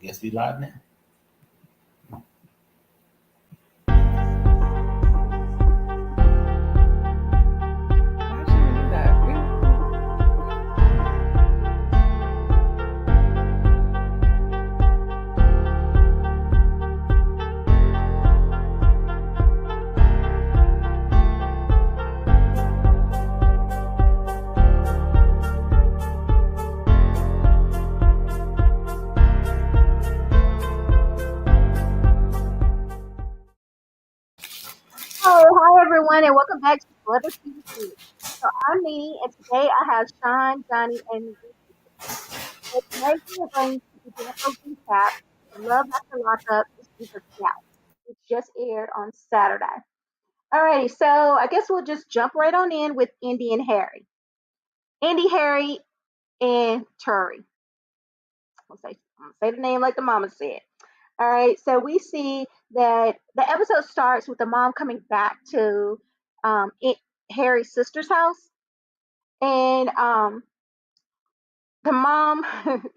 guess we live now. Hi everyone, and welcome back to Brother TV. So I'm Nene, and today I have Sean, Johnny, and Ricky. So today we are going to be doing a recap of Love After Lockup, the Super Scout, which just aired on Saturday. Alrighty, so I guess we'll just jump right on in with Indy and Harry. Indy, Harry, and Turi. I'm gonna say the name like the mama said. All right, so we see that the episode starts with the mom coming back to Harry's sister's house, and the mom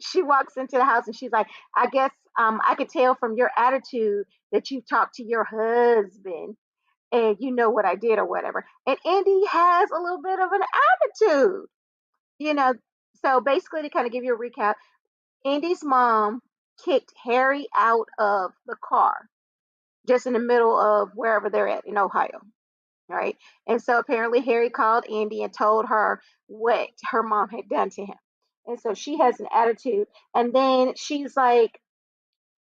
she walks into the house and she's like, "I guess I could tell from your attitude that you talked to your husband and you know what I did or whatever." And Andy has a little bit of an attitude, you know. So basically, to kind of give you a recap, Andy's mom kicked Harry out of the car just in the middle of wherever they're at in Ohio, right? And so apparently Harry called Andy and told her what her mom had done to him. And so she has an attitude. And then she's like,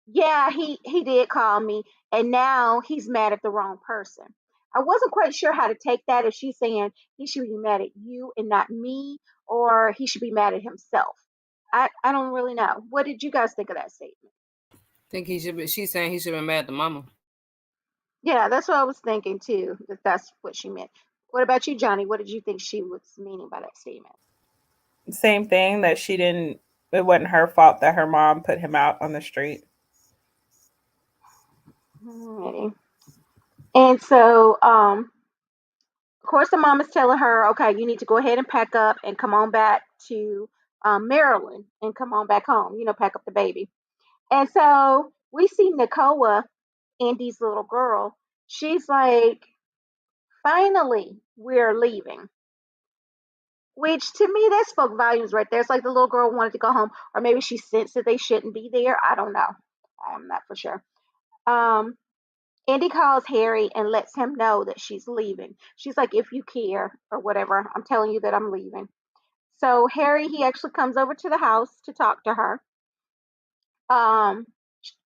"Yeah, he did call me, and now he's mad at the wrong person." I wasn't quite sure how to take that, if she's saying he should be mad at you and not me, or he should be mad at himself. I don't really know. What did you guys think of that statement? Think he should be. She's saying he should be mad at the mama. Yeah, that's what I was thinking too, that that's what she meant. What about you, Johnny? What did you think she was meaning by that statement? Same thing, that she didn't, it wasn't her fault that her mom put him out on the street. Alrighty. And so, of course, the mom is telling her, "Okay, you need to go ahead and pack up and come on back to Maryland and come on back home. Pack up the baby." And so we see Nicoa, Andy's little girl. She's like, "Finally, we're leaving." Which to me, that spoke volumes right there. It's like the little girl wanted to go home, or maybe she sensed that they shouldn't be there. I don't know. I'm not for sure. Um, Andy calls Harry and lets him know that she's leaving. She's like, "If you care or whatever, I'm telling you that I'm leaving." So Harry, he actually comes over to the house to talk to her. Um,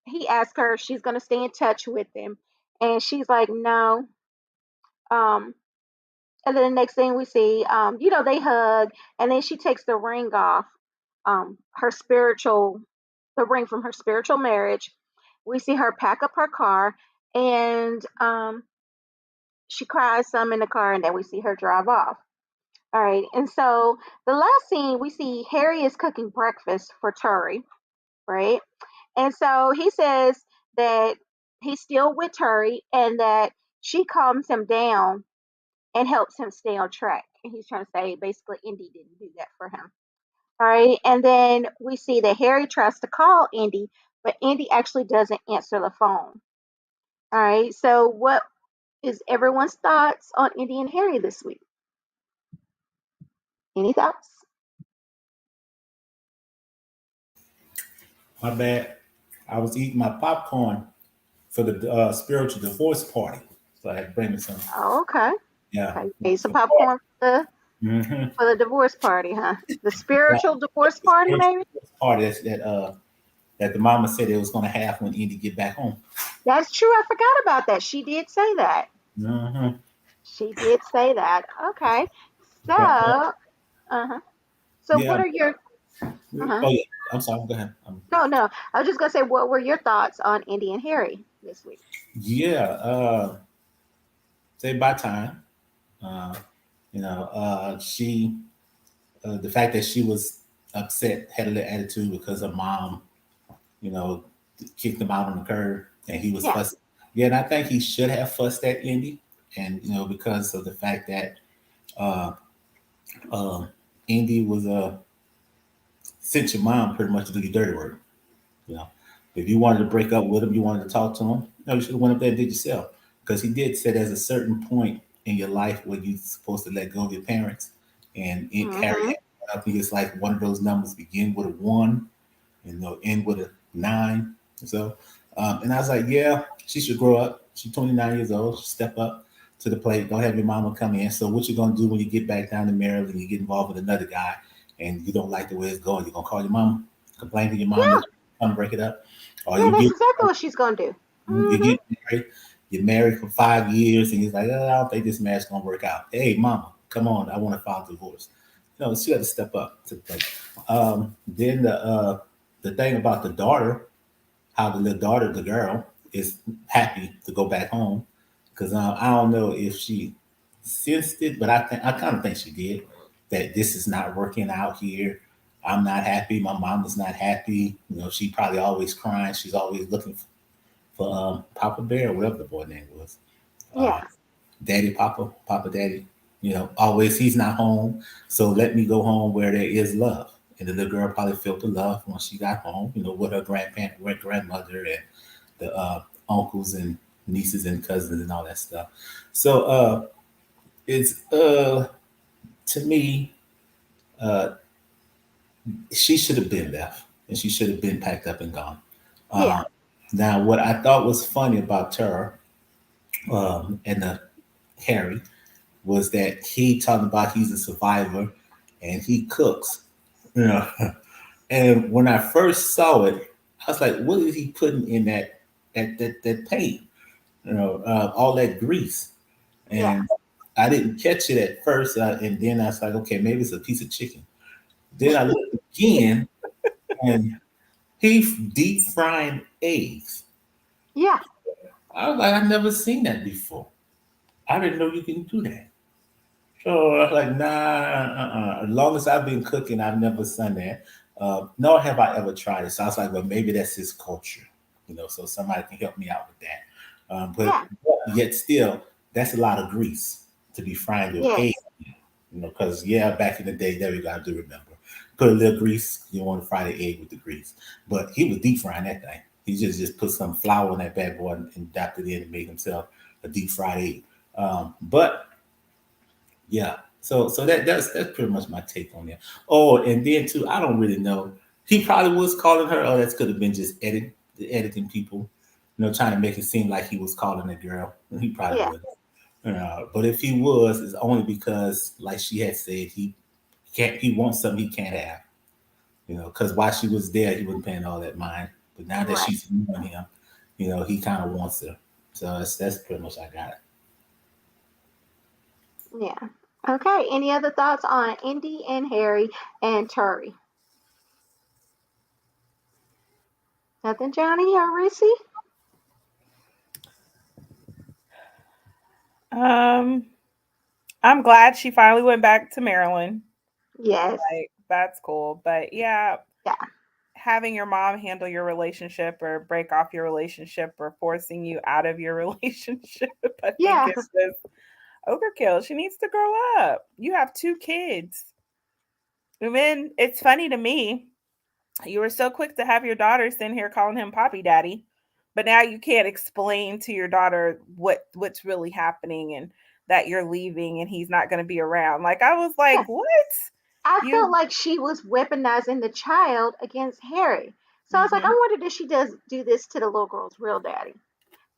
he asks her if she's going to stay in touch with him, and she's like, "No." Um, and then the next thing we see, they hug, and then she takes the ring off, her spiritual, the ring from her spiritual marriage. We see her pack up her car, and she cries some in the car, and then we see her drive off. All right, and so the last scene we see Harry is cooking breakfast for Turi, right? And so he says that he's still with Turi and that she calms him down and helps him stay on track. And he's trying to say basically Indy didn't do that for him. All right, and then we see that Harry tries to call Indy, but Indy actually doesn't answer the phone. All right, so what is everyone's thoughts on Indy and Harry this week? Any thoughts? My bad. I was eating my popcorn for the spiritual divorce party, so I had to bring me some. Oh, okay. Yeah. Okay, made some popcorn for Mm-hmm. the divorce party, huh? The spiritual divorce party, maybe? Party that the mama said it was going to have when Indy get back home. That's true. I forgot about that. She did say that. Mm-hmm. She did say that. Okay. So, uh-huh. So Yeah. what are your Oh yeah. I'm sorry. Go ahead. No. I was just gonna say, what were your thoughts on Indy and Harry this week? Yeah. Say by time. She, the fact that she was upset, had a little attitude because her mom, you know, kicked him out on the curb, and he was Yeah. fussing. Yeah, and I think he should have fussed at Indy, and because of the fact that uh, uh, Indy was sent your mom pretty much to do your dirty work, you know. If you wanted to break up with him, you wanted to talk to him, no, you should have went up there and did yourself. Because he did say there's a certain point in your life where you're supposed to let go of your parents. And Harry, Mm-hmm. I think it's like one of those numbers begin with a one and they'll end with a nine. So, and I was like, yeah, she should grow up. She's 29 years old. She step up to the plate. Don't have your mama come in. So what you gonna do when you get back down to Maryland and you get involved with another guy and you don't like the way it's going? You gonna call your mom, complain to your mom, Yeah. let you come break it up, or Yeah, you that's get exactly what she's gonna do. you Mm-hmm. get married. You're married for 5 years, and he's like, oh, I don't think this marriage gonna work out. Hey, mama, come on, I want to file divorce. No, she had to step up to the plate. Then the thing about the daughter, how the little daughter, the girl, is happy to go back home because I don't know if she sensed it, but I kind of think she did that this is not working out here. I'm not happy. My mom is not happy. You know, she probably always crying. She's always looking for Papa Bear, whatever the boy name was. Yeah. Daddy, Papa Daddy. You know, always he's not home. So let me go home where there is love. And the little girl probably felt the love once she got home, you know, with her grandparent, with grandmother and the uncles and nieces and cousins and all that stuff. So it's to me, uh she should have been left and she should have been packed up and gone. Yeah. Um Now what I thought was funny about her and Harry was that he talking about he's a survivor and he cooks, you know. And when I first saw it, I was like, what is he putting in that paint? You know, all that grease. Yeah. And I didn't catch it at first, and then I was like, okay, maybe it's a piece of chicken. Then I looked again, and he deep frying eggs. Yeah. I was like, I've never seen that before. I didn't know you can do that. So I was like, nah, As long as I've been cooking, I've never done that. Nor have I ever tried it. So I was like, well, maybe that's his culture, you know, so somebody can help me out with that. Yeah. But yet still, that's a lot of grease to be frying your egg, Yes. you know, because yeah, back in the day, there we go, I do remember. Put a little grease, you want to fry the egg with the grease. But he was deep frying that thing. He just put some flour on that bad boy and dapped it in and made himself a deep fried egg. But yeah. So that's pretty much my take on that. Oh, and then too, I don't really know. He probably was calling her. Oh, that could have been just the editing people, you know, trying to make it seem like he was calling a girl. He probably Yeah. was. But if he was, it's only because, like she had said, he can't. He wants something he can't have. You know, because while she was there, he wasn't paying all that mind. But now that Right. she's knowing him, you know, he kind of wants her. So that's pretty much I got. Yeah. Okay. Any other thoughts on Indy and Harry and Turi? Nothing, Johnny or Rissy? I'm glad she finally went back to Maryland. Yes. Like that's cool. But yeah, Yeah. having your mom handle your relationship or break off your relationship or forcing you out of your relationship, I think Yeah. it's just overkill. She needs to grow up. You have 2 kids. And then it's funny to me, you were so quick to have your daughter sitting here calling him Poppy Daddy, but now you can't explain to your daughter what's really happening and that you're leaving and he's not going to be around. Like I was like, Yeah. what? I felt You like she was weaponizing the child against Harry. So I was like, I mhm. wonder if she does do this to the little girl's real daddy.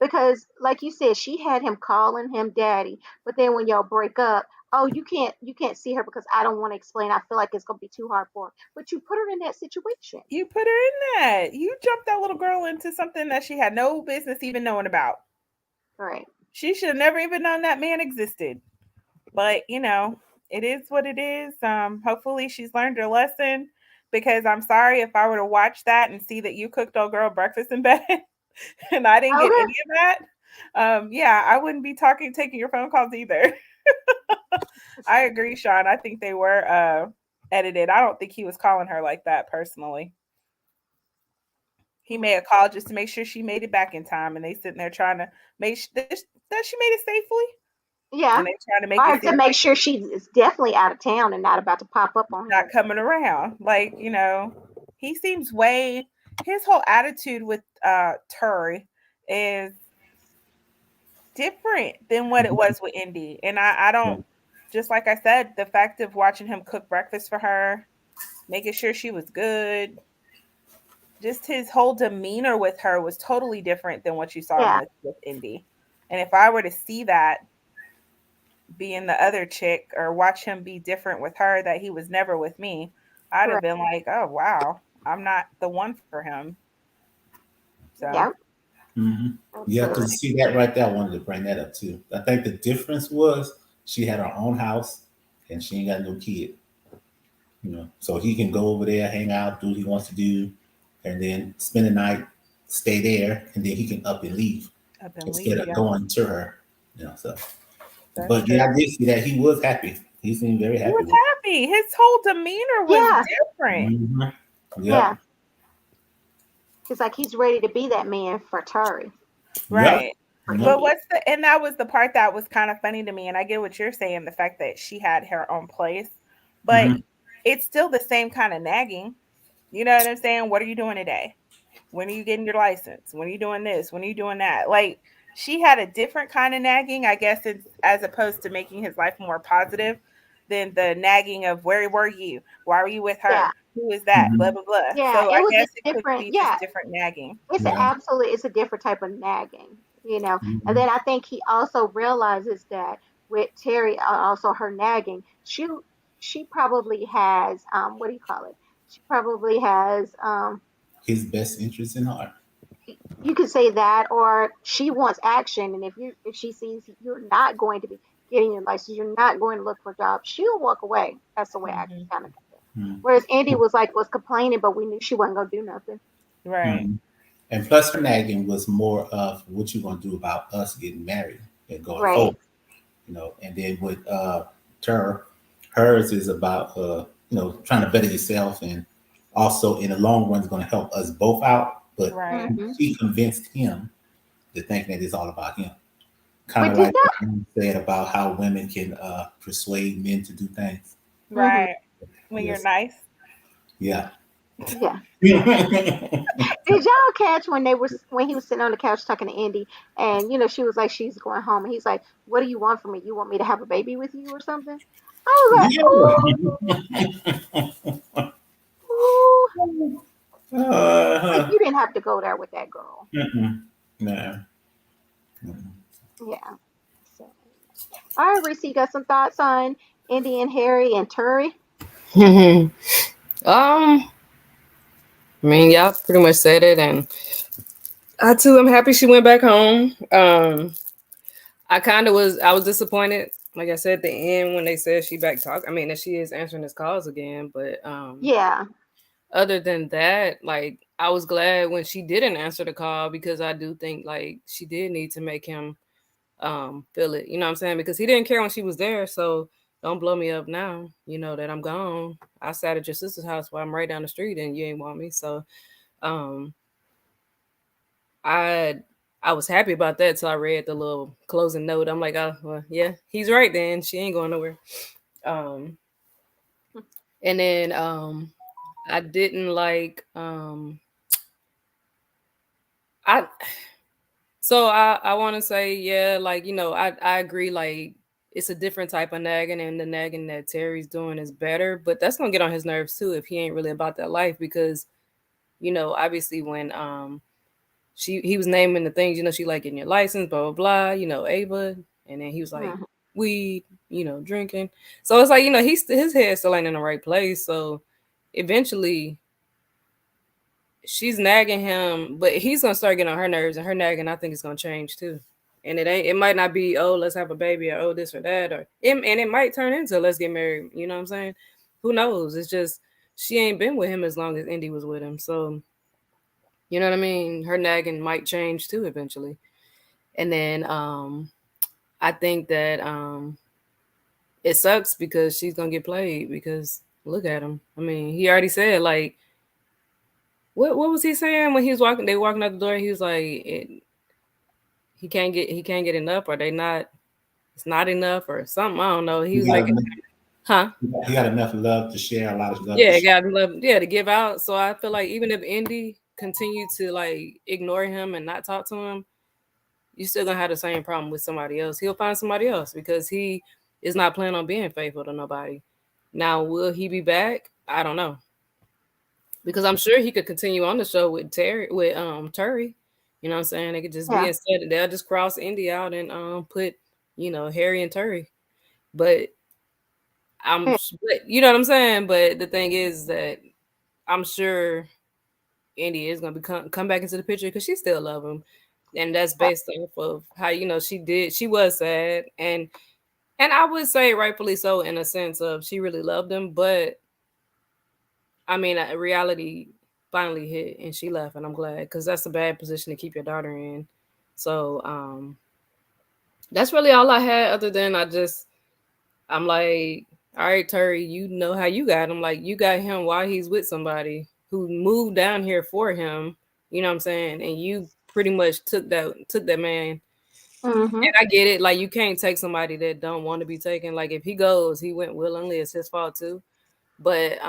Because like you said, she had him calling him daddy, but then when y'all break up, oh, you can't see her because I don't want to explain. I feel like it's gonna be too hard for her. But you put her in that situation. You put her in that. You jumped that little girl into something that she had no business even knowing about. Right. She should have never even known that man existed. But, it is what it is. Hopefully she's learned her lesson because I'm sorry if I were to watch that and see that you cooked old girl breakfast in bed and I didn't get Okay. any of that. Yeah, I wouldn't be taking your phone calls either. I agree, Sean. I think they were edited. I don't think he was calling her like that personally. He made a call just to make sure she made it back in time, and they sitting there trying to make that she made it safely, Yeah. and they trying to make Or it to seem make like sure she's definitely out of town and not about to pop up on not him. coming around. Like he seems way his whole attitude with Terry is different than what it was with Indy. And I don't, just like I said, the fact of watching him cook breakfast for her, making sure she was good, just his whole demeanor with her was totally different than what you saw him with Indy. And if I were to see that being the other chick or watch him be different with her, that he was never with me, I'd have been like, oh, wow, I'm not the one for him. So, Yep. Yeah, because you see that right there, I wanted to bring that up too. I think the difference was she had her own house and she ain't got no kid. You know, so he can go over there, hang out, do what he wants to do, and then spend the night, stay there, and then he can up and leave instead of going to her. You know, so. But yeah, I did see that he was happy. He seemed very happy. He was happy. His whole demeanor was different. Yeah. It's like he's ready to be that man for Terry. Right. But and that was the part that was kind of funny to me. And I get what you're saying, the fact that she had her own place, but it's still the same kind of nagging. You know what I'm saying? What are you doing today? When are you getting your license? When are you doing this? When are you doing that? Like, she had a different kind of nagging, I guess, as opposed to making his life more positive than the nagging of where were you? Why were you with her? Yeah. Who is that? Blah, blah, blah. Yeah, so I guess it could be just different nagging. It's it's a different type of nagging, you know. And then I think he also realizes that with Terry, also her nagging, she probably has what do you call it? She probably has his best interest in heart. You could say that, or she wants action, and if she sees you're not going to be getting your license, you're not going to look for a job, she'll walk away. That's the way I kind of think. Whereas Andy was complaining, but we knew she wasn't gonna do nothing. Right. And plus her nagging was more of what you gonna do about us getting married and going forward. You know, and then with hers is about you know, trying to better yourself, and also in the long run is gonna help us both out. But she convinced him to think that it's all about him. Kind of like what you said about how women can persuade men to do things. Right. When you're nice. Yeah. Yeah. Did y'all catch when he was sitting on the couch talking to Andy, and you know she was like she's going home, and he's like, "What do you want from me? You want me to have a baby with you or something?" I was like, "Ooh." Like, you didn't have to go there with that girl. No. Yeah. So. All right, Reese, you got some thoughts on Indy and Harry and Terry? I mean, y'all pretty much said it, and I too am happy she went back home. I was disappointed, like I said at the end, when they said she back talk. I mean, that she is answering his calls again, but other than that, like, I was glad when she didn't answer the call, because I do think like she did need to make him feel it, you know what I'm saying? Because he didn't care when she was there, so don't blow me up now, you know, that I'm gone. I sat at your sister's house while I'm right down the street and you ain't want me. So I was happy about that till I read the little closing note. I'm like, oh well, yeah, he's right then. She ain't going nowhere. And then I didn't like I want to say, yeah, like, you know, I agree, like, it's a different type of nagging, and the nagging that Terry's doing is better, but that's gonna get on his nerves too if he ain't really about that life, because, you know, obviously when he was naming the things, you know, she like getting your license, blah blah blah, you know, Ava, and then he was like weed, you know, drinking. So it's like, you know, his head still ain't in the right place. So eventually she's nagging him, but he's gonna start getting on her nerves, and her nagging, I think, is gonna change too. And it might not be, oh, let's have a baby, or oh, this or that, and it might turn into let's get married. You know what I'm saying? Who knows? It's just she ain't been with him as long as Indy was with him. So, you know what I mean? Her nagging might change too eventually. And then I think that it sucks because she's gonna get played, because look at him. I mean, he already said, like, what was he saying when he was walking? They were walking out the door. He was like, he can't get enough, or it's not enough, or something. I don't know. He was like, huh? He got enough love to share, a lot of love. Yeah, got love. Yeah, to give out. So I feel like even if Indy continue to like ignore him and not talk to him, you're still gonna have the same problem with somebody else. He'll find somebody else because he is not planning on being faithful to nobody. Now, will he be back? I don't know. Because I'm sure he could continue on the show with Terry. You know what I'm saying? They could just be Yeah. instead they'll just cross Indy out and put, Harry and Terry. But Yeah. but you know what I'm saying? But the thing is that I'm sure Indy is gonna come back into the picture because she still love him. And that's based off of how, she was sad and I would say rightfully so in a sense of she really loved him, but I mean, reality finally hit and she left, and I'm glad because that's a bad position to keep your daughter in. So that's really all I had. Other than I'm like, all right, Terry, you know how you got him. Like you got him while he's with somebody who moved down here for him. You know what I'm saying? And you pretty much took that man. Mm-hmm. And I get it. Like you can't take somebody that don't want to be taken. Like if he goes, he went willingly. It's his fault too. But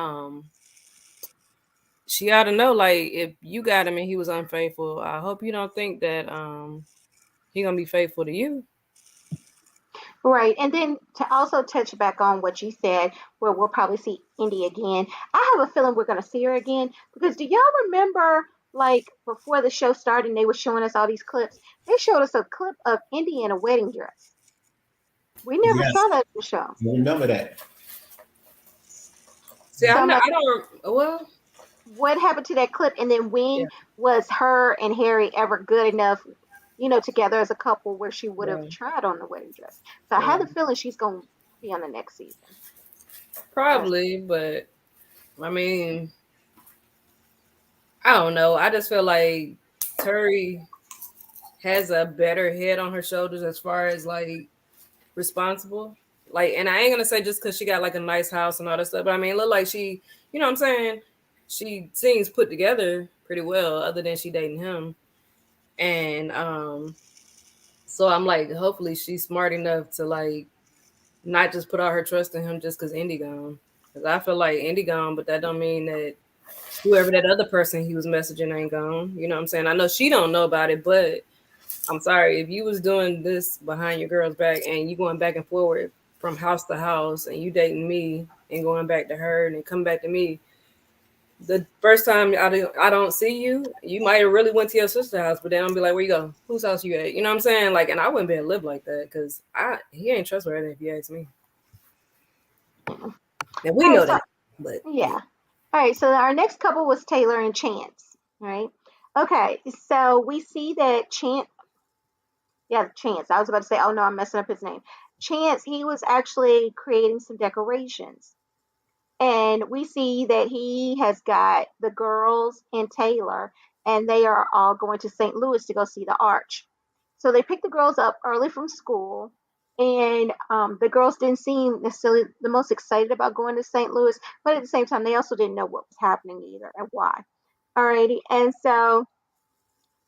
she ought to know, like, if you got him and he was unfaithful, I hope you don't think that he gonna be faithful to you. Right. And then to also touch back on what you said, where we'll probably see Indy again. I have a feeling we're going to see her again because do y'all remember, like, before the show started and they were showing us all these clips? They showed us a clip of Indy in a wedding dress. We never Yes, saw that in the show. I remember that. See, So I'm like, I don't. Well, what happened to that clip? And then yeah, when was her and Harry ever good enough, together as a couple where she would have right, tried on the wedding dress? So I have right. the feeling she's going to be on the next season. Probably, but I mean, I don't know. I just feel like Terry has a better head on her shoulders as far as like responsible. Like, and I ain't gonna say just because she got like a nice house and all that stuff, but I mean, it look like she, you know what I'm saying? She seems put together pretty well, other than she dating him. And so I'm like, hopefully she's smart enough to like not just put all her trust in him just because Indy gone. Because I feel like Indy gone, but that don't mean that whoever that other person he was messaging ain't gone. You know what I'm saying? I know she don't know about it, but I'm sorry if you was doing this behind your girl's back and you going back and forward from house to house and you dating me and going back to her and then come back to me. The first time I don't see you, you might have really went to your sister's house, but then I'll be like, where you go? Whose house you at? You know what I'm saying? Like, and I wouldn't be able to live like that because he ain't trustworthy if you ask me. And we All right, know so that, but yeah. All right, so our next couple was Taylor and Chance. Right. Okay, so we see that Chance. I was about to say, oh no, I'm messing up his name. Chance, he was actually creating some decorations. And we see that he has got the girls and Taylor, and they are all going to St. Louis to go see the Arch. So they picked the girls up early from school, and the girls didn't seem necessarily the most excited about going to St. Louis, but at the same time, they also didn't know what was happening either and why. Alrighty, and so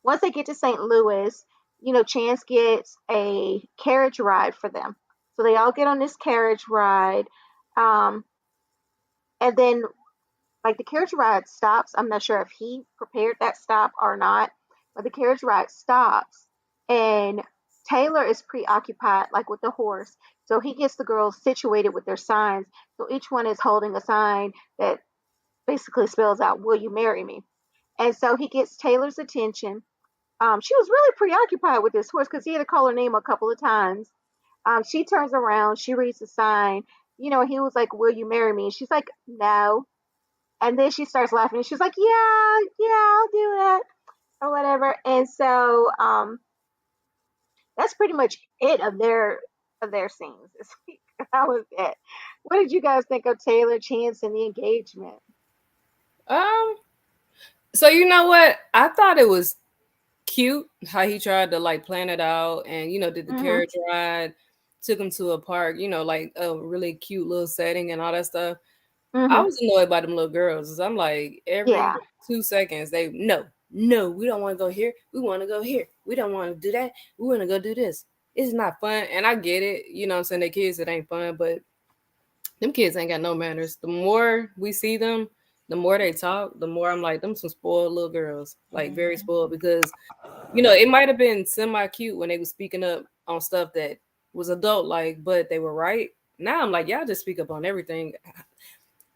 once they get to St. Louis, Chance gets a carriage ride for them. So they all get on this carriage ride. Um, and then like the carriage ride stops. I'm not sure if he prepared that stop or not, but the carriage ride stops and Taylor is preoccupied like with the horse. So he gets the girls situated with their signs. So each one is holding a sign that basically spells out, "Will you marry me?" And so he gets Taylor's attention. She was really preoccupied with this horse because he had to call her name a couple of times. She turns around, she reads the sign. He was like, "Will you marry me?" And she's like, "No." And then she starts laughing and she's like, "Yeah, yeah, I'll do it," or whatever. And so that's pretty much it of their scenes this week. That was it. What did you guys think of Taylor, Chance, and the engagement? um, so you know what? I thought it was cute how he tried to like plan it out and did the Mm-hmm. carriage ride, took him to a park, like a really cute little setting and all that stuff. I Mm-hmm. was annoyed by them little girls. 'Cause I'm like every Yeah. 2 seconds they no, we don't want to go here. We want to go here. We don't want to do that. We want to go do this. It's not fun. And I get it. You know what I'm saying? They kids, it ain't fun, but them kids ain't got no manners. The more we see them, the more they talk, the more I'm like, them some spoiled little girls, like very spoiled, because you know, it might have been semi cute when they was speaking up on stuff that was adult like, but they were right. Now I'm like, y'all just speak up on everything.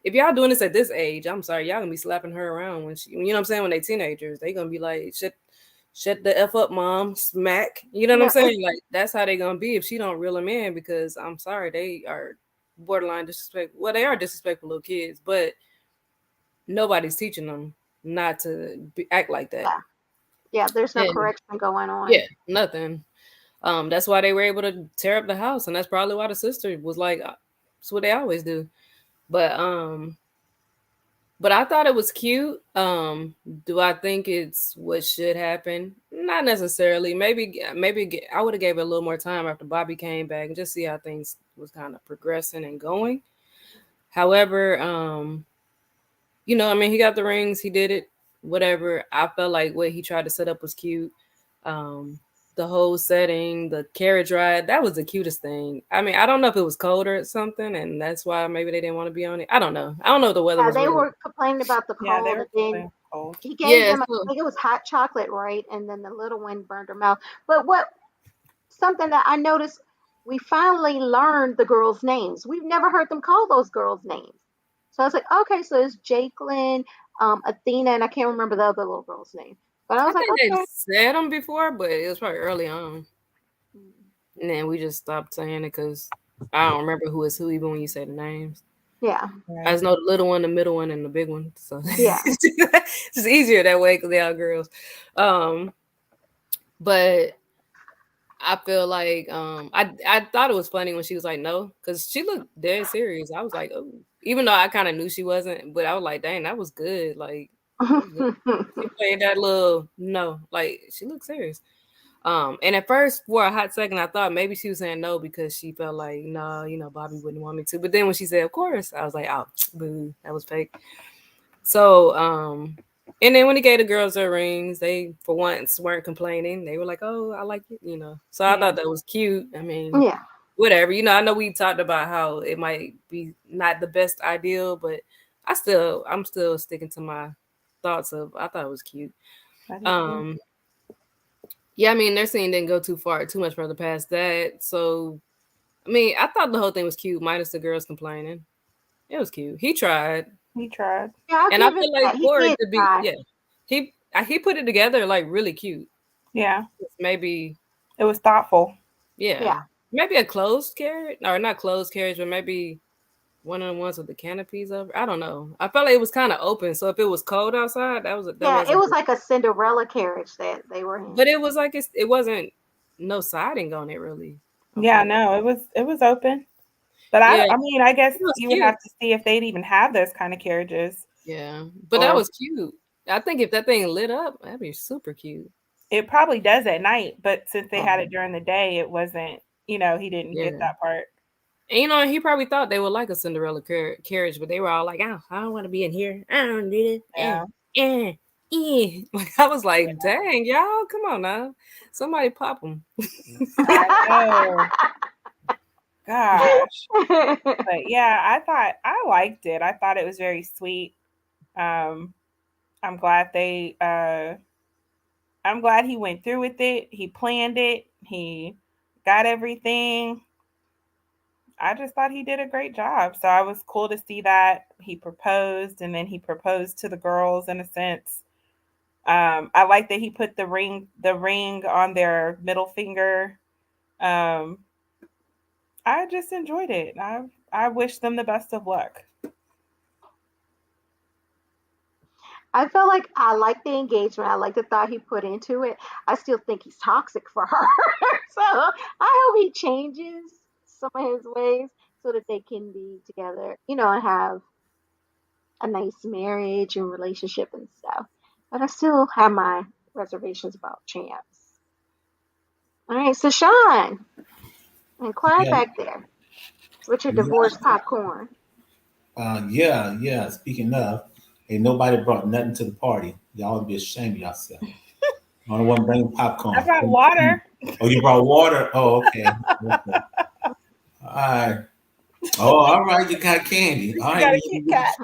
If y'all doing this at this age, I'm sorry, y'all gonna be slapping her around when she, you know what I'm saying, when they teenagers, they gonna be like, shut the F up, mom, smack. You know what I'm saying? Like, that's how they gonna be if she don't reel them in, because I'm sorry, they are borderline disrespectful. Well, they are disrespectful little kids, but nobody's teaching them not to act like that. Yeah, there's no And correction going on. yeah, nothing. That's why they were able to tear up the house, and that's probably why the sister was like, "That's what they always do." But I thought it was cute. Do I think it's what should happen? Not necessarily. Maybe I would have gave it a little more time after Bobby came back and just see how things was kind of progressing and going. However, you know, I mean, he got the rings, he did it, whatever. I felt like what he tried to set up was cute. Um, the whole setting, the carriage ride, that was the cutest thing. I mean, I don't know if it was cold or something, and that's why maybe they didn't want to be on it. I don't know. I don't know if the weather was They really. were complaining about the Yeah, they cold, were and then feeling cold. he gave Yeah, them, I so think it was hot chocolate, right? And then the little one burned her mouth. But what something that I noticed, we finally learned the girls' names. We've never heard them call those girls' names. So I was like, okay, so it's Jakelyn, Athena, and I can't remember the other little girl's name. But I I was like, think they've okay. said them before, but it was probably early on. And then we just stopped saying it because I don't remember who is who, even when you say the names. Yeah, I just know the little one, the middle one, and the big one. So yeah. it's just easier that way because they are girls. But I feel like I thought it was funny when she was like no, because she looked dead serious. I was like, oh, even though I kind of knew she wasn't, but I was like, dang, that was good. Like that was good. She played that little no, like she looked serious. And at first, for a hot second, I thought maybe she was saying no because she felt like, no, you know, Bobby wouldn't want me to. But then when she said, of course, I was like, oh, boo, that was fake. So, and then when he gave the girls their rings, they for once weren't complaining. They were like, oh, I like it, you know. So I thought that was cute. I mean, Yeah. whatever. You know, I know we talked about how it might be not the best ideal, but I'm still sticking to my thoughts of I thought it was cute. Um, yeah, I mean, their scene didn't go too much further past that. So, I mean, I thought the whole thing was cute, minus the girls complaining. It was cute. He tried, He tried. Yeah, I'll and I give it feel like that. He for it did to be, try. yeah, he put it together like really cute. Yeah, Maybe, it was thoughtful. Yeah. yeah, maybe a closed carriage, or not closed carriage, but maybe one of the ones with the canopies over. I don't know. I felt like it was kind of open, so if it was cold outside, that Yeah, it wasn't. was like a Cinderella carriage that they were in. But it was like it wasn't no siding on it really. I Yeah, felt like. no, it was open. But Yeah, I mean, I guess it was you would cute. have to see if they'd even have those kind of carriages, Yeah, but that or was cute. I think if that thing lit up, that'd be super cute. it probably does at night. But since they had Oh, it during the day, it wasn't. He didn't get yeah. that part. And you know, he probably thought they would like a Cinderella carriage, but they were all like, "Oh, I don't want to be in here. I don't do this." Yeah, Like I was like, "Dang, y'all, come on now, somebody pop them." I know. Gosh. But yeah, I liked it. I thought it was very sweet. Um, I'm glad I'm glad he went through with it. He planned it. He got everything. I just thought he did a great job. So I was cool to see that he proposed, and then he proposed to the girls in a sense. I like that he put the ring on their middle finger. Um, I just enjoyed it. I wish them the best of luck. I felt like I like the engagement. I like the thought he put into it. I still think he's toxic for her. So I hope he changes some of his ways so that they can be together, and have a nice marriage and relationship and stuff. But I still have my reservations about Chance. All right, so Sean and Clyde Yeah, back there with your yeah, divorce popcorn. yeah. Speaking of, ain't nobody brought nothing to the party. Y'all would be ashamed of yourself. I don't want to bring I popcorn. brought water. Oh, you brought water? Oh, okay. Okay. All right. Oh, all right. You got candy. All You right. got a Kit Kat.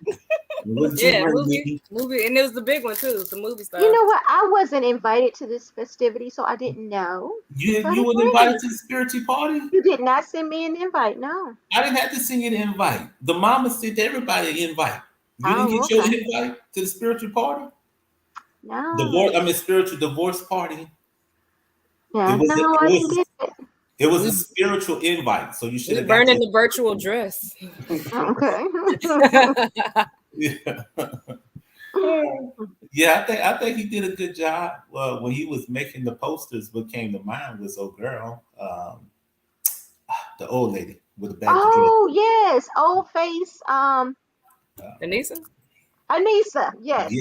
It wasn't too Yeah, great, Nikki. movie, and it was the big one too. It's the movie You style. know what? I wasn't invited to this festivity, so I didn't know. So I You didn't were bring invited it. to the spiritual party? You did not send me an invite. No. I didn't have to send you the invite. The mama sent everybody an invite. You didn't Oh, get your okay. invite to the spiritual party? No. Spiritual divorce party. It Yeah, was no, it I didn't was get it. it was a We spiritual invite, so you should we have got burning your the virtual dress. Okay. yeah. Yeah, I think he did a good job. When he was making the posters, what came to mind was old girl, the old lady with the baggy dress. Oh, yes. Old face. Anissa? Anissa. Yes.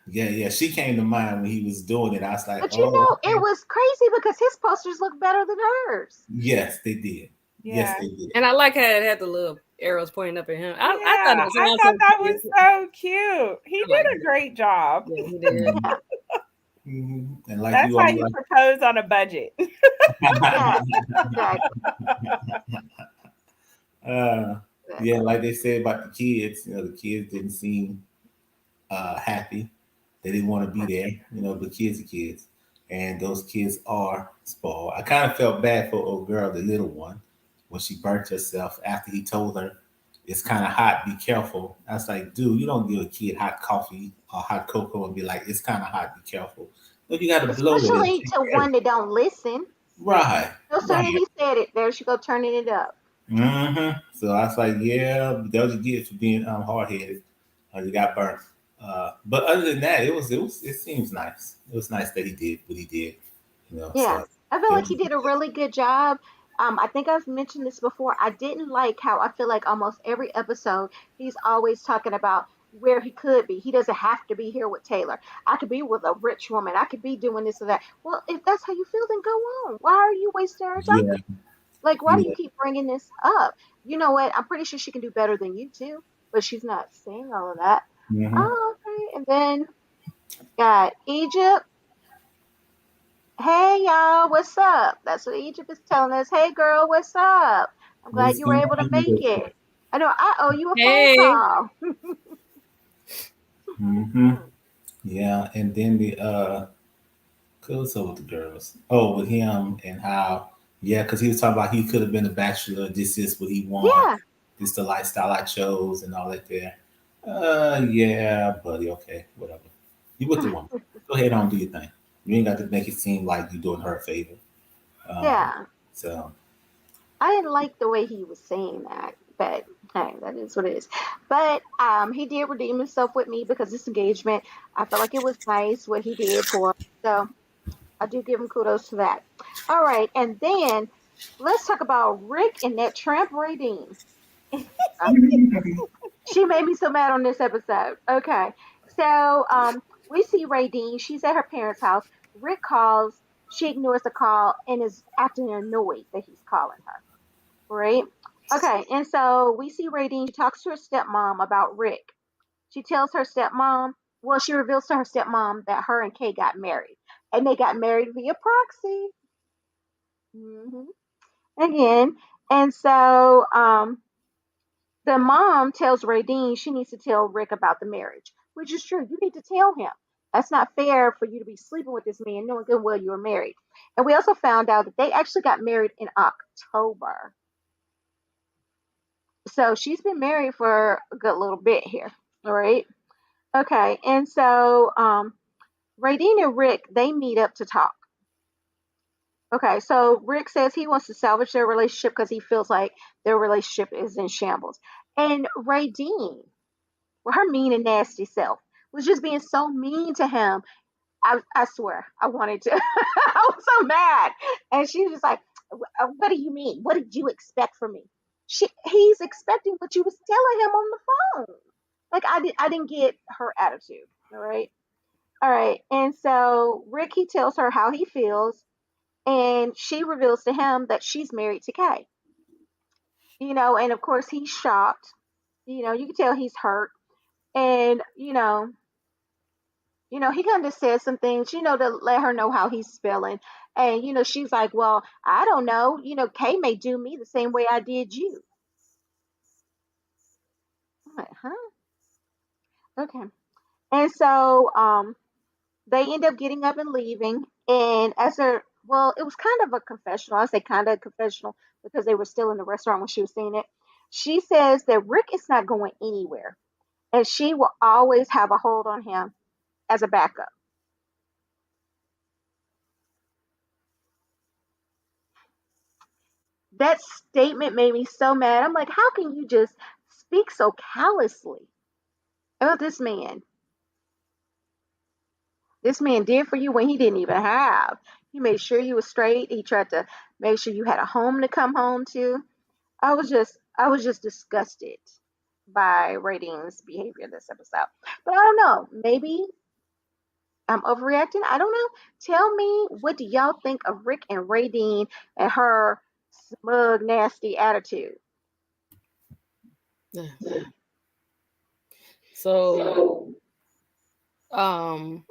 Yeah. She came to mind when he was doing it. I was like, But you oh, know, it okay. was crazy because his posters look better than hers. Yes, they did. Yes, Yeah. they did. And I like how it had the little arrows pointing up at him. I thought Yeah, it was I around thought so that was cute. so cute. He I like did a that. great job. Yeah, he did. Mhm, Yeah. And like That's you how all you like, propose on a budget. Yes. Exactly. uh, yeah, Exactly. like they said about the kids, the kids didn't seem happy. They didn't want to be there. The kids are kids, and those kids are spoiled. I kind of felt bad for old girl, the little one, when she burnt herself after he told her it's kind of hot. Be careful. I was like, dude, you don't give a kid hot coffee or hot cocoa and be like, it's kind of hot. Be careful. No, you got to blow it and Especially take to care of one it. that don't listen. Right, No sooner right. he said it, there she go turning it up. So I was like, yeah, that was a gift for being hard headed. You got burnt. But other than that, it seems nice. It was nice that he did what he did. Yeah, So I feel it like was, he did a really good job. I think I've mentioned this before. I didn't like how I feel like almost every episode he's always talking about where he could be. He doesn't have to be here with Taylor. I could be with a rich woman. I could be doing this or that. Well, if that's how you feel, then go on. Why are you wasting our yeah, time? Like, why do you yeah. keep bringing this up? You know what? I'm pretty sure she can do better than you too, but she's not saying all of that. Hmm. Oh, okay. And then got Egypt. Hey y'all, what's up? That's what Egypt is telling us. Hey girl, what's up? I'm glad What's you were going able to make on? it. I know I owe you a phone Hey. call. Hmm. Yeah, and then the what's up with the girls? Oh, with him and how, yeah, because he was talking about he could have been a bachelor. This is what he Yeah, wants. This is the lifestyle I chose and all that there. Yeah, buddy. Okay, whatever. You with the woman. Go ahead on, do your thing. You ain't got to make it seem like you're doing her a favor. Um, yeah. so I didn't like the way he was saying that, but hey, that is what it is. But he did redeem himself with me because this engagement, I felt like it was nice what he did for us. So I do give him kudos to that. All right, and then let's talk about Rick and that tramp Radine. She made me so mad on this episode. Okay. So we see Radine. She's at her parents' house. Rick calls. She ignores the call and is acting annoyed that he's calling her. Right? Okay. And so we see Radine. She talks to her stepmom about Rick. She tells her stepmom, well, she reveals to her stepmom that her and Kay got married. And they got married via proxy. Hmm. Again. And so the mom tells Radine she needs to tell Rick about the marriage, which is true. You need to tell him. That's not fair for you to be sleeping with this man knowing good well you were married. And we also found out that they actually got married in October. So she's been married for a good little bit here. All right. Okay. And so Radine and Rick, they meet up to talk. Okay. So Rick says he wants to salvage their relationship because he feels like their relationship is in shambles. And Radine, well, her mean and nasty self was just being so mean to him. I swear, I wanted to. I was so mad. And she was just like, What do you mean? What did you expect from me? He's expecting what you was telling him on the phone. Like, I didn't get her attitude. All right. All right. And so Rick, he tells her how he feels. And she reveals to him that she's married to Kay. And of course, he's shocked. You can tell he's hurt. And, he kind of said some things, to let her know how he's feeling. And, she's like, well, I don't know. Kay may do me the same way I did you. I'm like, huh? Okay. And so they end up getting up and leaving. And as a well, it was kind of a confessional. I say kind of a confessional because they were still in the restaurant when she was saying it. She says that Rick is not going anywhere, and she will always have a hold on him as a backup. That statement made me so mad. I'm like, how can you just speak so callously about this man? This man did for you when he didn't even have. He made sure you were straight. He tried to make sure you had a home to come home to. I was just disgusted by Ratings' behavior this episode. But I don't know. Maybe I'm overreacting. I don't know. Tell me, what do y'all think of Rick and Radine and her smug, nasty attitude? So um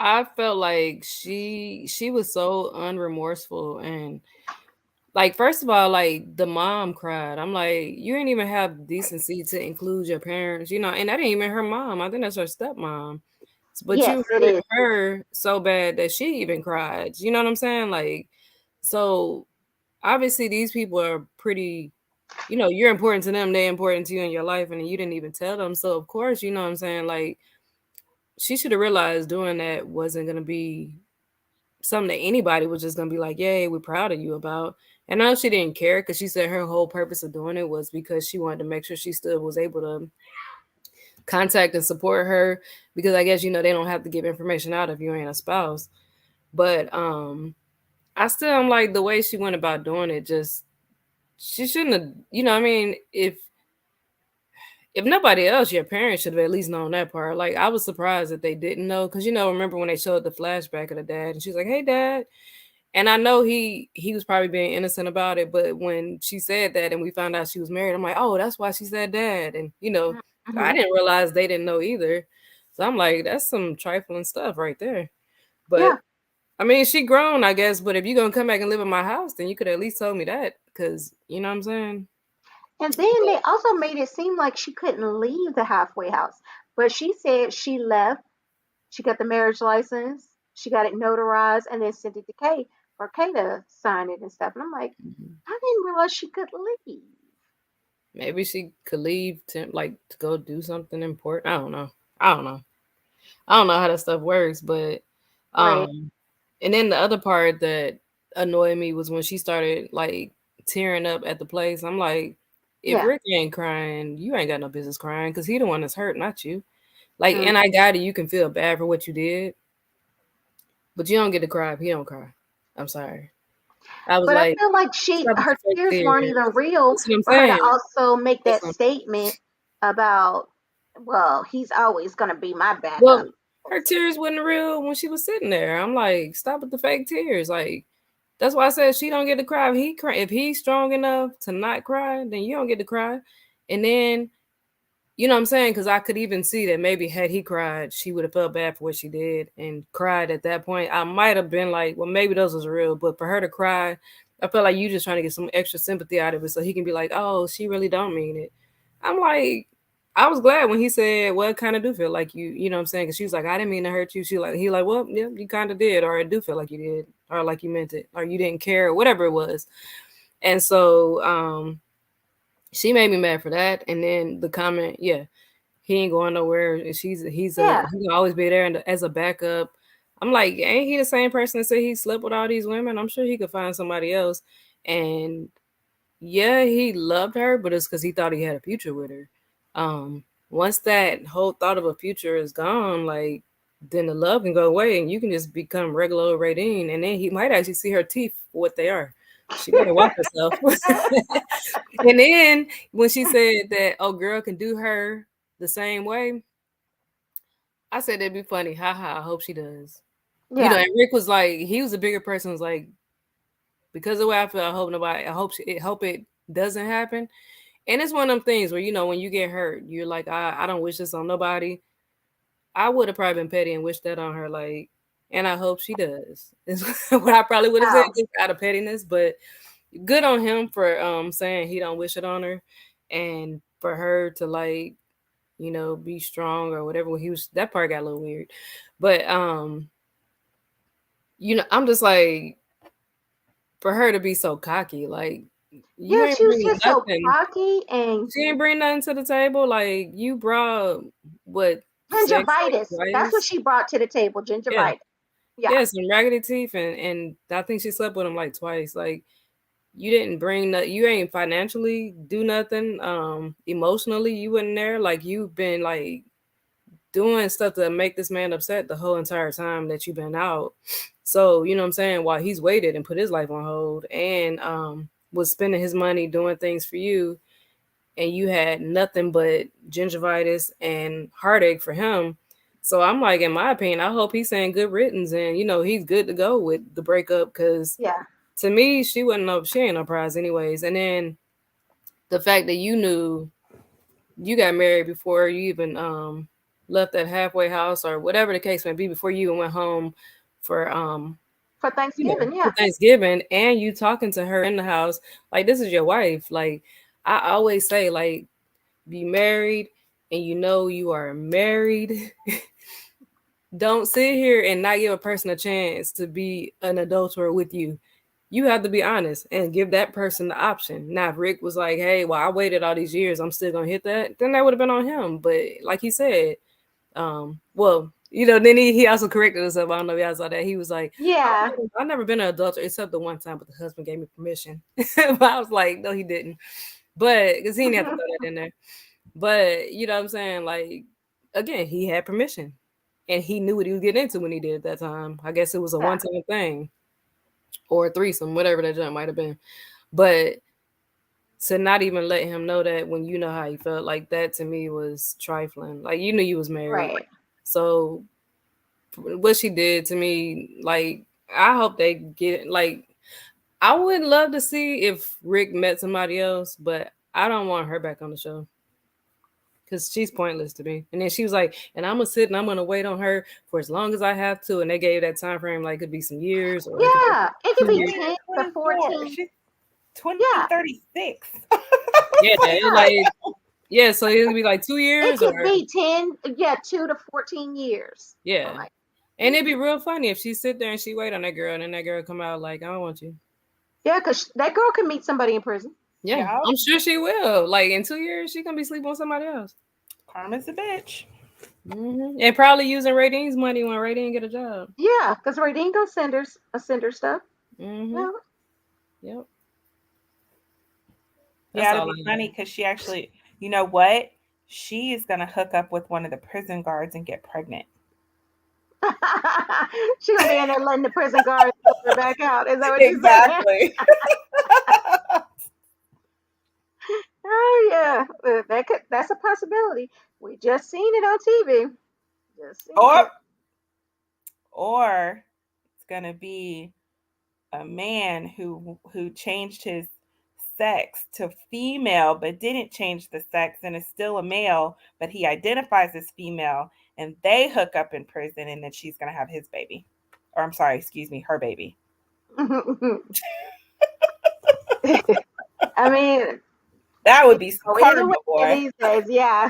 I felt like she was so unremorseful, and like, first of all, like, the mom cried. I'm like, you didn't even have decency to include your parents, and that ain't even her mom. I think that's her stepmom. But you Yes, it hurt is. her so bad that she even cried. You know what I'm saying? Like, so obviously these people are pretty, you're important to them, they're important to you in your life, and you didn't even tell them. So of course, you know what I'm saying? Like, she should have realized doing that wasn't gonna be something that anybody was just gonna be like, "Yay, we're proud of you about." And I know she didn't care because she said her whole purpose of doing it was because she wanted to make sure she still was able to contact and support her. Because I guess they don't have to give information out if you ain't a spouse. But I still am like the way she went about doing it. Just she shouldn't have. I mean, if nobody else, your parents should have at least known that part. Like, I was surprised that they didn't know because remember when they showed the flashback of the dad and she's like, "Hey, dad." And I know he was probably being innocent about it, but when she said that and we found out she was married, I'm like, oh, that's why she said dad. And I Hmm. didn't realize they didn't know either. So I'm like, that's some trifling stuff right there. Yeah. But I mean, she grown, I guess. But if you're gonna come back and live in my house, then you could at least told me that, because you know what I'm saying. And then they also made it seem like she couldn't leave the halfway house. But she said she left. She got the marriage license. She got it notarized and then sent it to Kay for Kay to sign it and stuff. And I'm like, Mhm. I didn't realize she could leave. Maybe she could leave to go do something important. I don't know. I don't know. I don't know how that stuff works, but Right. um and then the other part that annoyed me was when she started like tearing up at the place. I'm like, if Yeah. Rick ain't crying, you ain't got no business crying because he the one that's hurt, not you. Like, Mm. and I got it, you can feel bad for what you did, but you don't get to cry if he don't cry. I'm sorry. I was But I like, feel like stop with her the fake tears weren't tears. even real That's what I'm for her to saying. also make That's that what I'm statement about, well, he's always going to be my backup. Well, her tears wasn't real when she was sitting there. I'm like, stop with the fake tears. Like, that's why I said she don't get to cry. If he cry, if he's strong enough to not cry, then you don't get to cry. And then, you know what I'm saying? Because I could even see that maybe had he cried, she would have felt bad for what she did and cried at that point. I might have been like, well, maybe those was real. But for her to cry, I felt like you just trying to get some extra sympathy out of it so he can be like, oh, she really don't mean it. I'm like, I was glad when he said, well, it kind of do feel like you know what I'm saying? Because she was like, I didn't mean to hurt you. He like, well, yeah, you kind of did, or it do feel like you did, or like you meant it, or you didn't care, or whatever it was. And so she made me mad for that. And then the comment, yeah, he ain't going nowhere. Yeah. He can always be there as a backup. I'm like, ain't he the same person that said he slept with all these women? I'm sure he could find somebody else. And yeah, he loved her, but it's because he thought he had a future with her. Once that whole thought of a future is gone, like, then the love can go away and you can just become regular old Radine. And then he might actually see her teeth for what they are. She better watch herself. And then when she said that, oh, girl can do her the same way, I said that'd be funny. Ha ha. I hope she does. Yeah. And Rick was like, he was a bigger person. Was like, because of the way I feel, I hope nobody. I hope it doesn't happen. And it's one of them things where when you get hurt, you're like, I don't wish this on nobody. I would have probably been petty and wished that on her, like, and I hope she does. Is what I probably would have said Wow. just out of pettiness. But good on him for saying he don't wish it on her, and for her to like be strong or whatever. That part got a little weird. But I'm just like, for her to be so cocky, like, you ain't she was bring just so nothing. cocky, and She ain't bring nothing to the table. Like, you brought what, sex like gingivitis. That's what twice? she brought to the table. Yeah. Gingivitis. Yeah. Yeah, some raggedy teeth, and I think she slept with him like twice. Like, you didn't bring you ain't financially do nothing. Emotionally, you wasn't there. Like, you've been like doing stuff to make this man upset the whole entire time that you've been out. So, you know what I'm saying? While he's waited and put his life on hold and was spending his money doing things for you, and you had nothing but gingivitis and heartache for him. So I'm like, in my opinion, I hope he's saying good riddance and he's good to go with the breakup, because Yeah. to me, she ain't no prize anyways. And then the fact that you knew you got married before you even left that halfway house or whatever the case may be, before you even went home for For Thanksgiving, yeah. for Thanksgiving, and you talking to her in the house, like, this is your wife. Like, I always say, like, be married and you are married. Don't sit here and not give a person a chance to be an adulterer with you. You have to be honest and give that person the option. Now, if Rick was like, hey, well, I waited all these years, I'm still gonna hit that, then that would have been on him. But like he said, well, then he also corrected himself. I don't know if y'all saw that. He was like, Yeah. I've never been an adulterer except the one time, but the husband gave me permission. But I was like, no, he didn't. But because he didn't have to throw that in there. But you know what I'm saying? Like, again, he had permission. And he knew what he was getting into when he did it that time. I guess it was a one-time thing. Or a threesome, whatever that jump might have been. But to not even let him know that when you know how he felt, like, that to me was trifling. Like, you knew you was married. Right. So what she did to me, like, I hope they get, like, I would love to see if Rick met somebody else, but I don't want her back on the show. Because she's pointless to me. And then she was like, and I'm going to sit and I'm going to wait on her for as long as I have to. And they gave that time frame, like, it could be some years or it could be 2 years. 10 to 14. She's 2036. Yeah, so it would be like 2 years. It could be 10, 2 to 14 years. Yeah. Like, and it'd be real funny if she sit there and she wait on that girl and then that girl come out like, I don't want you. Yeah, because that girl can meet somebody in prison. Yeah, I'm sure she will. Like, in 2 years, she gonna be sleeping on somebody else. Karma's a bitch. Mm-hmm. And probably using Radine's money when Radine get a job. Yeah, because Radine gonna send her stuff. Mm-hmm. Yeah. Yep. Yeah, it'll be funny because she actually, you know what? She is gonna hook up with one of the prison guards and get pregnant. She's gonna be in there letting the prison guards put her back out. Is that what exactly? Oh yeah, that's a possibility. We just seen it on TV. Or it's gonna be a man who changed his sex to female but didn't change the sex and is still a male, but he identifies as female, and they hook up in prison, and then she's gonna have his baby. Or I'm sorry, excuse me, her baby. I mean, that would be karma, boy. These days, yeah.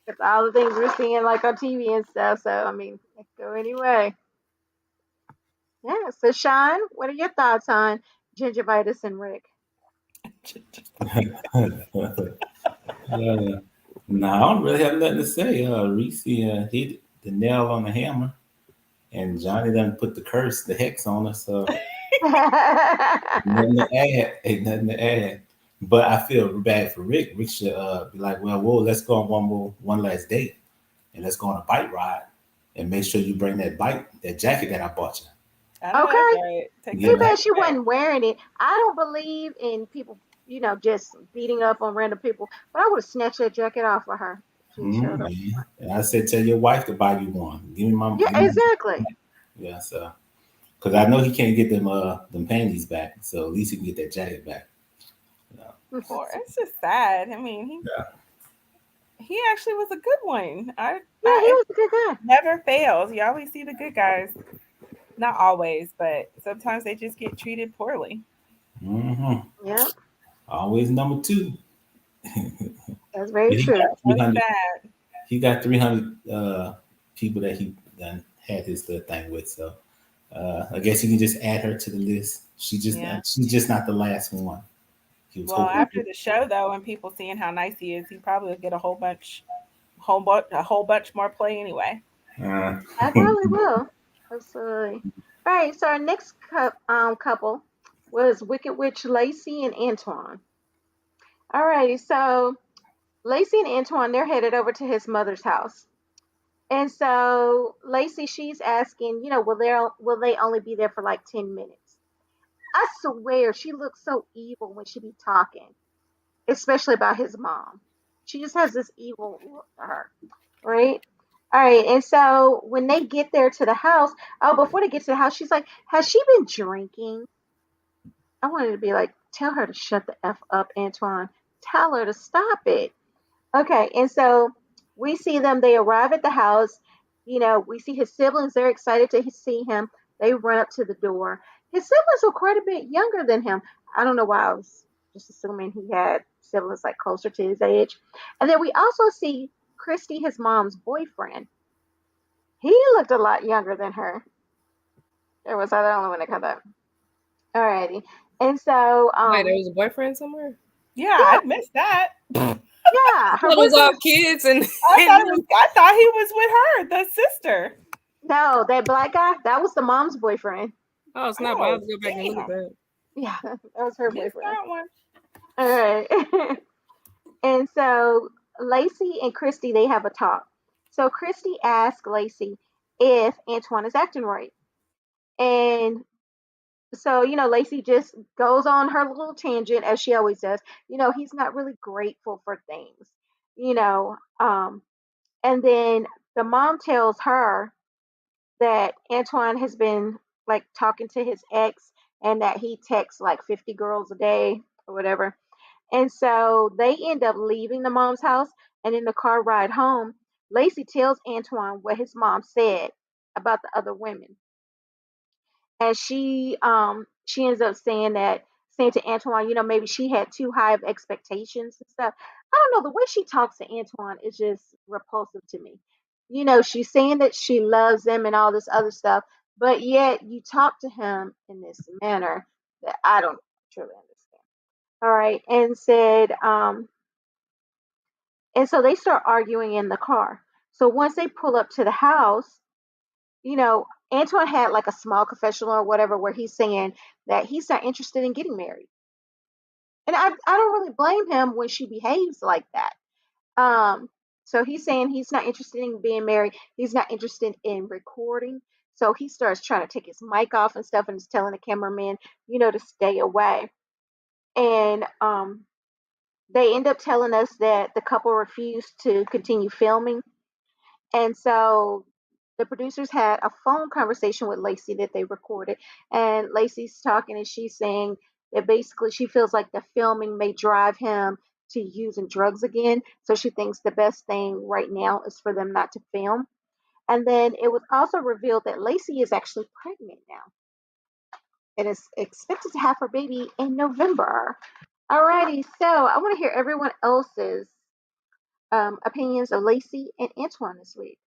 It's all the things we're seeing like on TV and stuff. So I mean, it could go anyway. Yeah. So Sean, what are your thoughts on gingivitis and Rick? No, I don't really have nothing to say. Reese hit the nail on the hammer, and Johnny done put the hex on us. So nothing to add. But I feel bad for Rick. Rick should be like, well, let's go on one last date, and let's go on a bike ride, and make sure you bring that jacket that I bought you. Okay. Too bad she wasn't wearing it. I don't believe in people, just beating up on random people. But I would have snatched that jacket off for her. And I said, tell your wife to buy you one. Give me my. Yeah, exactly. Yeah, so because I know he can't get them panties back, so at least he can get that jacket back. It's just sad. I mean, he actually was a good one. He was a good guy. Never fails. You always see the good guys. Not always, but sometimes they just get treated poorly. Mm-hmm. Yeah. Always number 2. That's very He true. got So 300. sad. He got 300 people that he done had his thing with. So I guess you can just add her to the list. Yeah. She's just not the last one. He was Well, hoping. after the show though, and people seeing how nice he is, he probably will get a whole bunch more play anyway. Uh, I probably will. Absolutely. All right. So our next couple was Wicked Witch Lacey and Antoine. All righty. So Lacey and Antoine, they're headed over to his mother's house. And so Lacey, she's asking, will they only be there for like 10 minutes? I swear she looks so evil when she be talking, especially about his mom. She just has this evil look to her, right? All right, and so when they get there to the house, oh, before they get to the house, she's like, "Has she been drinking?" I wanted to be like, "Tell her to shut the f up, Antoine. Tell her to stop it." Okay, and so we see them. They arrive at the house. We see his siblings. They're excited to see him. They run up to the door. His siblings were quite a bit younger than him. I don't know why I was just assuming he had siblings like closer to his age. And then we also see Christy, his mom's boyfriend. He looked a lot younger than her. Or was I the only one that caught that? Alrighty. And so, Wait, there was a boyfriend somewhere? Yeah, yeah, I'd miss that. yeah, her Well, it was all boyfriend. kids and, I thought he was with her, the sister. No, that black guy, that was the mom's boyfriend. oh snap! I have Oh, to go back and look at damn. that. Yeah, that was her Missed boyfriend. that one. All right. And so Lacey and Christy, they have a talk. So Christy asks Lacey if Antoine is acting right. And so, Lacey just goes on her little tangent as she always does. He's not really grateful for things, you know. And then the mom tells her that Antoine has been like talking to his ex and that he texts like 50 girls a day or whatever. And so they end up leaving the mom's house. And in the car ride home, Lacey tells Antoine what his mom said about the other women. And she ends up saying to Antoine, maybe she had too high of expectations and stuff. I don't know, the way she talks to Antoine is just repulsive to me. She's saying that she loves him and all this other stuff, but yet you talk to him in this manner that I don't truly understand. All right, and so they start arguing in the car. So once they pull up to the house, Antoine had like a small confessional or whatever where he's saying that he's not interested in getting married. And I don't really blame him when she behaves like that. Um, so he's saying he's not interested in being married. He's not interested in recording. So he starts trying to take his mic off and stuff and is telling the cameraman, to stay away. And they end up telling us that the couple refused to continue filming. And so the producers had a phone conversation with Lacey that they recorded. And Lacey's talking and she's saying that basically she feels like the filming may drive him to using drugs again. So she thinks the best thing right now is for them not to film. And then it was also revealed that Lacey is actually pregnant now and is expected to have her baby in November. Alrighty, so I want to hear everyone else's opinions of Lacey and Antoine this week.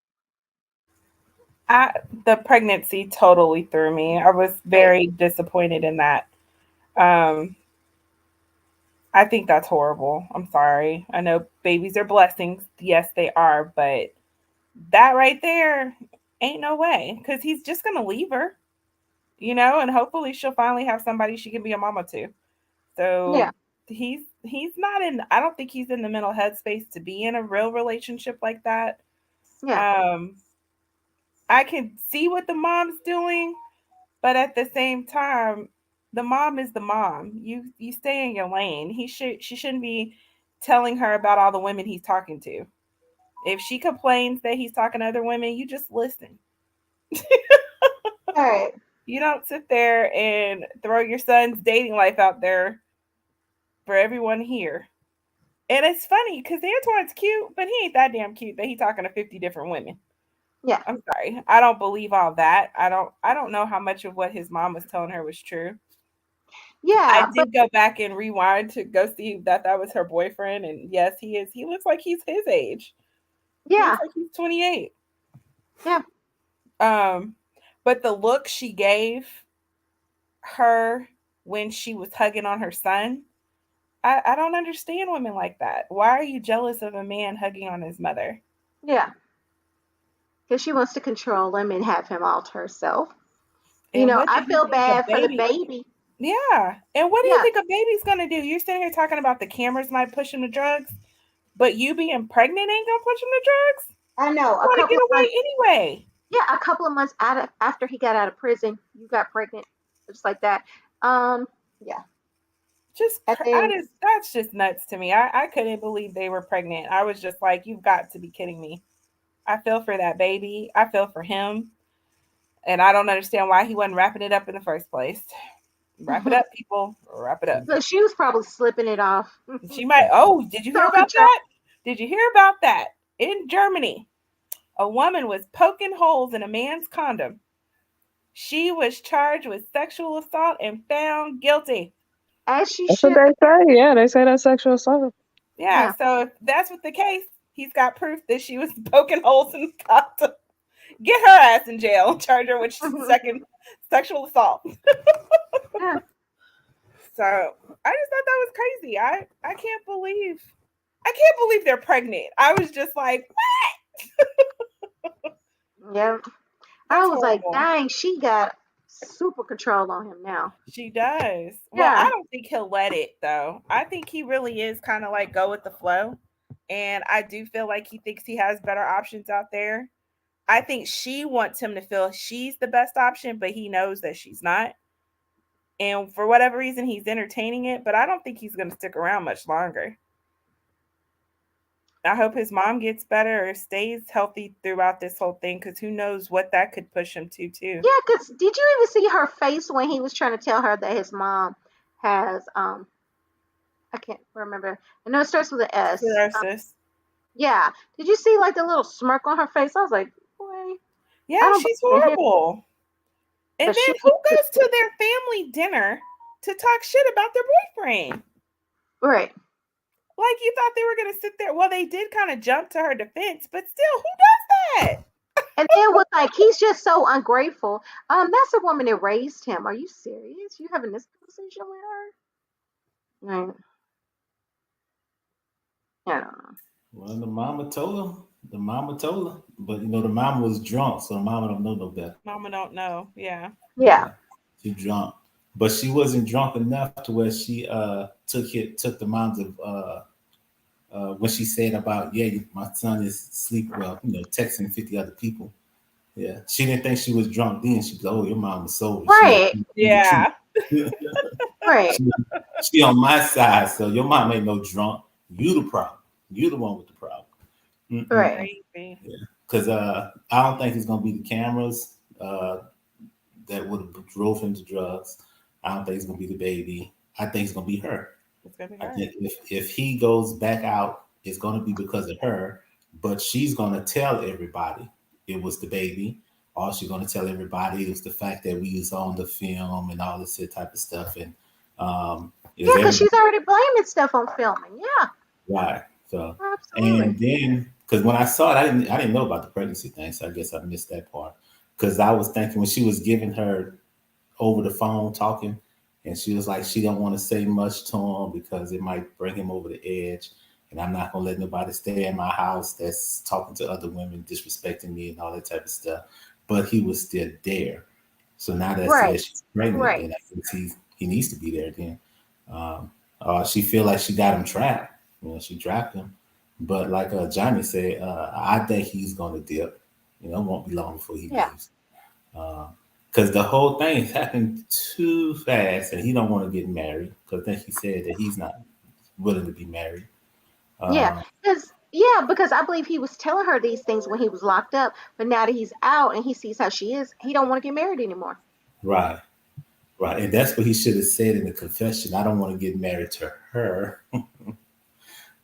I The pregnancy totally threw me. I was Right. very disappointed in that. Um, I think that's horrible. I'm sorry. I know babies are blessings. Yes, they are, but that right there ain't no way because he's just gonna leave her, and hopefully she'll finally have somebody she can be a mama to. Yeah, So he's not in. I don't think he's in the mental headspace to be in a real relationship like that. yeah, Um, I can see what the mom's doing, but at the same time, the mom is the mom. You stay in your lane. She shouldn't be telling her about all the women he's talking to. If she complains that he's talking to other women, you just listen. all right. You don't sit there and throw your son's dating life out there for everyone here. And it's funny because Antoine's cute, but he ain't that damn cute that he's talking to 50 different women. Yeah. I'm sorry. I don't believe all that. I don't know how much of what his mom was telling her was true. Yeah, I did go back and rewind to go see that was her boyfriend, and yes, he is. He looks like he's his age. He yeah, looks like he's 28. yeah. But the look she gave her when she was hugging on her son, I don't understand women like that. Why are you jealous of a man hugging on his mother? Yeah, because she wants to control him and have him all to herself. You And know, what do I you feel think a bad for the baby? baby. Yeah. And what do you Yeah, think a baby's gonna do? You're sitting here talking about the cameras might push him to drugs, but you being pregnant ain't gonna push him to drugs? I know. You wanna get away anyway. A couple of months after he got out of prison, you got pregnant, just like that. Yeah, and then That's just nuts to me. I couldn't believe they were pregnant. I was just like, you've got to be kidding me. I feel for that baby. I feel for him. And I don't understand why he wasn't wrapping it up in the first place. Wrap it up, people. Wrap it up. so she was probably slipping it off. She might. Oh, did you hear So about control. that? Did you hear about that? In Germany, a woman was poking holes in a man's condom. She was charged with sexual assault and found guilty. As she That's what should. they say. Yeah, they say that's sexual assault. Yeah, Yeah. so if that's what the case, he's got proof that she was poking holes in the condom. Get her ass in jail. Charge her with second sexual assault. Yeah. So I just thought that was crazy. I can't believe they're pregnant. I was just like, Yeah. I that's was like, horrible. dang, she got super control on him now. She does. Well, I Yeah. don't think he'll let it though. I think he really is kind of like go with the flow. And I do feel like he thinks he has better options out there. I think she wants him to feel she's the best option, but he knows that she's not. And for whatever reason, he's entertaining it, but I don't think he's going to stick around much longer. I hope his mom gets better or stays healthy throughout this whole thing, because who knows what that could push him to, too. Yeah, because did you even see her face when he was trying to tell her that his mom has I can't remember. I know it starts with an S. Cirrhosis. Yeah. Did you see like the little smirk on her face? I was like, boy, I Yeah, don't she's believe in him. horrible. And But she then who goes to their family dinner to talk shit about their boyfriend? right. Like, you thought they were going to sit there. Well, they did kind of jump to her defense, but still, who does that? And then was like, he's just so ungrateful. That's a woman that raised him. Are you serious? You having this conversation with her? Right. I don't know. Well, the mama told her. The mama told her. But you know, the mama was drunk, so the mama don't know no better. Mama don't know. Yeah. Yeah. She drunk. But she wasn't drunk enough to where she took the mom's what she said about, yeah, my son is sleep well, you know, texting 50 other people. Yeah. She didn't think she was drunk then. She was, oh, your mom was sober. Right. Yeah. Right. She on my side, so your mom ain't no drunk. You the problem. You the one with the problem. Right. Crazy. Yeah. Because I don't think it's gonna be the cameras that would have drove him to drugs. I don't think it's gonna be the baby. I think it's gonna be her. It's gonna be I her. think if he goes back out, it's gonna be because of her. But she's gonna tell everybody it was the baby. Or she's gonna tell everybody it was the fact that we was on the film and all this type of stuff. And Yeah, because she's already blaming stuff on filming. Yeah. right. So Absolutely. and then because when I saw it, I didn't know about the pregnancy thing, so I guess I missed that part. Because I was thinking when she was giving her over the phone talking, and she was like, she don't want to say much to him because it might bring him over the edge. And I'm not gonna let nobody stay in my house that's talking to other women, disrespecting me and all that type of stuff. But he was still there. So now that Right. says she's pregnant, Right. then I guess he needs to be there then. She feel like she got him trapped. You know, she trapped him. But like Johnny said, I think he's gonna dip. You know, it won't be long before he Yeah. leaves. Because the whole thing has happened too fast, and he don't want to get married. Because I think he said that he's not willing to be married. Yeah. Because I believe he was telling her these things when he was locked up, but now that he's out and he sees how she is, he don't want to get married anymore. Right, right, and that's what he should have said in the confession. I don't want to get married to her.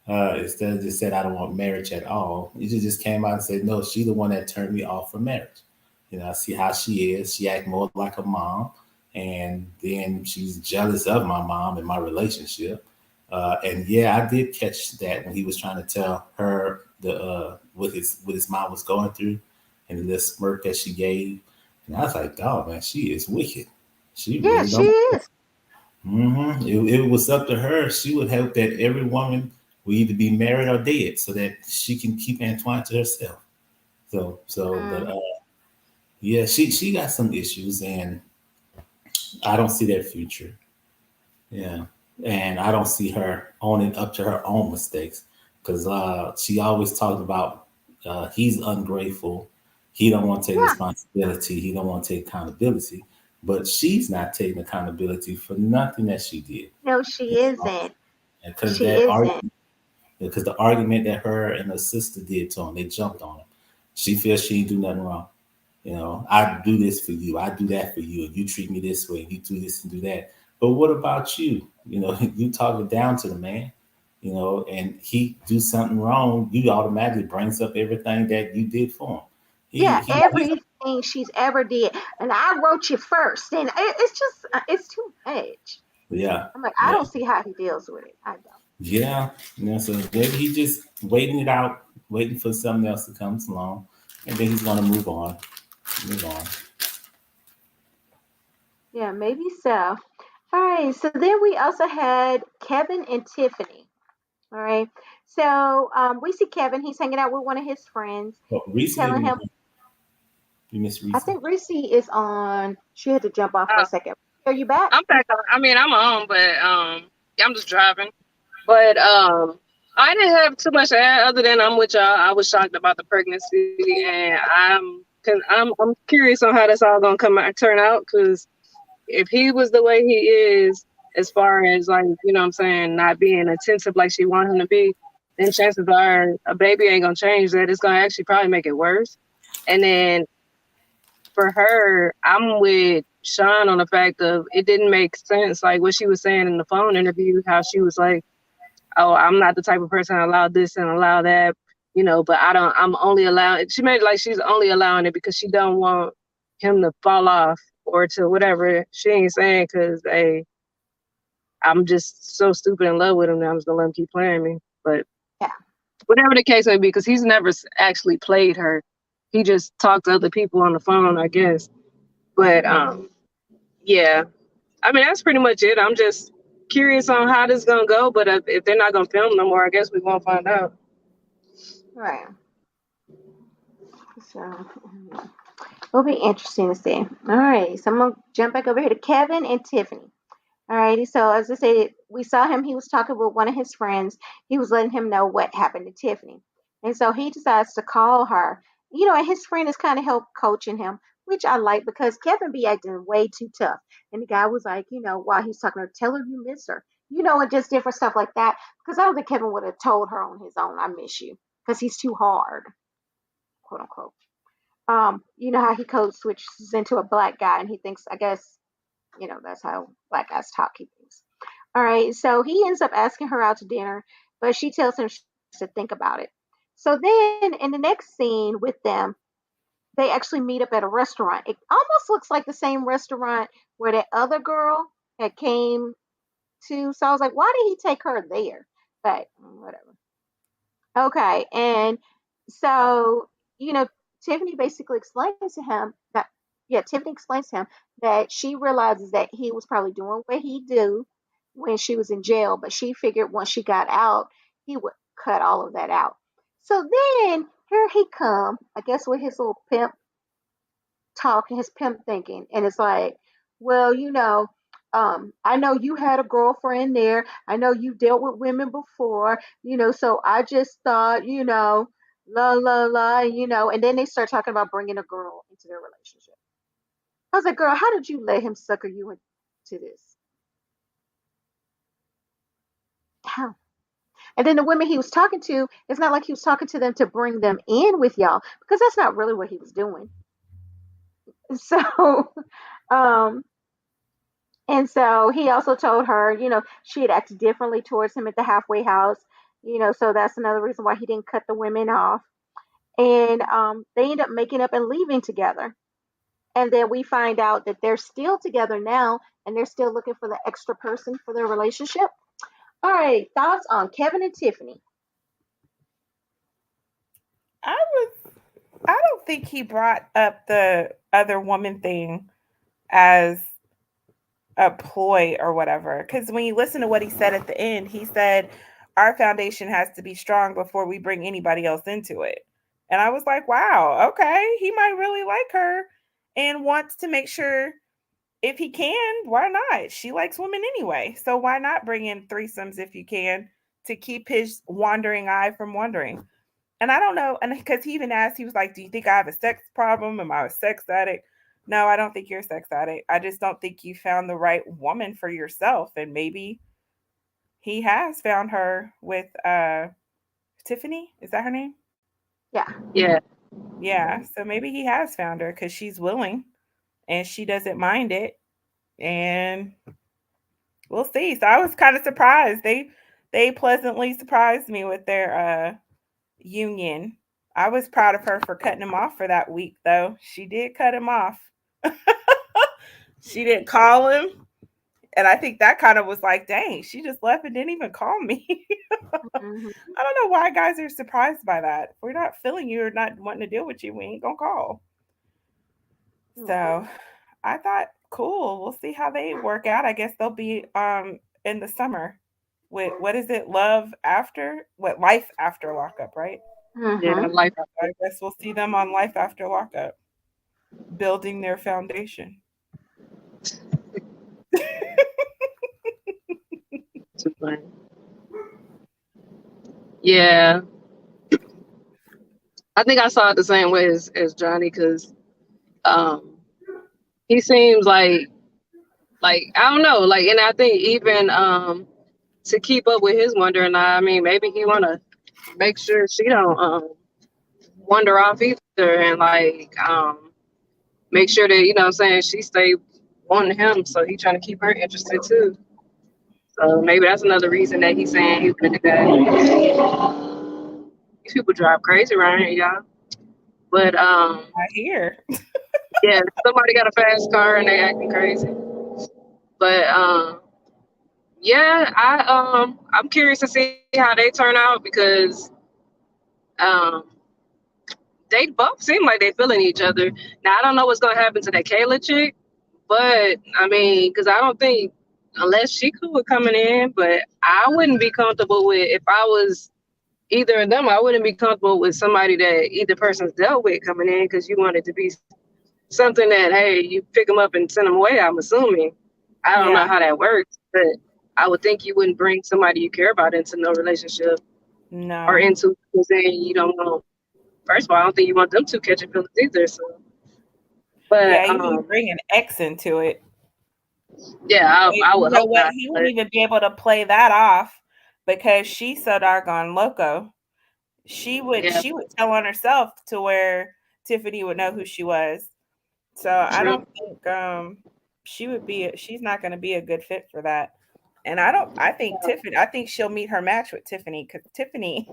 Instead of just said I don't want marriage at all. He just came out and said, no, she the one that turned me off from marriage. You know, I see how she is. She act more like a mom. and then she's jealous of my mom and my relationship. And yeah, I did catch that when he was trying to tell her the what his mom was going through, and the little smirk that she gave. And I was like, "Dog, man, she is wicked. She Yeah, really she don't." is. It was up to her. She would hope that every woman will either be married or dead, so that she can keep Antoine to herself. But Mm, yeah, she got some issues, and I don't see that future. Yeah, and I don't see her owning up to her own mistakes because she always talked about he's ungrateful. He don't want to take yeah. responsibility. He don't want to take accountability. But she's not taking accountability for nothing that she did. No, she isn't. Because She isn't. the argument that her and her sister did to him, they jumped on him. She feels she didn't do nothing wrong. I do this for you. I do that for you. And you treat me this way. And you do this and do that. But what about you? You talk it down to the man, and he do something wrong, you automatically brings up everything that you did for him. Yeah, He's everything she's ever did. And I wrote you first. And it's just, it's too much. yeah, I'm like, I yeah, don't see how he deals with it. I don't. yeah. So maybe he just waiting it out, waiting for something else to come along, and then he's gonna move on. Move on. Yeah, maybe so. All right. So then we also had Kevin and Tiffany. All right. So we see Kevin. He's hanging out with one of his friends. But He's Reese telling didn't. him, You miss I Reese. think Reese is on. She had to jump off for a Uh, second. Are you back? I'm back on. I mean, I'm on, but yeah, I'm just driving. But I didn't have too much to add other than I'm with y'all. I was shocked about the pregnancy, and I'm curious on how that's all gonna turn out. Because if he was the way he is, as far as like what I'm saying, not being attentive like she want him to be, then chances are a baby ain't gonna change that. It's gonna actually probably make it worse. And then for her, I'm with Sean on the fact of it didn't make sense, like what she was saying in the phone interview, how she was like, "Oh, I'm not the type of person to allow this and allow that, but I don't. I'm only allowing." She made it like she's only allowing it because she don't want him to fall off or to whatever. She ain't saying because hey, I'm just so stupid in love with him that I'm just gonna let him keep playing me. But Yeah. whatever the case may be, because he's never actually played her. He just talked to other people on the phone, I guess. But yeah, I mean that's pretty much it. I'm just curious on how this is gonna go. But if they're not gonna film no more, I guess we won't find out. Right. So it'll be interesting to see. All right. So I'm gonna jump back over here to Kevin and Tiffany. Alrighty, so as I said, we saw him. He was talking with one of his friends. He was letting him know what happened to Tiffany. And so he decides to call her. And his friend is kind of help coaching him, which I like because Kevin be acting way too tough. And the guy was like, while he's talking to her, tell her you miss her, and just different stuff like that. Because I don't think Kevin would have told her on his own, I miss you, because he's too hard, quote unquote. You know how he code switches into a black guy and he thinks, I guess, that's how black guys talk, he thinks. All right, so he ends up asking her out to dinner, but she tells him to think about it. So then in the next scene with them, they actually meet up at a restaurant. It almost looks like the same restaurant where that other girl had came to. So I was like, why did he take her there? But whatever. Okay, and so you know, Tiffany basically explains to him that Tiffany explains to him that she realizes that he was probably doing what he do when she was in jail, but she figured once she got out, he would cut all of that out. So then here he come, I guess with his little pimp talk and his pimp thinking, and it's like, well, I know you had a girlfriend there. I know you dealt with women before, so I just thought, la la la, and then they start talking about bringing a girl into their relationship. I was like, girl, how did you let him sucker you into this? How? And then the women he was talking to, it's not like he was talking to them to bring them in with y'all, because that's not really what he was doing. So, um, and so he also told her, she had acted differently towards him at the halfway house, so that's another reason why he didn't cut the women off. And they end up making up and leaving together. And then we find out that they're still together now and they're still looking for the extra person for their relationship. All right, thoughts on Kevin and Tiffany? I don't think he brought up the other woman thing as a ploy or whatever. Because when you listen to what he said at the end, he said, our foundation has to be strong before we bring anybody else into it. And I was like, wow, okay, he might really like her and wants to make sure if he can, why not? She likes women anyway. So why not bring in threesomes if you can to keep his wandering eye from wandering? And I don't know. And because he even asked, he was like, do you think I have a sex problem? Am I a sex addict? No, I don't think you're a sex addict. I just don't think you found the right woman for yourself. And maybe he has found her with Tiffany. Is that her name? Yeah. Yeah. Yeah. So maybe he has found her because she's willing and she doesn't mind it. And we'll see. So I was kind of surprised. They pleasantly surprised me with their union. I was proud of her for cutting him off for that week, though. She did cut him off. She didn't call him. And I think that kind of was like, dang, she just left and didn't even call me. Mm-hmm. I don't know why guys are surprised by that. If we're not feeling you or not wanting to deal with you, we ain't going to call. So I thought, cool. We'll see how they work out. I guess they'll be in the summer with, what is it? Life after lockup, right? Mm-hmm. Yeah. Life. I guess we'll see them on life after lockup, building their foundation. Too funny. Yeah. I think I saw it the same way as Johnny because he seems like I don't know, like, and I think even to keep up with his wondering, I mean, maybe he want to make sure she don't wander off either, and like make sure that what I'm saying she stay wanting him, so he trying to keep her interested too. So maybe that's another reason that he's saying he's gonna do that. These people drive crazy around here, y'all. But I hear. yeah, somebody got a fast car and they acting crazy. But yeah, I'm curious to see how they turn out because um they both seem like they feeling each other. Now I don't know what's gonna happen to that Kayla chick, but I mean, because I don't think unless she cool with coming in, but I wouldn't be comfortable with if I was either of them. I wouldn't be comfortable with somebody that either person's dealt with coming in because you want it to be something that hey, you pick them up and send them away. I'm assuming. I don't know Yeah. how that works, but I would think you wouldn't bring somebody you care about into no relationship or No. into because then you don't want. First of all, I don't think you want them two catching feelings either. So, Yeah, but you wouldn't bring an ex into it. yeah, I You would know hope what? not. He But wouldn't even be able to play that off because she's so doggone loco. She would yeah, tell on herself to where Tiffany would know who she was. So I true. don't think she's not going to be a good fit for that. And I think she'll meet her match with Tiffany because Tiffany,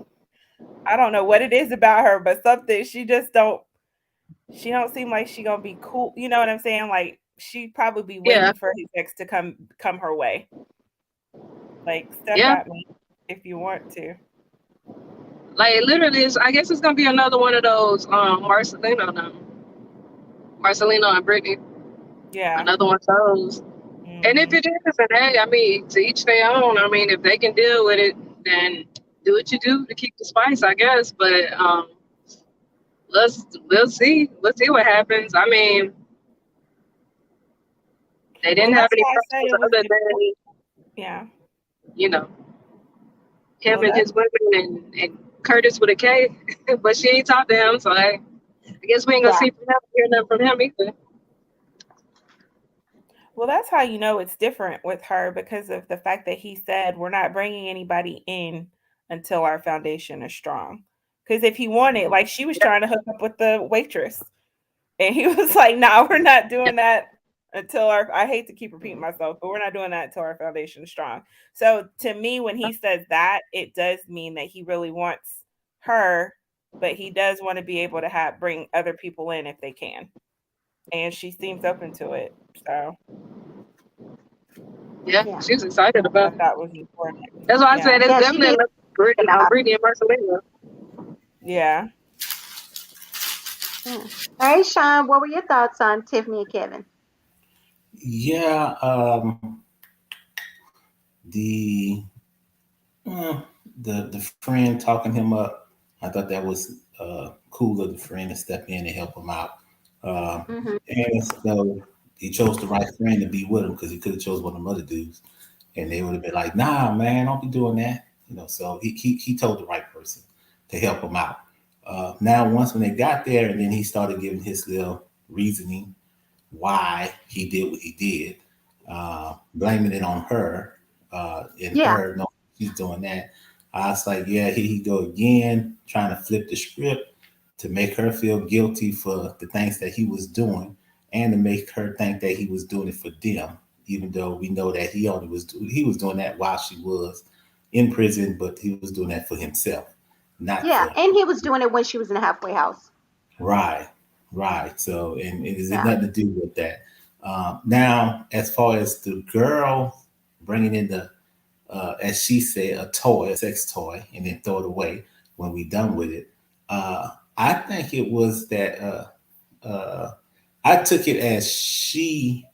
I don't know what it is about her, but something she don't seem like she gonna be cool. You know what I'm saying? Like she'd probably be Yeah, waiting for his ex to come her way. Like step yeah. at me if you want to. Like literally, I guess it's gonna be another one of those Marcelino and Brittany. Yeah. Another one of those. And if Hmm. it is, and hey, I mean, to each their own. I mean, if they can deal with it, then do what you do to keep the spice, I guess. But we'll see. Let's see what happens. I mean, they Well, didn't have that's any why I said problems it was other important. than Yeah. you know him Well, and his women and Curtis with a K. But she ain't talked to him, so I guess we ain't gonna Yeah. see from him, hear nothing from him either. that's how you know it's different with her because of the fact that he said we're not bringing anybody in until our foundation is strong. Because if he wanted, like she was Yeah, trying to hook up with the waitress, and he was like, "No, we're not yeah, doing that until our." I hate to keep repeating myself, but we're not doing that until our foundation is strong. So to me, when he says that, it does mean that he really wants her, but he does want to be able to bring other people in if they can. and she seems open to it. So Yeah, Yeah. she was excited I about thought it. that was important. That's why I Yeah. said it's Yeah, she definitely did about Brittany and Marcelina. Yeah. it. Yeah. All right, Sean, what were your thoughts on Tiffany and Kevin? Yeah, the uh, the friend talking him up. I thought that was cool of the friend to step in and help him out. Um, Mm-hmm. and so he chose the right friend to be with him because he could have chose one of them other dudes, and they would have been like, "Nah, man, don't be doing that." So he told the right person to help him out. Now, once when they got there, and then he started giving his little reasoning why he did what he did, blaming it on her, and Yeah. her, no, she's doing that. I was like, yeah, here he go again, trying to flip the script to make her feel guilty for the things that he was doing, and to make her think that he was doing it for them, even though we know that he was doing that while she was in prison, but he was doing that for himself, not Yeah. for And he was doing it when she was in the halfway house. right, right. So, and it has Yeah. nothing to do with that. Now, as far as the girl bringing in the, as she said, a toy, a sex toy, and then throw it away when we done with it. I think it was that uh, I took it as she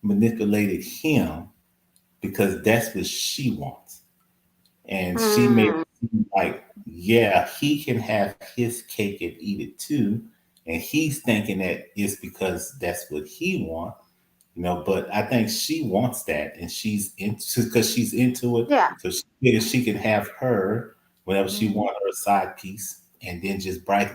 manipulated him because that's what she wants. And she made Mm, it seem like, yeah, he can have his cake and eat it too. And he's thinking that it's because that's what he wants, but I think she wants that and she's into because she's into it. yeah. So she figures she can have her whenever she Hmm. wants her side piece and then just bring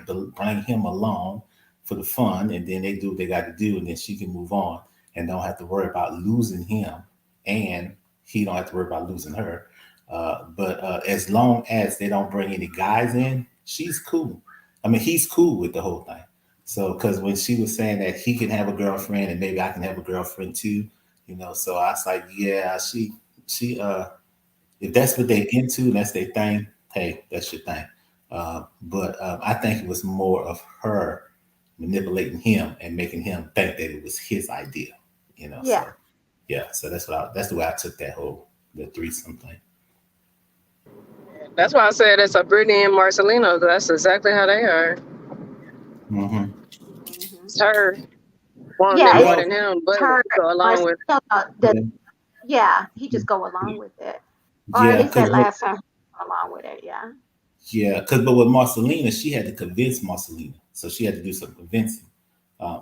him along for the fun. And then they do what they got to do. And then she can move on and don't have to worry about losing him. And he don't have to worry about losing her. But as long as they don't bring any guys in, she's cool. I mean, he's cool with the whole thing. So, because when she was saying that he can have a girlfriend and maybe I can have a girlfriend too, so I was like, yeah, she, if that's what they into, and that's their thing. Hey, that's your thing. But I think it was more of her manipulating him and making him think that it was his idea. Yeah. So yeah, so that's the way I took the threesome thing. That's why I said it's a Brittany and Marcelino. That's exactly how they are. Hmm. Hmm. It's her wanting it Yeah. more Well, than him, but Her, he go along with Marcelo, yeah, yeah, he just go along with it. Or at yeah, least that because last time, he went along with it. Yeah. yeah, because but with Marcelina, she had to convince Marcelina, so she had to do some convincing.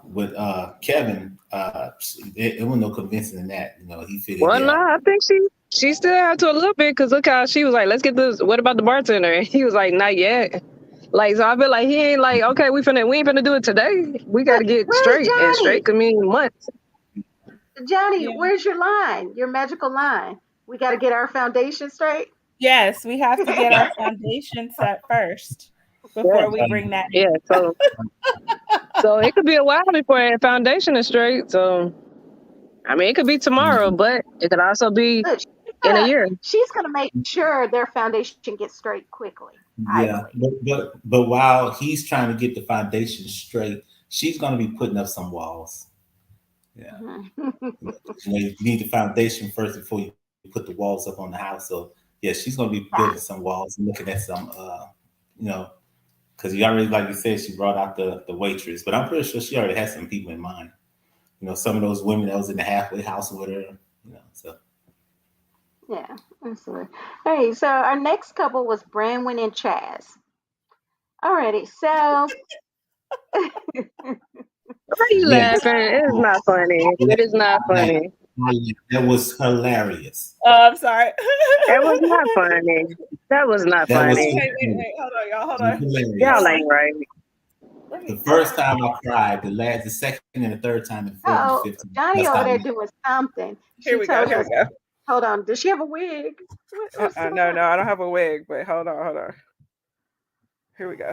With Kevin, there was no convincing in that. He figured, Well, no, yeah, I think she still had to a little bit because look how she was like, let's get this. What about the bartender? And he was like, not yet. Like, so I feel like he ain't like, okay, we ain't finna do it today. We got to get Where's straight, and Johnny? straight could mean months. Johnny, Yeah. where's your line? Your magical line. We got to get our foundation straight. Yes, we have to get our foundation set first Yeah, before we bring that yeah. in. So it could be a while before that foundation is straight. So I mean, it could be tomorrow, but it could also be Look, in a year. she's gonna make sure their foundation gets straight quickly. I yeah. believe. But while he's trying to get the foundation straight, she's going to be putting up some walls. Yeah, Mhm. you need the foundation first before you put the walls up on the house. So yeah, she's going to be Yeah. building some walls and looking at some, you know, because you already, like you said, she brought out the waitress, but I'm pretty sure she already has some people in mind. Some of those women that was in the halfway house with her. So Yeah, absolutely. All right, so our next couple was Branwyn and Chaz. Alrighty, so Why are you yes, laughing? It is not funny. It is not funny. that was hilarious. Oh, I'm sorry. That was not funny. That was not That was funny. Wait. Hold on, y'all. Hold on. Y'all hilarious. ain't right. Let The me. first time I cried, the second and the third time, and the fourth and the oh, fifth time, Johnny bust over out there laughing. doing something. Here She we go. told Here us, we go. hold on, does she have a wig? What's going No, on? I don't have a wig, but hold on. Here we go.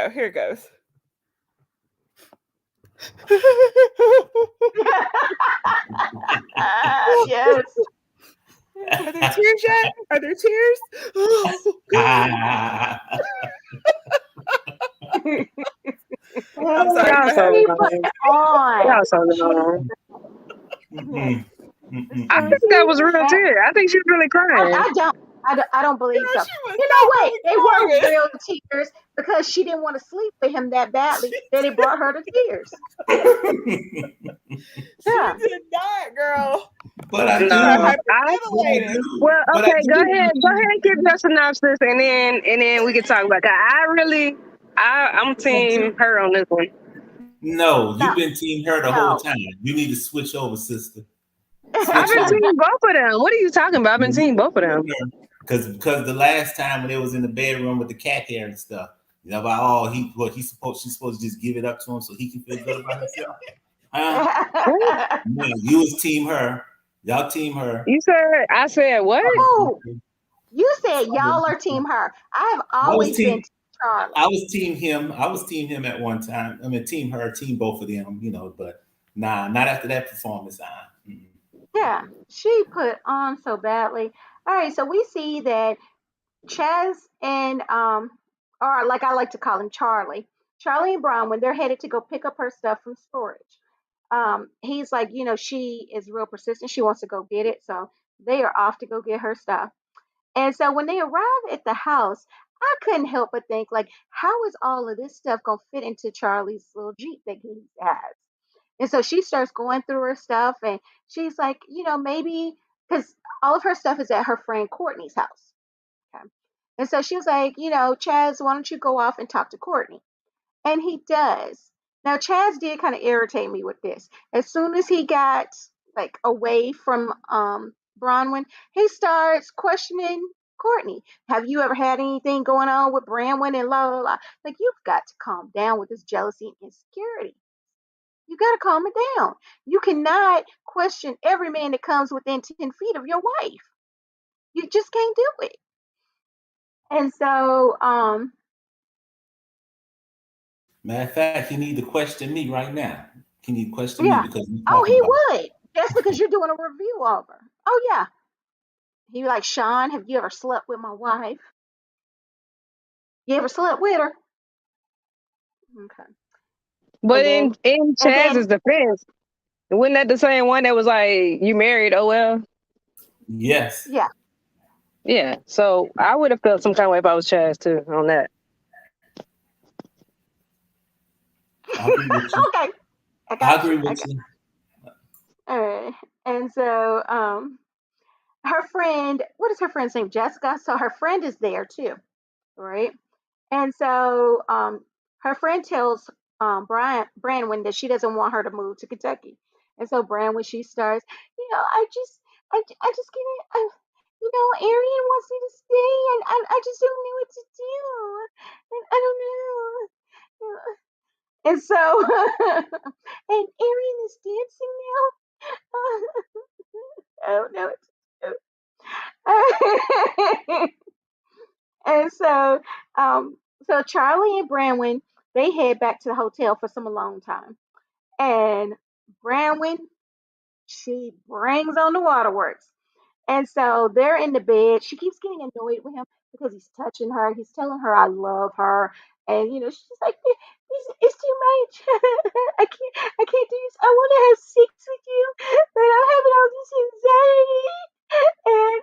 Here it goes. Yes. Are there tears yet? Are there tears? Oh, God. I'm sorry. Y'all Go so ahead. She wrong. put it on. Y'all so wrong. Mm-mm. Mm-mm. I think that was real tears. I think she was really crying. I don't believe Girl, so. she was You know not what? really They were crying. real tears because she didn't want to sleep with him that badly that it brought her to tears. She Yeah. did not, girl. But I She do. started No, But I hyperventilating. do. well, But I okay, go do. ahead, give your synopsis, and then we can talk about that. I'm team her on this one. No, No, you've been team her the whole no. time. You need to switch over, sister. I've Switch been over. team both of them. What are you talking about? I've been team both of them. Because the last time when they was in the bedroom with the cat hair and stuff, you know about she's supposed to just give it up to him so he can feel good about himself. What? No, you was team her. Y'all team her. You said I said what? Oh, you said y'all are team her. I have I was always been team. team Charlie. I was team him. I was team him at one time. I mean, team her, team both of them. But nah, not after that performance. Yeah, she put on so badly. All right, so we see that Chaz and or like I like to call him Charlie and Brown, when they're headed to go pick up her stuff from storage. He's like, she is real persistent. She wants to go get it, so they are off to go get her stuff. And so when they arrive at the house, I couldn't help but think, like, how is all of this stuff gonna fit into Charlie's little Jeep that he has? And so she starts going through her stuff, and she's like, maybe because all of her stuff is at her friend Courtney's house. Okay. And so she was like, Chaz, why don't you go off and talk to Courtney? And he does. Now, Chaz did kind of irritate me with this. As soon as he got like away from Bronwyn, he starts questioning Courtney. Have you ever had anything going on with Branwyn and la la la? Like, you've got to calm down with this jealousy and insecurity. You got to calm it down. You cannot question every man that comes within 10 feet of your wife. You just can't do it. And so, Matter of fact, you need to question me right now. Can you question me yeah. because we're Oh, talking about he would. Just because you're doing a review over. Oh, yeah. He be like, Sean, have you ever slept with my wife? You ever slept with her? Okay. But And then, in and then, Chaz's defense, wasn't that the same one that was like, you married? Oh well. yes. yeah. Yeah. So I would have felt some kind of way if I was Chaz too on that. I agree with you. Okay. I I got agree you. with you. All right. And so, her friend, what is her friend's name? Jessica. So her friend is there too, right? And so her friend tells Branwyn that she doesn't want her to move to Kentucky. And so Branwyn, she starts, I just can't, Arian wants me to stay, and I just don't know what to do. And I don't know. And so, and Arian is dancing now. I don't know what to do. And so, so Charlie and Branwyn, they head back to the hotel for some alone time. And Branwyn, she brings on the waterworks. And so they're in the bed. She keeps getting annoyed with him because he's touching her. He's telling her I love her. And she's like, it's too much. I can't do this. I want to have sex with you, but I'm having all this anxiety. And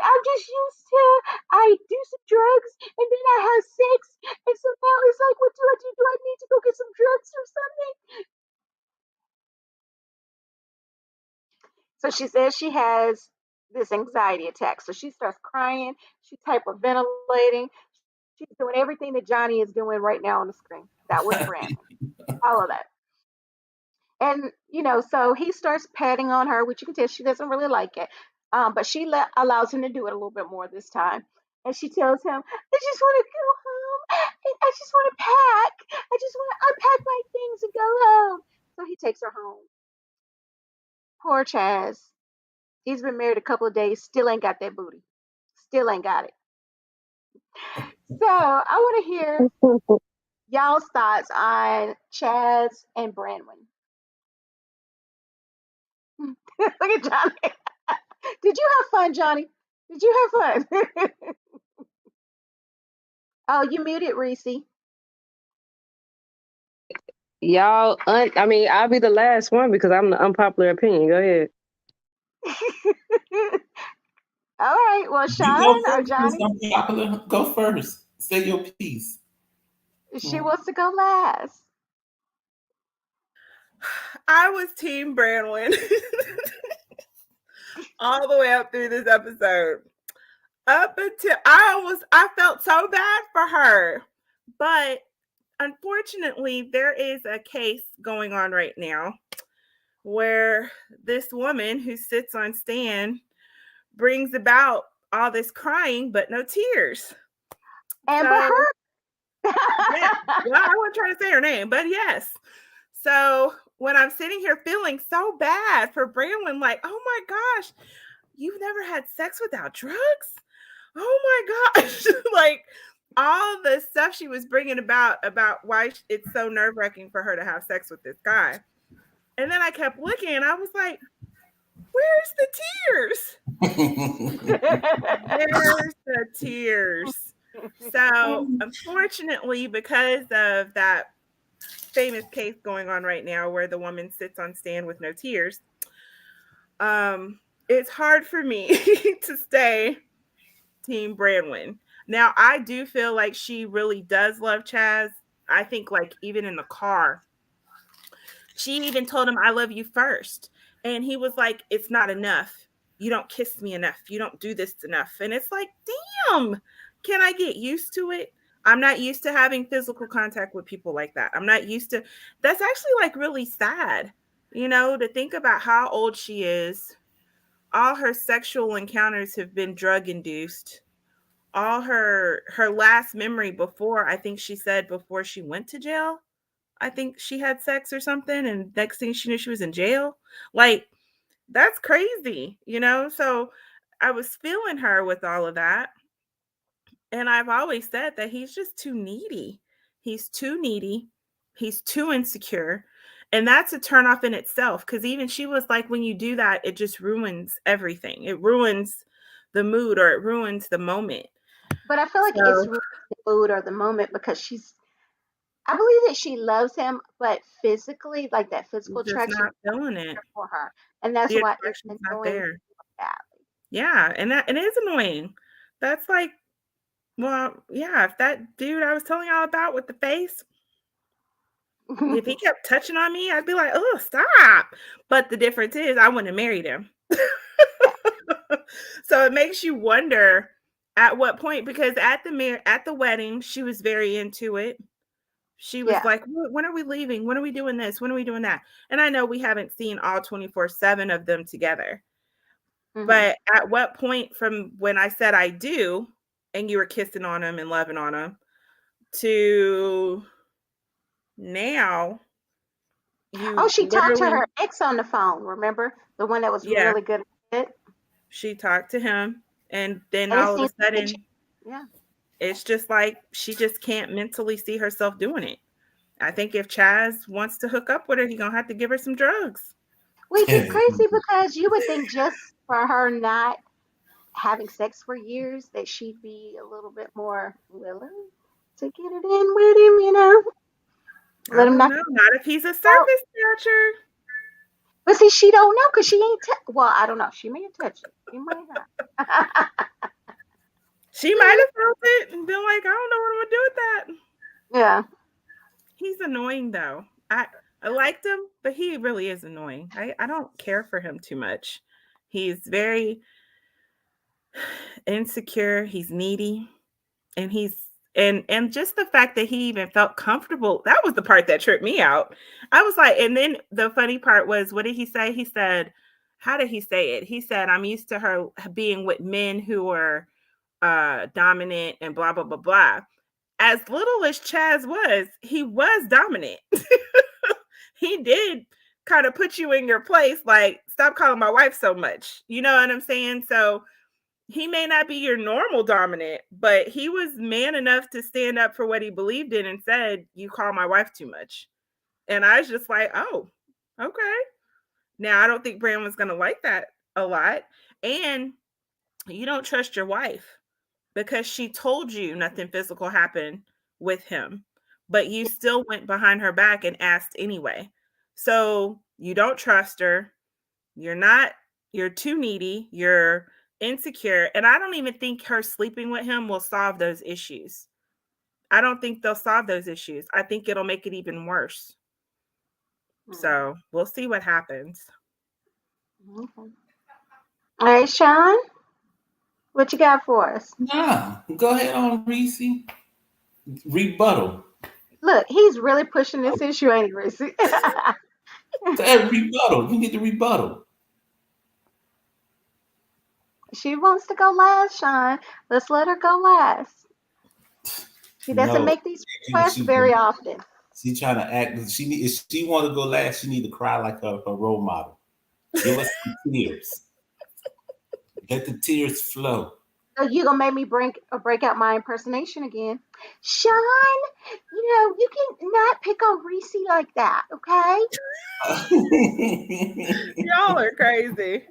I'm just used to I do some drugs and then I have sex. And so now it's like, what do I do? Do I need to go get some drugs or something? So she says she has this anxiety attack. So she starts crying. She's hyperventilating. She's doing everything that Johnny is doing right now on the screen. That was Brandon. All of that. And, so he starts patting on her, which you can tell she doesn't really like it. But she allows him to do it a little bit more this time. And she tells him, I just want to go home. And I just want to pack. I just want to unpack my things and go home. So he takes her home. Poor Chaz. He's been married a couple of days, still ain't got that booty. Still ain't got it. So I want to hear y'all's thoughts on Chaz and Branwyn. Look at Johnny. Did you have fun, Johnny? Did you have fun? Oh, you muted, Reese. Y'all, I mean, I'll be the last one because I'm the unpopular opinion. Go ahead. All right. Well, You go Sean or first, Miss Johnny, Unpopular. Go first. Say your piece. she wants to go last. I was Team Branwyn all the way up through this episode. Up until I felt so bad for her. But unfortunately, there is a case going on right now where this woman who sits on stand brings about all this crying, but no tears. Amber So, Heard. yeah, well, I wasn't trying to say her name, but yes. So when I'm sitting here feeling so bad for Branwyn, like, oh my gosh, you've never had sex without drugs? Oh my gosh. Like all the stuff she was bringing about why it's so nerve-wracking for her to have sex with this guy. And then I kept looking and I was like, where's the tears? Where's the tears? So unfortunately, because of that famous case going on right now where the woman sits on stand with no tears, it's hard for me to stay Team Branwyn. Now, I do feel like she really does love Chaz. I think, like, even in the car, she even told him, I love you first. And he was like, it's not enough. You don't kiss me enough. You don't do this enough. And it's like, damn, can I get used to it? I'm not used to having physical contact with people like that. I'm not used to, that's actually like really sad, to think about how old she is. All her sexual encounters have been drug induced. All her last memory before, I think she said before she went to jail, I think she had sex or something, and next thing she knew she was in jail. Like, that's crazy, So I was feeling her with all of that. And I've always said that he's just too needy. He's too needy. He's too insecure. And that's a turnoff in itself. Because even she was like, when you do that, it just ruins everything. It ruins the mood or it ruins the moment. But I feel like it's So really the mood or the moment because I believe that she loves him, but physically, like that physical just attraction not feeling it. for her. And that's The why it's attraction's not annoying there. that. Yeah. And it is annoying. That's like, well, yeah, if that dude I was telling y'all about with the face, if he kept touching on me, I'd be like, oh, stop. But the difference is I wouldn't have married him. So it makes you wonder at what point, because at the wedding, she was very into it. She was Yeah. like, when are we leaving? When are we doing this? When are we doing that? And I know we haven't seen all 24/7 of them together. Mhm. But at what point from when I said I do, and you were kissing on him and loving on him, to now, Oh, you she talked to literally, her ex on the phone, remember? The one that was yeah, really good at it. she talked to him. And then And it all of a seems like they sudden, yeah. it's just like she just can't mentally see herself doing it. I think if Chaz wants to hook up with her, he's going to have to give her some drugs. Which is crazy because you would think just for her not having sex for years that she'd be a little bit more willing to get it in with him. I Let him don't knock know. it Not if he's a out. surface scratcher. But see, she don't know because she ain't. Well, I don't know. She may have touched it. She might have. She might have felt it and been like, I don't know what I'm going to do with that. Yeah. He's annoying, though. I liked him, but he really is annoying. I don't care for him too much. He's very insecure. He's needy. And and just the fact that he even felt comfortable, that was the part that tripped me out. I was like, and then the funny part was, what did he say? He said, how did he say it? He said, I'm used to her being with men who are dominant and blah, blah, blah, blah. As little as Chaz was, he was dominant. He did kind of put you in your place, like, stop calling my wife so much. You know what I'm saying? So he may not be your normal dominant, but he was man enough to stand up for what he believed in and said, you call my wife too much. And I was just like, oh, okay. Now, I don't think Branwyn's going to like that a lot. And you don't trust your wife because she told you nothing physical happened with him. but you still went behind her back and asked anyway. So you don't trust her. You're too needy. You're insecure. And I don't even think her sleeping with him will solve those issues. I don't think they'll solve those issues. I think it'll make it even worse. So we'll see what happens. Okay. All right, Sean, what you got for us? Nah, go ahead on, Reese. Rebuttal. Look, he's really pushing this issue, ain't he, Reese? Rebuttal. You need to rebuttal. She wants to go last, Sean. Let's let her go last. She doesn't make these requests very often. She trying to act. If she want to go last, she need to cry like her role model. Give us some tears. Let the tears flow. So you gonna make me break out my impersonation again, Sean? You can not pick on Reese like that, okay? Y'all are crazy.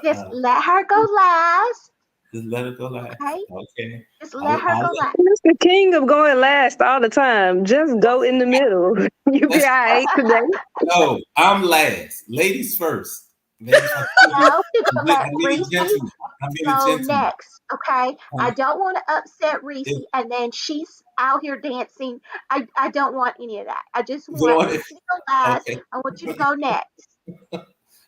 Just let her go last. Just let her go last. Okay. Just let her go last. He's the king of going last all the time. Just go in the middle. You be all right today. No, I'm last. Ladies first. No, you gonna let Reese go next, okay? I don't want to upset Reese, and then she's out here dancing. I don't want any of that. I just want Reese to go last. Okay. I want you to go next.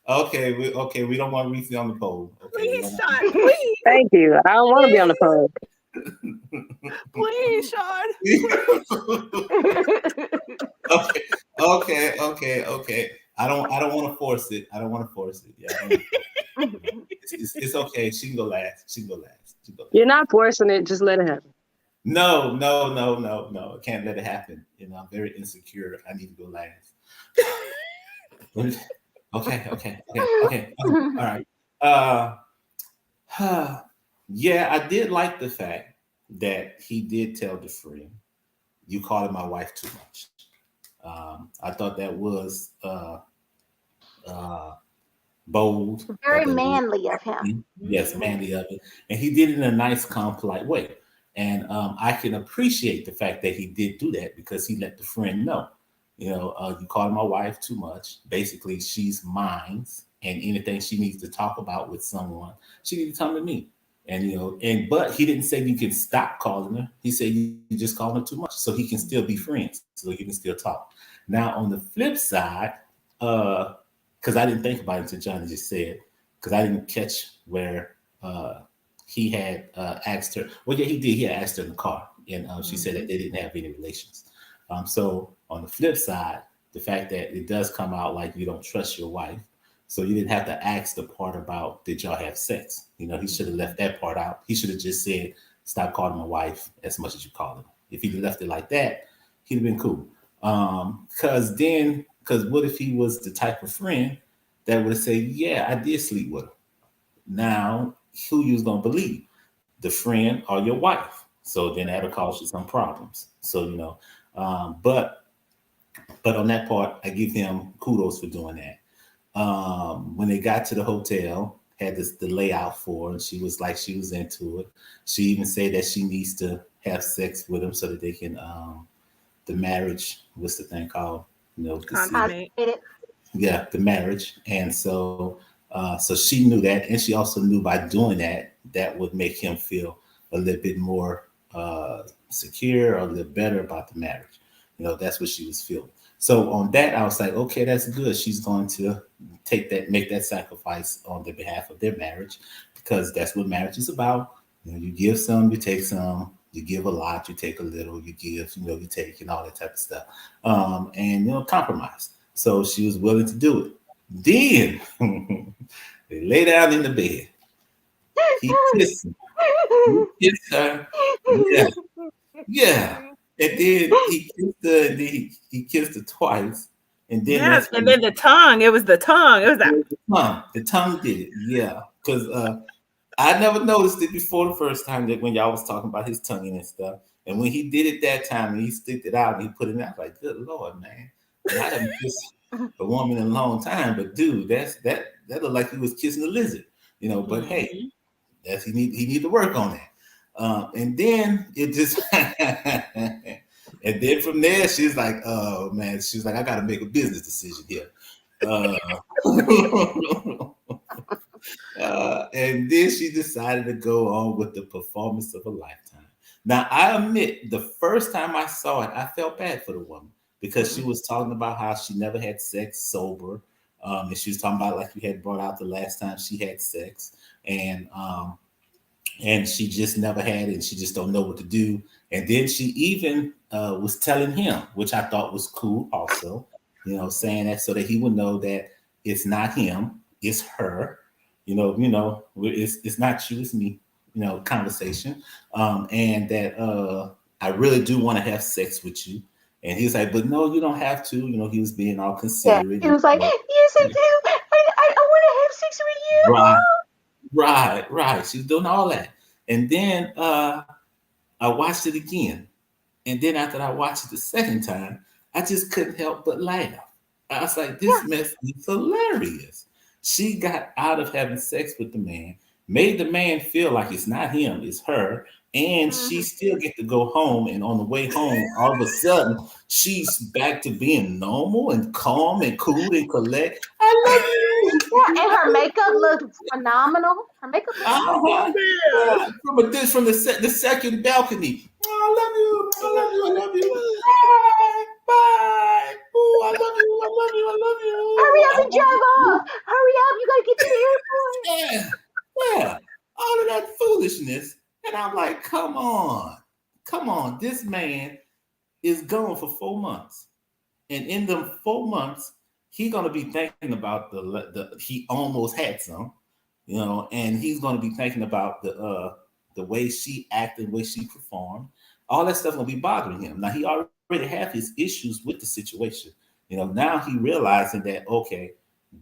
Okay, we don't want Reese on the pole. Okay, please, Sean, please. Thank you. I don't want to be on the pole. Please, Sean. Okay. I don't want to force it. Yeah. It's okay. She can go last. You're not forcing it. Just let it happen. No. I can't let it happen. I'm very insecure. I need to go last. Okay. All right. Yeah, I did like the fact that he did tell the friend, "You calling my wife too much." I thought that was bold. Very manly of him. Yes, manly of it. And he did it in a nice, calm, polite way. And I can appreciate the fact that he did do that because he let the friend know, you called my wife too much. Basically, she's mine. And anything she needs to talk about with someone, she needs to come to me. And but he didn't say you can stop calling her. He said you just call her too much, so he can still be friends, so he can still talk. Now on the flip side, because I didn't think about it until Johnny just said, because I didn't catch where he had asked her. Well, yeah, he did. He had asked her in the car, and she said that they didn't have any relations. So on the flip side, the fact that it does come out like you don't trust your wife. So you didn't have to ask the part about did y'all have sex? He should have left that part out. He should have just said, stop calling my wife as much as you call her. If he'd left it like that, he'd have been cool. Because what if he was the type of friend that would say, yeah, I did sleep with her. Now, who you was going to believe? The friend or your wife? So then that'll cause you some problems. So, but on that part, I give him kudos for doing that. When they got to the hotel, had the layout for her, and she was into it. She even said that she needs to have sex with him so that they can the marriage, what's the thing called? Yeah, the marriage. And so she knew that, and she also knew by doing that would make him feel a little bit more secure or a little better about the marriage. That's what she was feeling. So on that, I was like, okay, that's good. She's going to make that sacrifice on the behalf of their marriage, because that's what marriage is about. You give some, you take some, you give a lot, you take a little, you give, you take, and all that type of stuff. And compromise. So she was willing to do it. Then they lay down in the bed. He kissed her. Yeah. And then he kissed her, and then he kissed her twice. And then and then the tongue. It was the tongue. It was that. The tongue did it. Yeah. Because I never noticed it before the first time that when y'all was talking about his tonguing and stuff. And when he did it that time, and he sticked it out and he put it out, like, good Lord, man. And I haven't kissed a woman in a long time, but dude, that looked like he was kissing a lizard, But hey, he need to work on that. And then it just, and then from there, she's like, oh man, she's like, I got to make a business decision here. And then she decided to go on with the performance of a lifetime. Now, I admit, the first time I saw it, I felt bad for the woman because she was talking about how she never had sex sober. And she was talking about, like you had brought out the last time she had sex. And she just never had it, and she just don't know what to do. And then she even was telling him, which I thought was cool also, saying that so that he would know that it's not him, it's her. It's not you, it's me, conversation. And that I really do want to have sex with you. And he's like, but no, you don't have to. He was being all Yeah. considerate. He was like, yes, I do. I want to have sex with you. Right. She's doing all that. And then I watched it again. And then after I watched it the second time, I just couldn't help but laugh. I was like, this mess is hilarious. She got out of having sex with the man, made the man feel like it's not him, it's her. And she still get to go home. And on the way home, all of a sudden, she's back to being normal and calm and cool and collect. I love you. Yeah, and her makeup looked phenomenal. Her makeup looked from the second balcony. Oh, I love you. Bye. Oh, I love you. Hurry up and drive off. Hurry up. You got to get to the airport. Yeah. All of that foolishness. And I'm like, come on. This man is gone for 4 months. And in them 4 months, he's going to be thinking about he almost had some, and he's going to be thinking about the way she acted, the way she performed. All that stuff going to be bothering him. Now, he already have his issues with the situation. Now he realizing that, okay,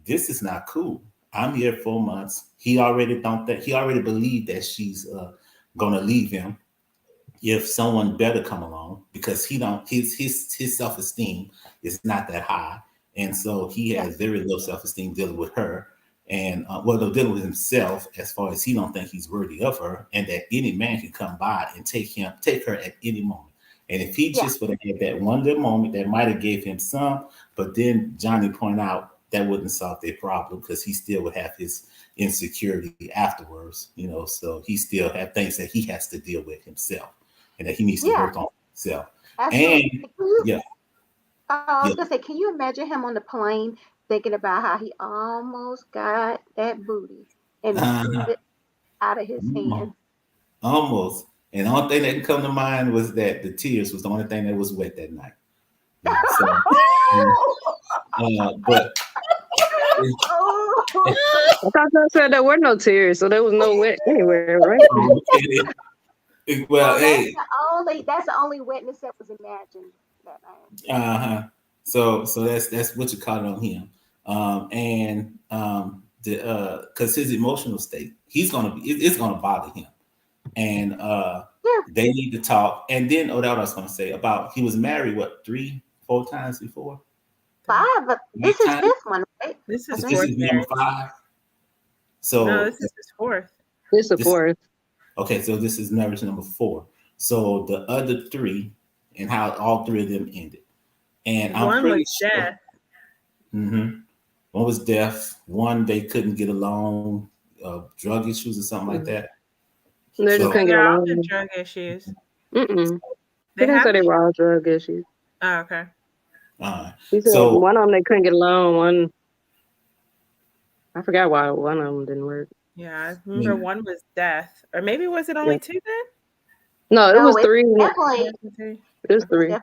this is not cool. I'm here 4 months. He already believed that she's going to leave him if someone better come along, because his self-esteem is not that high. And so he has very low self-esteem dealing with her, and dealing with himself, as far as he don't think he's worthy of her, and that any man can come by and take her at any moment. And if he just would have had that one little moment, that might have gave him some, but then Johnny pointed out that wouldn't solve their problem, because he still would have his insecurity afterwards, so he still have things that he has to deal with himself, and that he needs to work on himself. Absolutely. And I was gonna say, can you imagine him on the plane thinking about how he almost got that booty and it out of his hand? Almost. And the only thing that can come to mind was that the tears was the only thing that was wet that night. But I thought I said there were no tears, so there was no wet anywhere, right? Well, that's the only wetness that was imagined that night. So that's what you call it on him. Because his emotional state, it's gonna bother him. And they need to talk. And then what I was gonna say about, he was married 3-4 times before? 5, but this is this one, right? This is This is number 5. So no, this is his 4th. This is 4th. Okay, so this is marriage number 4. So the other 3, and how all 3 of them ended. And I'm pretty sure. Death. One was death. One, they couldn't get along, drug issues or something like that. They just couldn't get along. Drug issues. They didn't say they were all drug issues. Oh, okay. He said one of them they couldn't get along. I forgot why one of them didn't work. Yeah, I remember one was death, or maybe was it only 2 then? No, it was 3. Definitely. It was 3.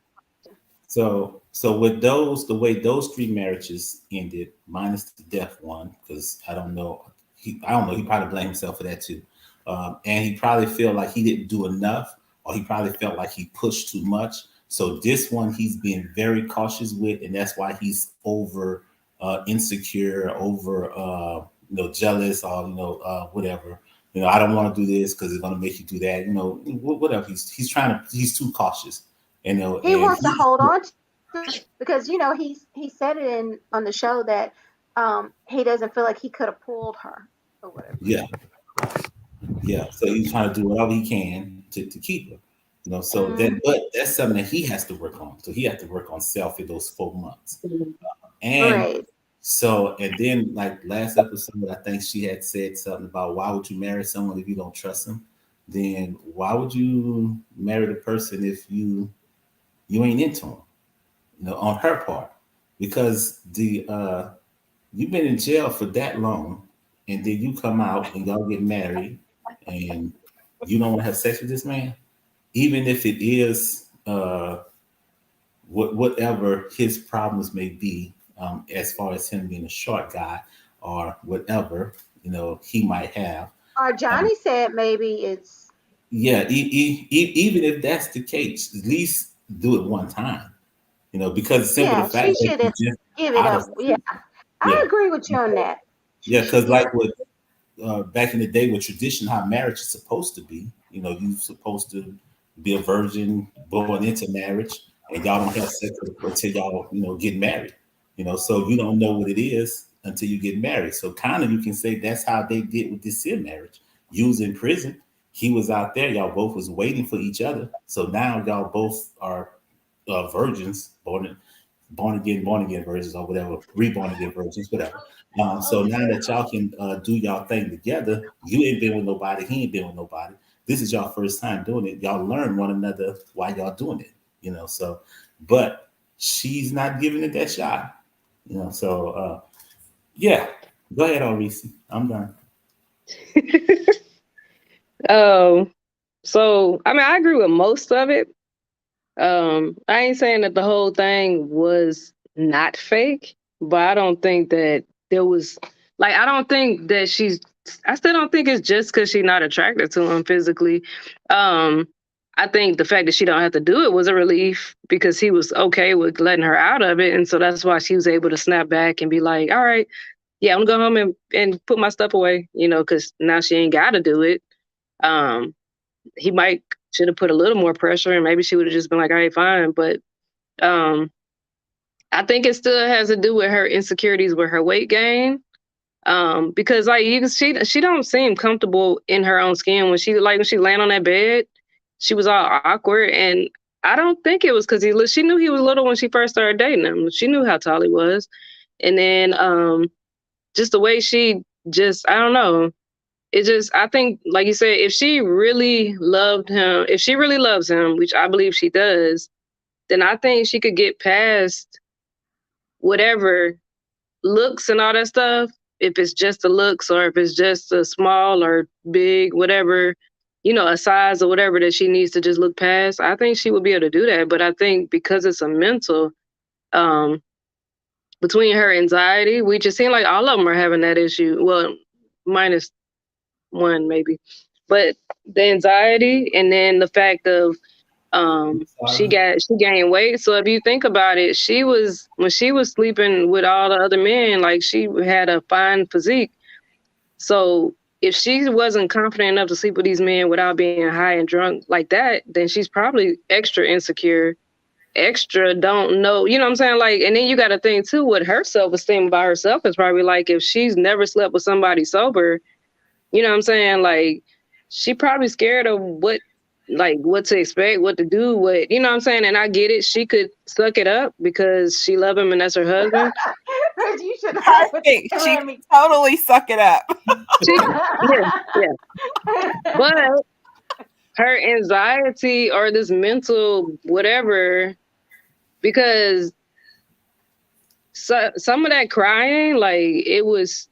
So with those, the way those 3 marriages ended, minus the death one, because I don't know, he probably blamed himself for that too. And he probably felt like he didn't do enough, or he probably felt like he pushed too much. So this one he's being very cautious with, and that's why he's over insecure, over jealous, or whatever. I don't want to do this because it's going to make you do that. Whatever. He's too cautious. He wants to hold on to it because he said it on the show that he doesn't feel like he could have pulled her or whatever. Yeah. So he's trying to do whatever he can to keep her. You know, so that but that's something that he has to work on. So he has to work on self in those 4 months. And Right. so, and then like last episode, I think she had said something about why would you marry someone if you don't trust them? Then why would you marry the person if you ain't into them? You know, on her part, because the you've been in jail for that long, and then you come out and y'all get married, and you don't want to have sex with this man, even if it is whatever his problems may be, as far as him being a short guy or whatever he might have. Or Um, Johnny said maybe it's yeah, even if that's the case, at least do it one time. Because simply the yeah, fact she that you shouldn't just give it out up. of Yeah, I yeah, agree with you on that. She yeah, should because give like it. with back in the day with tradition, how marriage is supposed to be. You're supposed to be a virgin born into marriage, and y'all don't have sex until y'all, get married. So you don't know what it is until you get married. So kind of you can say that's how they did with this sin marriage. You was in prison, he was out there. Y'all both was waiting for each other. So now y'all both are virgins, born again virgins or whatever, reborn again virgins, whatever. So now that y'all can do y'all thing together, you ain't been with nobody, he ain't been with nobody. This is y'all first time doing it. Y'all learn one another while y'all doing it, So, but she's not giving it that shot, So, yeah, go ahead, Reese. I'm done. Um, so I mean, I agree with most of it. I ain't saying that the whole thing was not fake, but I don't think that there was I don't think that I still don't think it's just because she's not attracted to him physically. Um, I think the fact that she don't have to do it was a relief because he was okay with letting her out of it. And so that's why she was able to snap back and be like, all right, yeah, I'm gonna go home and put my stuff away, because now she ain't gotta do it. Um, he might should have put a little more pressure and maybe she would have just been like, all right, fine. But um, I think it still has to do with her insecurities with her weight gain. Because she don't seem comfortable in her own skin when she laying on that bed, she was all awkward. And I don't think it was because she knew he was little when she first started dating him. She knew how tall he was. And then just the way she just, I don't know. It just, I think, like you said, if she really loved him, if she really loves him, which I believe she does, then I think she could get past whatever looks and all that stuff. If it's just the looks or if it's just a small or big, whatever, a size or whatever that she needs to just look past, I think she would be able to do that. But I think because it's a mental, um, between her anxiety, which it seems like all of them are having that issue. Well, minus one maybe, but the anxiety and then the fact of she gained weight. So if you think about it, when she was sleeping with all the other men, like she had a fine physique. So if she wasn't confident enough to sleep with these men without being high and drunk like that, then she's probably extra insecure, extra don't know, you know what I'm saying? And then you got to think too, what her self-esteem about herself is probably like if she's never slept with somebody sober, you know what I'm saying? She probably scared of what to expect, what to do, you know what I'm saying? And I get it. She could suck it up because she love him and that's her husband. You should have Perfect. She could totally suck it up. Yeah. But her anxiety or this mental whatever, because some of that crying, it was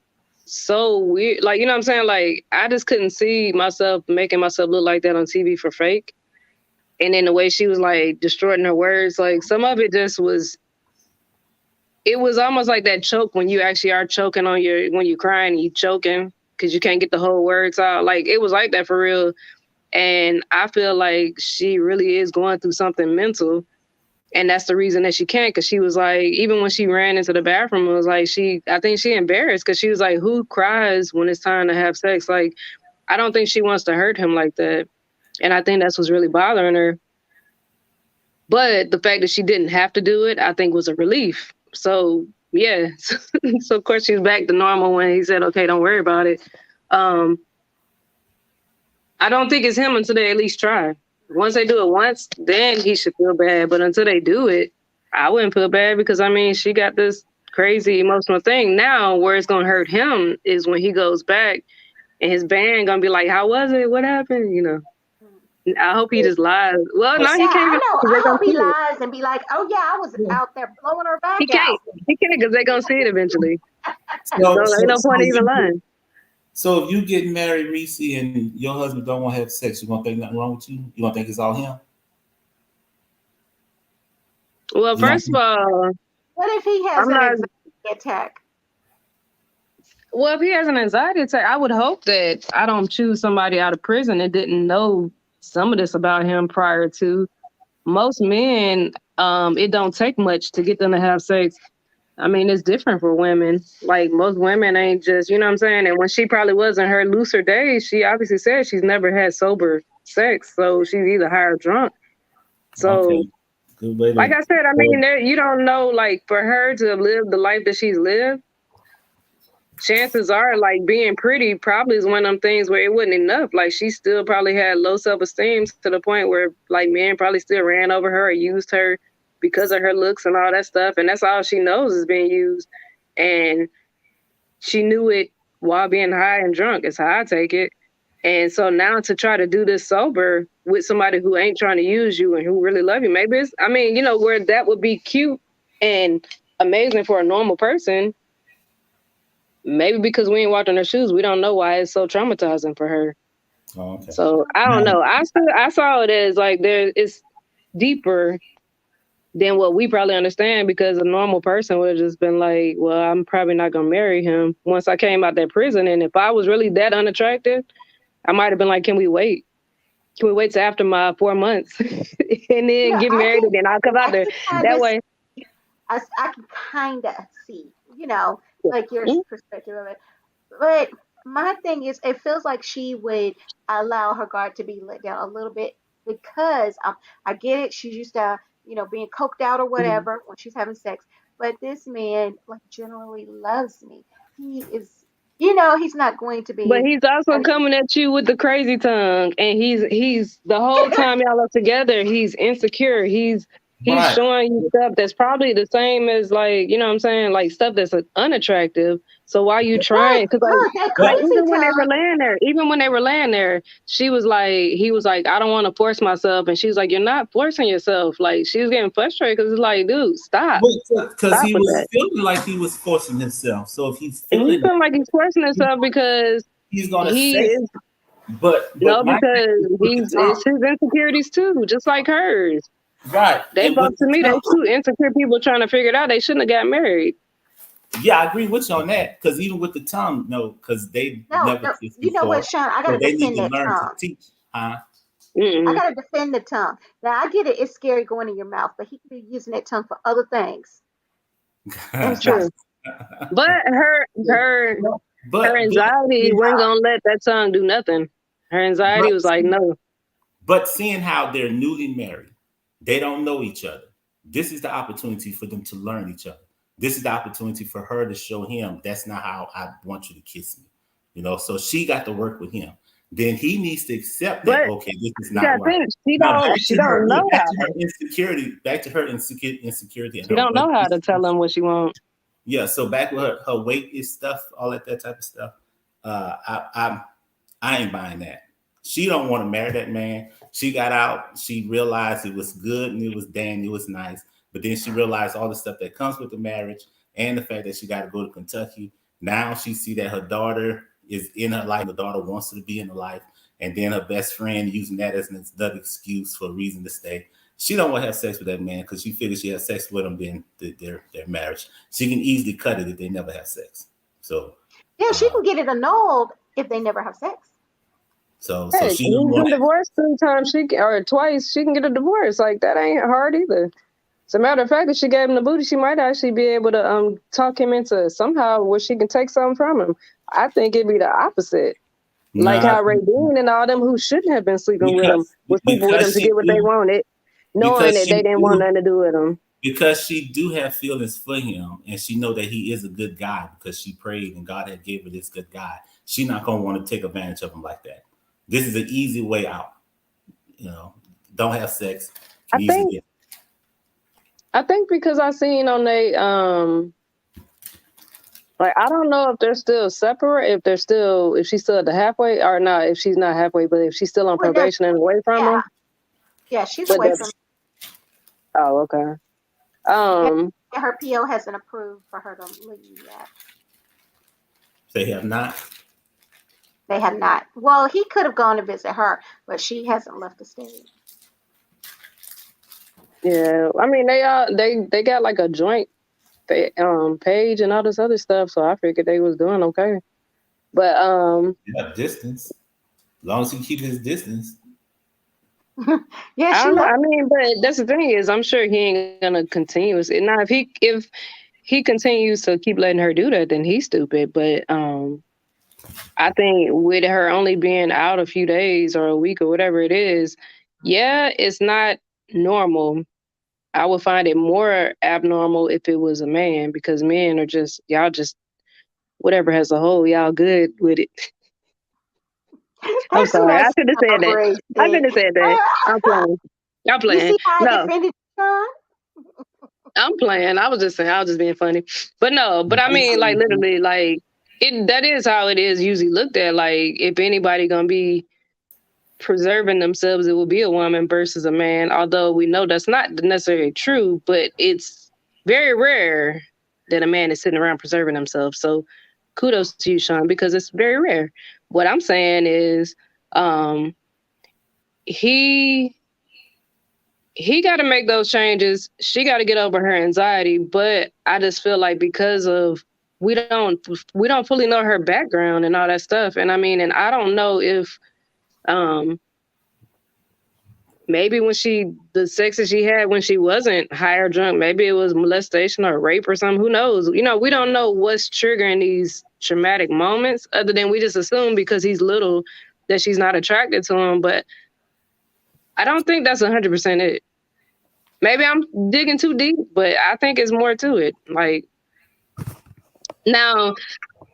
so weird. You know what I'm saying? I just couldn't see myself making myself look like that on TV for fake. And then the way she was distorting her words, some of it just was, it was almost like that choke when you actually are choking when you're crying, you choking because you can't get the whole words out. It was like that for real. And I feel like she really is going through something mental. And that's the reason that she can't, because she was even when she ran into the bathroom, it was I think she embarrassed because she was like, who cries when it's time to have sex? I don't think she wants to hurt him like that. And I think that's what's really bothering her. But the fact that she didn't have to do it, I think was a relief. So, yeah. So, of course, she's back to normal when he said, okay, don't worry about it. I I don't think it's him until they at least try. Once they do it once, then he should feel bad. But until they do it, I wouldn't feel bad because I mean she got this crazy emotional thing. Now where it's gonna hurt him is when he goes back and his band gonna be like, "How was it? What happened?" You know. I hope he just lies. Well, no, he can't. I hope he lies and be like, "Oh yeah, I was out there blowing her back He can't. out." He can't because they're gonna see it eventually. So, Ain't no point even lying. So if you get married, Reese, and your husband don't want to have sex, you gonna think nothing wrong with you? You gonna think it's all him? Well, first of all, what if he has an anxiety attack? Well, if he has an anxiety attack, I would hope that I don't choose somebody out of prison that didn't know some of this about him prior to. Most men, it don't take much to get them to have sex. I mean, it's different for women. Like most women ain't just, you know what I'm saying? And when she probably was in her looser days, she obviously said she's never had sober sex. So she's either high or drunk. So, like I said, I mean, you don't know, like for her to have lived the life that she's lived, chances are like being pretty probably is one of them things where it wasn't enough. Like she still probably had low self-esteem to the point where like men probably still ran over her or used her because of her looks and all that stuff. And that's all she knows is being used. And she knew it while being high and drunk is how I take it. And so now to try to do this sober with somebody who ain't trying to use you and who really love you, maybe it's, I mean, you know, where that would be cute and amazing for a normal person. Maybe because we ain't walked in her shoes, we don't know why it's so traumatizing for her. Oh, okay. So I don't know. I saw it as like it's deeper than what we probably understand because a normal person would have just been like, well, I'm probably not gonna marry him once I came out that prison. And if I was really that unattractive, I might have been like, can we wait? Can we wait till after my 4 months and then get married and then I'll come out there? That way. I can kind of see, you know, like your perspective of it. But my thing is, it feels like she would allow her guard to be let down a little bit because I get it. She's used to, you know, being coked out or whatever when she's having sex. But this man, like, generally loves me. He is, you know, he's not going to be. But he's also coming at you with the crazy tongue, and he's the whole time y'all are together, he's insecure. He's showing you stuff that's probably the same as like, you know what I'm saying, like stuff that's unattractive. So why you trying? Because like even when they were laying there, she was like, he was like, I don't want to force myself, and she was like, you're not forcing yourself. Like she was getting frustrated because it's like, dude, stop. Because he was feeling like he was forcing himself. So if he's feeling like he's forcing himself because he's gonna say, but no, because it's his insecurities too, just like hers. Right. They both, to me, they two insecure people trying to figure it out. They shouldn't have got married. Yeah, I agree with you on that. Because even with the tongue, no, because they never kissed you know what, Sean? I gotta defend that tongue. To teach, huh? I gotta defend the tongue. Now I get it; it's scary going in your mouth, but he could be using that tongue for other things. That's true. But her anxiety wasn't gonna let that tongue do nothing. Her anxiety was like, no. But seeing how they're newly married, they don't know each other. This is the opportunity for them to learn each other. This is the opportunity for her to show him that's not how I want you to kiss me. You know, so she got to work with him. Then he needs to accept that, okay, this is not right. She don't know how. Back to her insecurity. She don't know how to tell him what she wants. Yeah, so back with her weight is stuff, all that type of stuff. I ain't buying that. She don't want to marry that man. She got out. She realized it was good and it was nice. But then she realized all the stuff that comes with the marriage and the fact that she got to go to Kentucky. Now she see that her daughter is in her life. The daughter wants her to be in her life. And then her best friend using that as another excuse for a reason to stay. She don't want to have sex with that man because she figures she has sex with him, then their marriage. She can easily cut it if they never have sex. So yeah, she can get it annulled if they never have sex. So she can divorce 3 times or twice. She can get a divorce. Like that ain't hard either. As a matter of fact, if she gave him the booty, she might actually be able to talk him into somehow where she can take something from him. I think it'd be the opposite. Like how Ray Dean and all them who shouldn't have been sleeping with him was sleeping with him to get what they wanted, knowing that they didn't want nothing to do with him. Because she do have feelings for him, and she know that he is a good guy because she prayed and God had gave her this good guy. She not gonna want to take advantage of him like that. This is an easy way out. Don't have sex. I Can easily think get. I think because I seen on they like I don't know if they're still separate, if she's still at the halfway or not, if she's not halfway, but if she's still on Well, no, probation and away from yeah, him. yeah, she's But away from. oh, okay. Yeah, her PO hasn't approved for her to leave yet. They have not. They have not. Well, he could have gone to visit her, but she hasn't left the state. Yeah, I mean they got like a joint page and all this other stuff, so I figured they was doing okay. But Yeah, distance. As long as he keeps his distance. Yeah, I she don't know. left. I mean, but that's the thing is, I'm sure he ain't gonna continue. Now, if he continues to keep letting her do that, then he's stupid. But I think with her only being out a few days or a week or whatever it is, yeah, it's not normal. I would find it more abnormal if it was a man because men are just y'all just whatever has a hole, y'all good with it. I'm That's sorry, I messed should have up, said that. I Gracie. should have said that. I'm playing. I'm You playing. see how I No, defended Sean? I'm playing. I was just saying. I was just being funny. But no. But I mean, like literally, like it. That is how it is usually looked at. Like if anybody gonna be preserving themselves, it will be a woman versus a man. Although we know that's not necessarily true, but it's very rare that a man is sitting around preserving himself. So kudos to you, Sean, because it's very rare. What I'm saying is, um, he got to make those changes. She got to get over her anxiety. But I just feel like because of we don't fully know her background and all that stuff. And I mean, and I don't know if maybe when the sex that she had when she wasn't high or drunk, maybe it was molestation or rape or something. Who knows? We don't know what's triggering these traumatic moments. Other than we just assume because he's little that she's not attracted to him. But I don't think that's 100% it. Maybe I'm digging too deep, but I think it's more to it. Like now,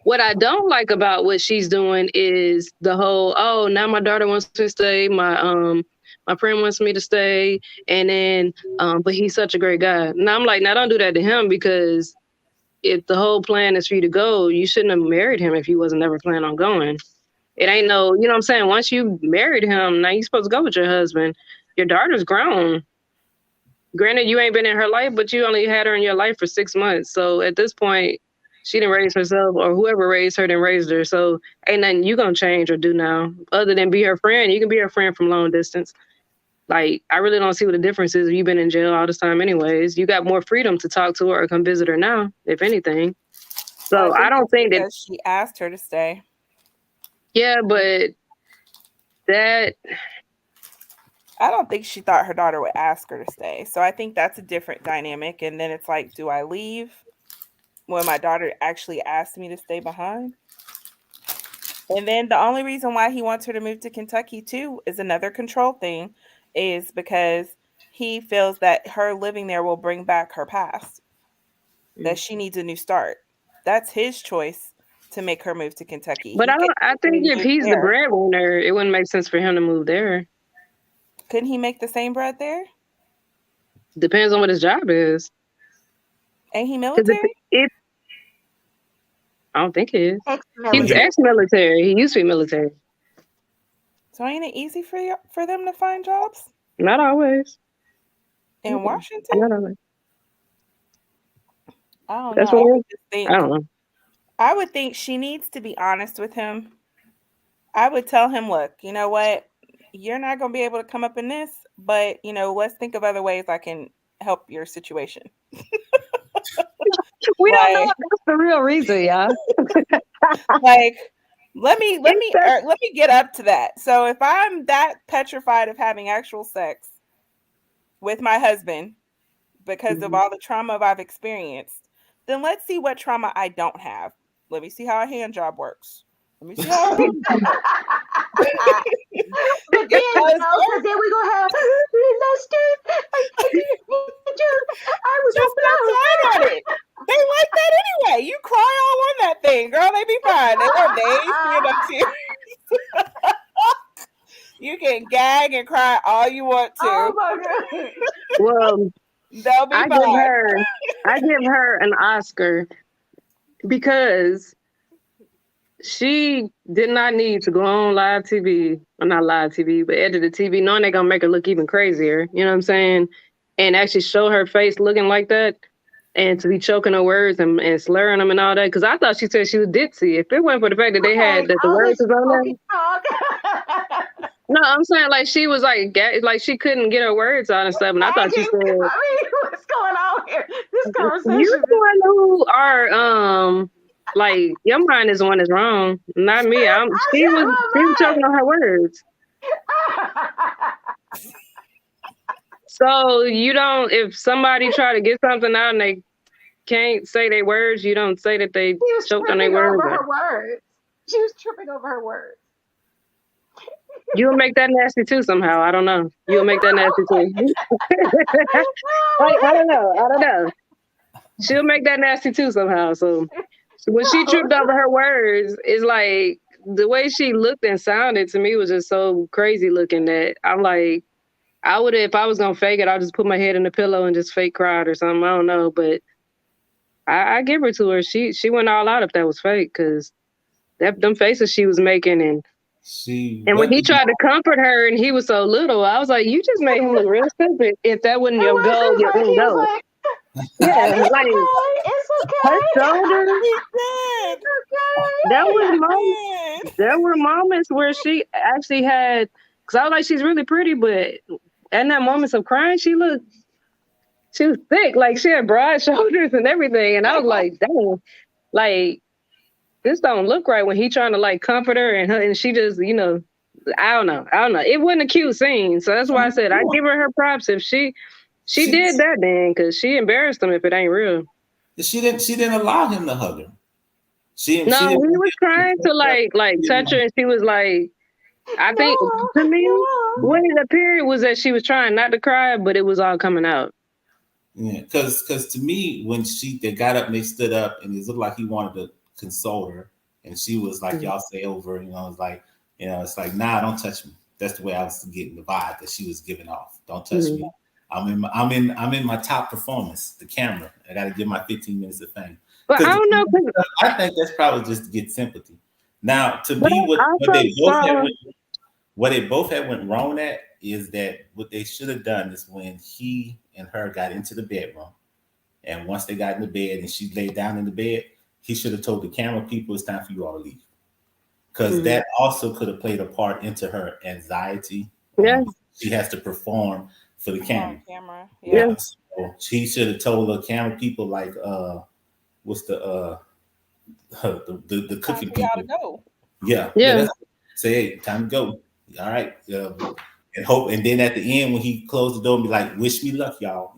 what I don't like about what she's doing is the whole, oh, now my daughter wants to stay, my friend wants me to stay, and then but he's such a great guy. Now I'm like, now don't do that to him because if the whole plan is for you to go, you shouldn't have married him if you wasn't ever planning on going. It ain't no, you know what I'm saying? Once you married him, now you're supposed to go with your husband. Your daughter's grown. Granted, you ain't been in her life, but you only had her in your life for 6 months. So at this point, she didn't raise herself, or whoever raised her didn't raise her. So ain't nothing you gonna change or do now, other than be her friend. You can be her friend from long distance. Like, I really don't see what the difference is if you've been in jail all this time anyways. You got more freedom to talk to her or come visit her now, if anything. So I don't think that she asked her to stay. Yeah, but that I don't think she thought her daughter would ask her to stay. So I think that's a different dynamic. And then it's like, do I leave when my daughter actually asked me to stay behind? And then the only reason why he wants her to move to Kentucky too is another control thing, is because he feels that her living there will bring back her past, that she needs a new start. That's his choice to make her move to Kentucky. But I think if he's the breadwinner, it wouldn't make sense for him to move there. Couldn't he make the same bread there? Depends on what his job is. Ain't he military? I don't think he is. Ex-military. He's ex-military. He used to be military. So ain't it easy for them to find jobs? Not always. In Washington? Not always. I don't That's know. what I don't know. I would think she needs to be honest with him. I would tell him, look, you know what? You're not going to be able to come up in this, but, let's think of other ways I can help your situation. We don't know if that's the real reason, y'all. Like, let me get up to that. So if I'm that petrified of having actual sex with my husband because of all the trauma I've experienced, then let's see what trauma I don't have. Let me see how a hand job works. Let me see how. But then, because then we gonna have molested. I was just not crying on it. They like that anyway. You cry all on that thing, girl. They be fine. They have days, tears. can gag and cry all you want to. Oh my god. Well, They'll be fine. I give her an Oscar because she did not need to go on live TV, or not live TV, but edit the TV, knowing they're gonna make her look even crazier. You know what I'm saying? And actually show her face looking like that, and to be choking her words and slurring them and all that. Because I thought she said she was ditzy. If it wasn't for the fact that they had that the words was on there. No, I'm saying like she was like she couldn't get her words out and stuff. And I thought she said, I mean, what's going on here? This conversation. "You the one who are like your mind is the one that's wrong, not me." She was choking on her words. So you don't. If somebody try to get something out and they can't say their words, you don't say that they choked on their words. She was tripping over her words. You'll make that nasty too somehow. I don't know. You'll make that nasty too. I don't know. She'll make that nasty too somehow. So when she tripped over her words, it's like the way she looked and sounded to me was just so crazy looking that I'm like, I would have, if I was gonna fake it, I'll just put my head in the pillow and just fake cried or something. I don't know, but I give her to her. She went all out if that was fake, because them faces she was making and when he tried to comfort her and he was so little, I was like, you just made him look real stupid. If that wasn't your goal, you wouldn't go. Like, yeah, like it's okay. Her shoulder. It's okay. There were moments where she actually had, because I was like, she's really pretty, but in that moments of crying, she was thick. Like she had broad shoulders and everything. And I was like, dang, like this don't look right when he trying to like comfort her and she just, I don't know. It wasn't a cute scene. So that's why I said I give her props if she did that then, because she embarrassed him if it ain't real. She didn't allow him to hug her. He was trying to like touch her and she was like, I think to me, what it appeared was that she was trying not to cry, but it was all coming out. Yeah, because to me, when they got up and they stood up and it looked like he wanted to console her, and she was like, y'all stay over, it's like, it's like, nah, don't touch me. That's the way I was getting the vibe that she was giving off. Don't touch me. I'm in my top performance, the camera. I got to give my 15 minutes of fame. But I don't know. I think that's probably just to get sympathy. Now, to me, what they both had went wrong at is that what they should have done is when he and her got into the bedroom, and once they got in the bed and she laid down in the bed, he should have told the camera people it's time for you all to leave. Because that also could have played a part into her anxiety. Yeah. She has to perform for the camera. Yeah. So she should have told the camera people like what's the cooking people. Go. Yeah. Say, hey, time to go. All right. And hope, and then at the end when he closed the door and be like, wish me luck, y'all,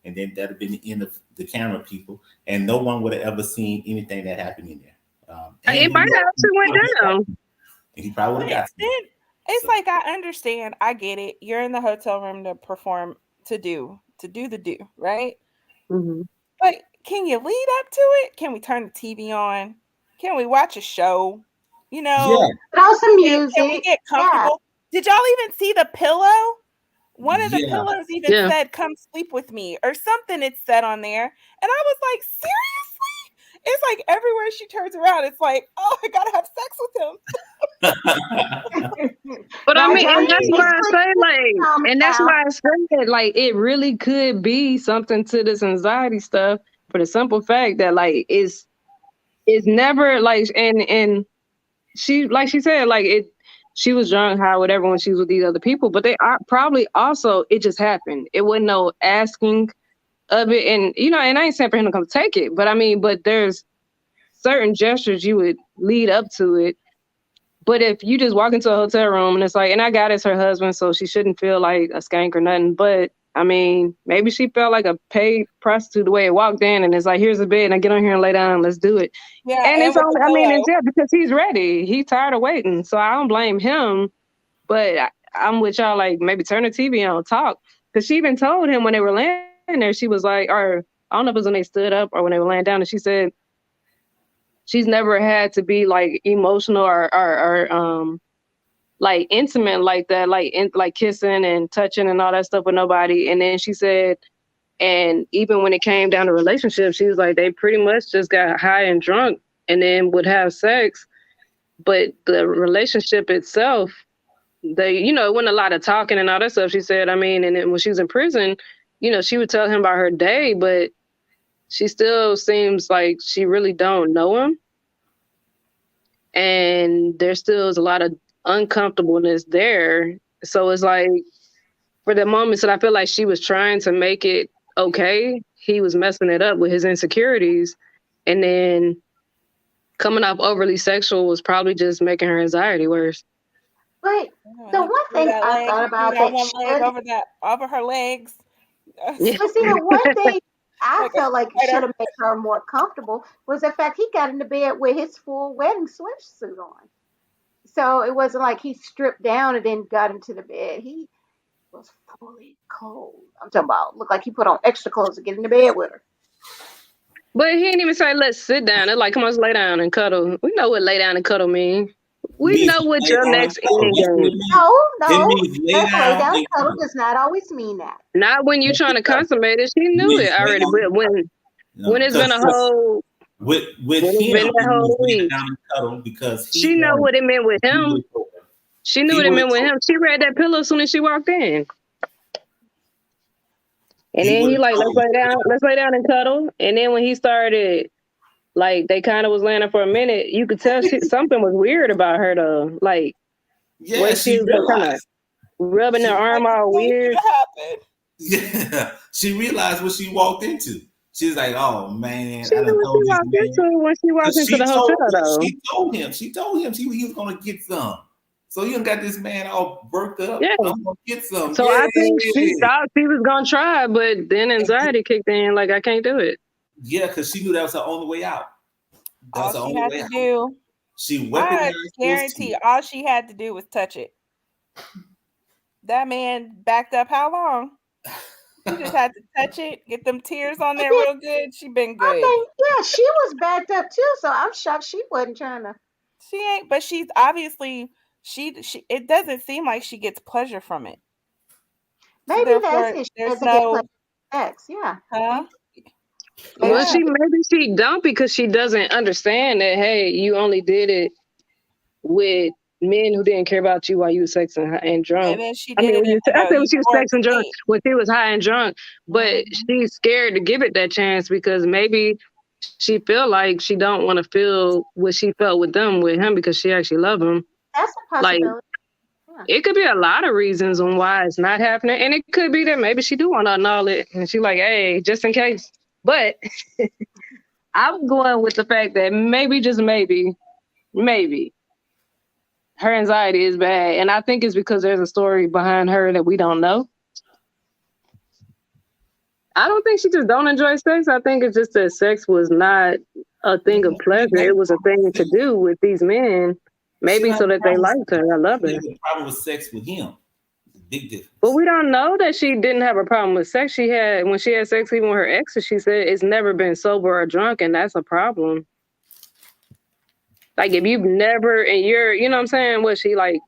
and then that'd have been the end of the camera people, and no one would have ever seen anything that happened in there. It might have actually went down. He probably would have got it. It's like, I understand. I get it. You're in the hotel room to perform, to do the do, right? Mm-hmm. But can you lead up to it? Can we turn the TV on? Can we watch a show? Throw some music. Can we get comfortable? Yeah. Did y'all even see the pillow? One of the pillows even said, come sleep with me, or something it said on there. And I was like, seriously? It's like everywhere she turns around, it's like, oh, I gotta have sex with him. But I mean, and that's why I say, like, it really could be something to this anxiety stuff, for the simple fact that, like, it's never like, and she, like she said, like she was drunk, high, whatever, when she was with these other people, but they are probably also, it just happened. It wasn't no asking of it. And, and I ain't saying for him to come take it, but I mean, but there's certain gestures you would lead up to it. But if you just walk into a hotel room and it's like, and I got it's her husband, so she shouldn't feel like a skank or nothing. But I mean, maybe she felt like a paid prostitute the way it walked in, and it's like, here's a bed, and I get on here and lay down, let's do it. Yeah, and it's only, it's because he's ready. He's tired of waiting, so I don't blame him. But I'm with y'all, like, maybe turn the TV on, talk, because she even told him when they were laying there, she was like, or I don't know if it was when they stood up or when they were laying down, and she said she's never had to be like emotional or like intimate like that, like kissing and touching and all that stuff with nobody. And then she said, and even when it came down to relationships, she was like, they pretty much just got high and drunk and then would have sex. But the relationship itself, it wasn't a lot of talking and all that stuff. She said, I mean, and then when she was in prison, she would tell him about her day, but she still seems like she really don't know him. And there still is a lot of uncomfortableness there. So it's like, for the moments that I feel like she was trying to make it okay, he was messing it up with his insecurities. And then coming off overly sexual was probably just making her anxiety worse. But the one thing I thought about that one leg over her legs. Yeah. But see, the one thing I felt like should have made her more comfortable was the fact he got into bed with his full wedding swimsuit on. So it wasn't like he stripped down and then got into the bed. He was fully cold. I'm talking about looked like he put on extra clothes to get into bed with her. But he didn't even say, let's sit down. It's like, come on, let's lay down and cuddle. We know what lay down and cuddle mean. We know what your next ending game. No. Lay down and cuddle does not always mean that. Not when you're trying to consummate it. She knew it already. But when it's been a whole... With him, that whole week, down and cuddle because she know what it meant with him. She knew what it meant with him. She read that pillow as soon as she walked in. And then he like, let's lay down and cuddle. And then when he started, like, they kind of was laying for a minute, you could tell something was weird about her though. Like, yeah, she was kind of rubbing her arm all weird. Yeah, she realized what she walked into. She's like, oh man, she knew what she walked into when she walked into the hotel though. She told him he was gonna get some. So you got this man all worked up. Yeah. I'm gonna get some. So I think she thought she was gonna try, but then anxiety kicked in. Like, I can't do it. Yeah, because she knew that was her only way out. All she had to do. She weaponized. I guarantee all she had to do was touch it. That man backed up how long? She just had to touch it, get them tears on there real good. She been good. She was backed up too. So I'm shocked she wasn't trying to. She ain't, but she's obviously she. It doesn't seem like she gets pleasure from it. Maybe so that's it. She doesn't get pleasure from sex. Yeah. Huh? Well, maybe she don't because she doesn't understand that. Hey, you only did it with men who didn't care about you while you were sexing and drunk. And then she did it. I think she was sexing drunk when she was high and drunk, but she's scared to give it that chance because maybe she feel like she don't want to feel what she felt with him because she actually love him. That's a possibility. Like, it could be a lot of reasons on why it's not happening, and it could be that maybe she do want to annul it, and she like, hey, just in case. But I'm going with the fact that maybe, just maybe, her anxiety is bad. And I think it's because there's a story behind her that we don't know. I don't think she just don't enjoy sex. I think it's just that sex was not a thing of pleasure. It was a thing to do with these men. Maybe so that they liked her. I love her. She had a problem with sex with him. Big difference. But we don't know that she didn't have a problem with sex. When she had sex even with her exes, she said it's never been sober or drunk, and that's a problem. Like, if you've never, and you're, you know what I'm saying, was she like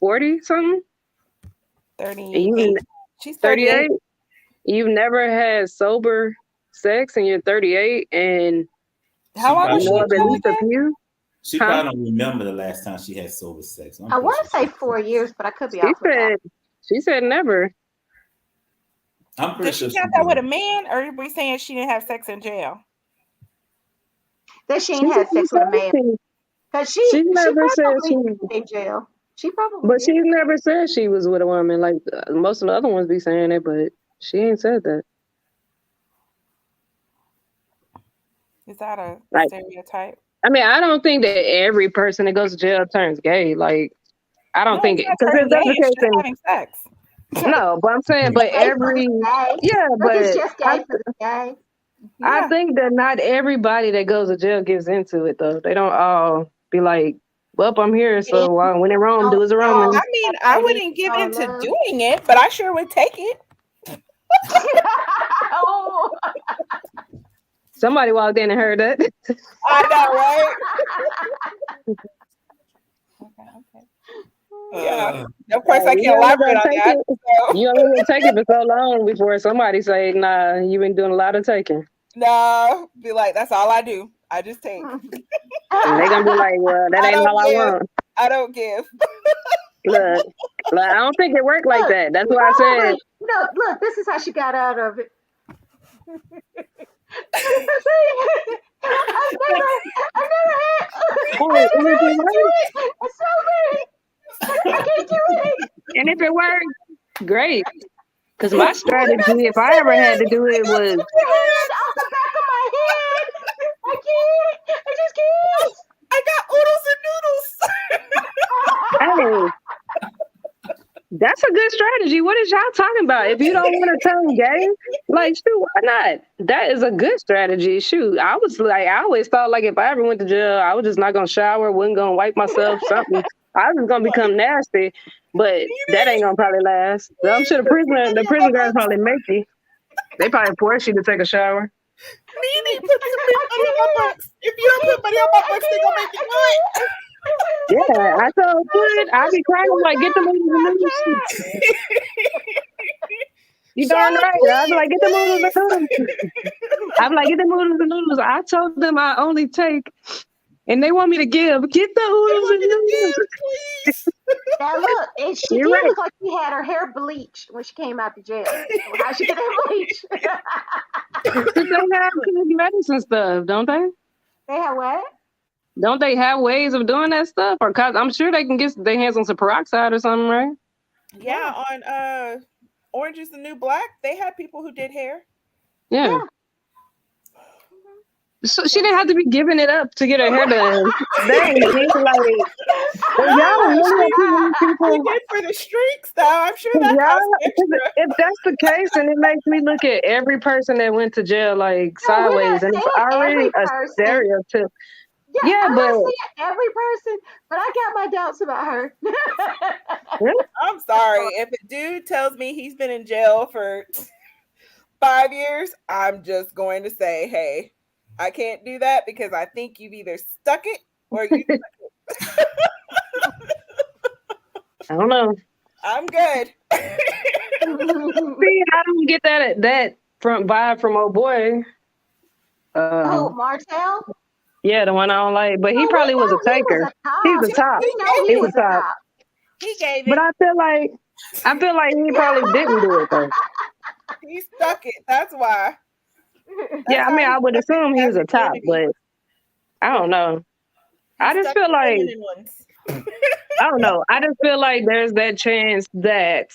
40 something? 38. She's 38. You've never had sober sex and you're 38, and how long was she? She probably don't remember the last time she had sober sex. I want to say 4 years, but I could be off. She said never. I'm pretty sure she count that with a man, or are we saying she didn't have sex in jail? That she ain't had sex with a man. Because she never said she was in jail. She probably But she never said she was with a woman. Like most of the other ones be saying it, but she ain't said that. Is that a stereotype? I mean, I don't think that every person that goes to jail turns gay. Like, I don't think because there's other cases having sex. No, but I'm saying, but it's just gay for the gay. I think that not everybody that goes to jail gives into it though. They don't all be like, "Well, I'm here, so when in Rome, do as a Roman." I mean, I wouldn't give into doing it, but I sure would take it. Somebody walked in and heard that. I know, right? Yeah. Of course, I You can't only elaborate gonna on take that. it. So. You only gonna take it for so long before somebody say, "Nah, you've been doing a lot of taking." No, be like, that's all I do. I just take. And they gonna be like, "Well, that I ain't don't all I give. want." I don't give. Look, I don't think it worked like Look, that. That's she why I said, probably no. Look, this is how she got out of it. I never had. "Oh, and I if it tried to do works, it. It's so bad. I can't do it. and if it works, great." Because my You know, strategy, if I ever had to do it, was tip your hand off the back of my head. I can't. I just can't. I got oodles and noodles. hey, that's a good strategy. What is y'all talking about? If you don't want to turn gay, like, shoot, why not? That is a good strategy. Shoot, I was like, I always thought like if I ever went to jail, I was just not gonna shower, wasn't gonna wipe myself, something. I was gonna become nasty, but that ain't gonna probably last. So I'm sure the prison guards probably make you. They probably force you to take a shower. Nene, put some I money on my can't. books. If you don't put money on my books, they gonna make you do it. Yeah, I told I'm Fred, I supposed be to crying do like, get the that. I noodles. can't. You darn Charlotte, right. I be like, get the noodles. I'm like, get the noodles. I told them I only take, and they want me to give. Get the They oodles want and me to noodles. give, please. Now look, and she You're did right. look like she had her hair bleached when she came out the jail. So how she get that bleach? Because they have cosmetics and stuff, don't they? They have what? Don't they have ways of doing that stuff? Or I'm sure they can get their hands on some peroxide or something, right? Yeah, on Orange is the New Black, they had people who did hair. Yeah. Yeah. So she didn't have to be giving it up to get her hair done. Dang, man, like, if y'all No, really she accusing people, did for the streaks, though. I'm sure if that cost y'all, extra. if that's the case, then it makes me look at every person that went to jail like No, we're sideways, not and it's saying already every a person. stereotype. Yeah, Yeah, I'm but not saying every person, but I got my doubts about her. yeah, I'm sorry. If a dude tells me he's been in jail for 5 years, I'm just going to say, hey, I can't do that because I think you've either stuck it or you. I don't know. I'm good. See, I don't get that from vibe from old boy. Who, Um, Martel? yeah, the one I don't like, but he Oh, we probably was a know he was taker. a He's top. a top. We know he He's a was a top. top. He gave But it. I feel like he probably didn't do it though. He stuck it. That's why. Yeah, That's I how mean, he I would stuck his assume he was a top, masculinity. but I don't know. He I just stuck feel the like feminine ones. I don't know. I just feel like there's that chance that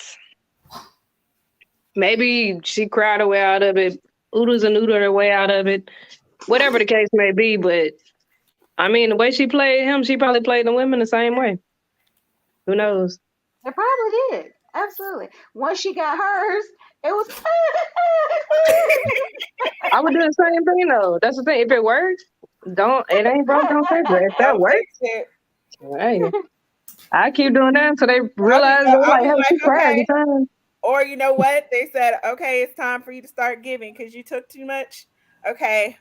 maybe she cried her way out of it, oodles and noodled her way out of it, whatever the case may be. But I mean, the way she played him, she probably played the women the same way. Who knows? It probably did. Absolutely. Once she got hers, it was. I would do the same thing though. That's the thing. If it works, it ain't broke, don't fix it. If that Don't works, fix it. hey, I keep doing that until they realize they're I'll like, be hey, she like, cried every okay. time. Or you know what? They said, okay, it's time for you to start giving because you took too much. Okay,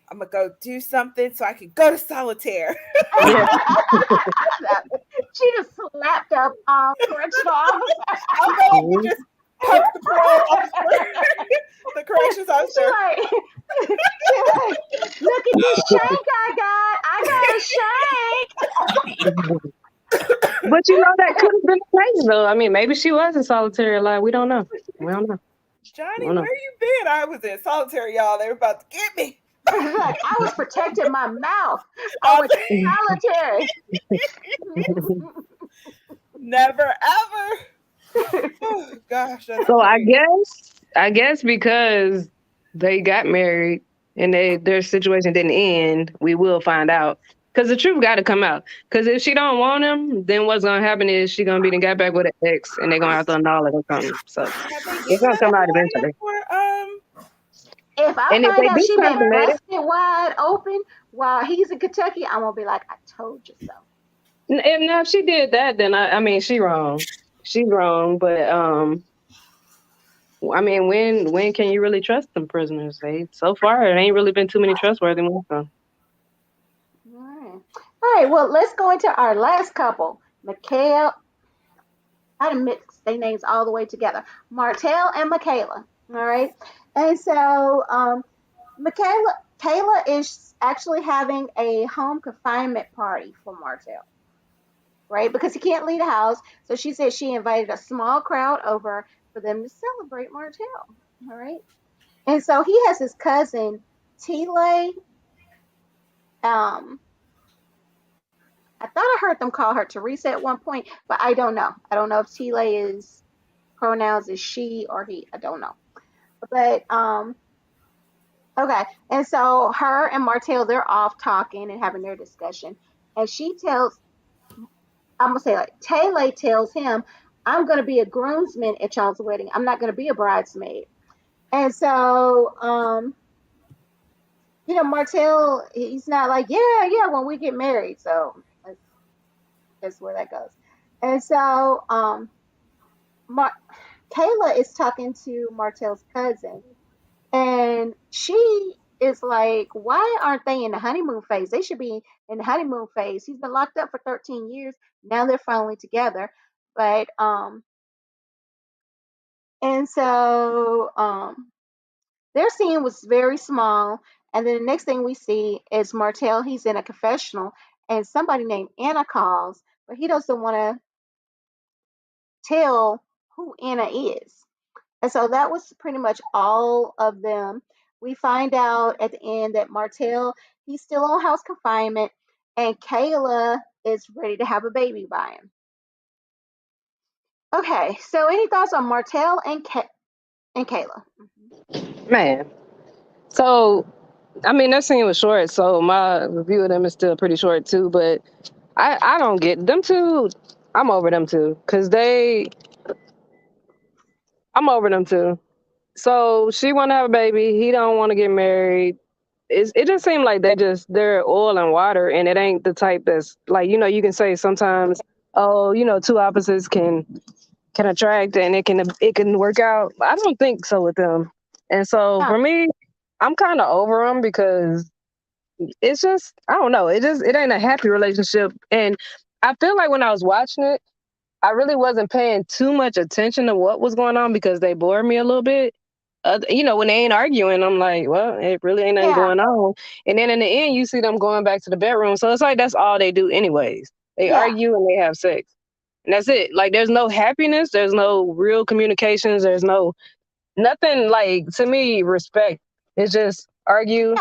I'm gonna go do something so I can go to solitaire. Yeah. She just slapped up correctional officer. I feel like you just poked the parole officer, the corrections She officer. like, look at this shank I got. I got a shank. But you know that could have been the case though. I mean, maybe she was in solitary life. We don't know. We don't know. Johnny, where you been? I was in solitary, y'all. They were about to get me. Like, I was protecting my mouth. I was solitary. Never ever. Oh gosh. So I guess because they got married and their situation didn't end, we will find out. Because the truth got to come out. Because if she don't want him, then what's gonna happen is she gonna be the got back with an ex, and they're gonna have to annul it or something. So it's gonna come out eventually. If I And if find they out do she been consummate it, busted wide open while he's in Kentucky, I'm gonna be like, I told you so. if she did that, then I mean she wrong. She's wrong, but I mean, when can you really trust them prisoners? So far it ain't really been too many trustworthy ones. So. All right. Well, let's go into our last couple, Mikayla I done mixed their names all the way together. Martel and Mikayla. All right. And so Mikayla Kayla is actually having a home confinement party for Martel, right? Because he can't leave the house. So she said she invited a small crowd over for them to celebrate Martel. All right. And so he has his cousin Tile. Um, I thought I heard them call her Teresa at one point, but I don't know. I don't know if Tile is pronouns is she or he. I don't know. But okay. And so her and Martel, they're off talking and having their discussion. And she tells, I'm gonna say like Taylor tells him, I'm gonna be a groomsman at y'all's wedding. I'm not gonna be a bridesmaid. And so Martel, he's not like, yeah, when we get married. So that's where that goes. And so Mar- Kayla is talking to Martel's cousin, and she is like, why aren't they in the honeymoon phase? They should be in the honeymoon phase. He's been locked up for 13 years. Now they're finally together. But and so their scene was very small. And then the next thing we see is Martel. He's in a confessional, and somebody named Anna calls, but he doesn't want to tell who Anna is. And so that was pretty much all of them. We find out at the end that Martel, he's still on house confinement, and Kayla is ready to have a baby by him. Okay, so any thoughts on Martel and Kayla? Man. So, I mean, that scene was short, so my review of them is still pretty short too. But I don't get them two. I'm over them two because I'm over them too. So she want to have a baby. He don't want to get married. It just seemed like they're oil and water, and it ain't the type that's like you can say sometimes, oh, two opposites can attract and it can work out. I don't think so with them. And so No, for me, I'm kind of over them because it's just I don't know. It ain't a happy relationship, and I feel like when I was watching it, I really wasn't paying too much attention to what was going on because they bored me a little bit. When they ain't arguing, I'm like, well, it really ain't nothing yeah, going on. And then in the end, you see them going back to the bedroom. So it's like that's all they do, anyways. They yeah, argue and they have sex, and that's it. Like, there's no happiness, there's no real communications, there's no nothing like to me respect. It's just yeah. argue,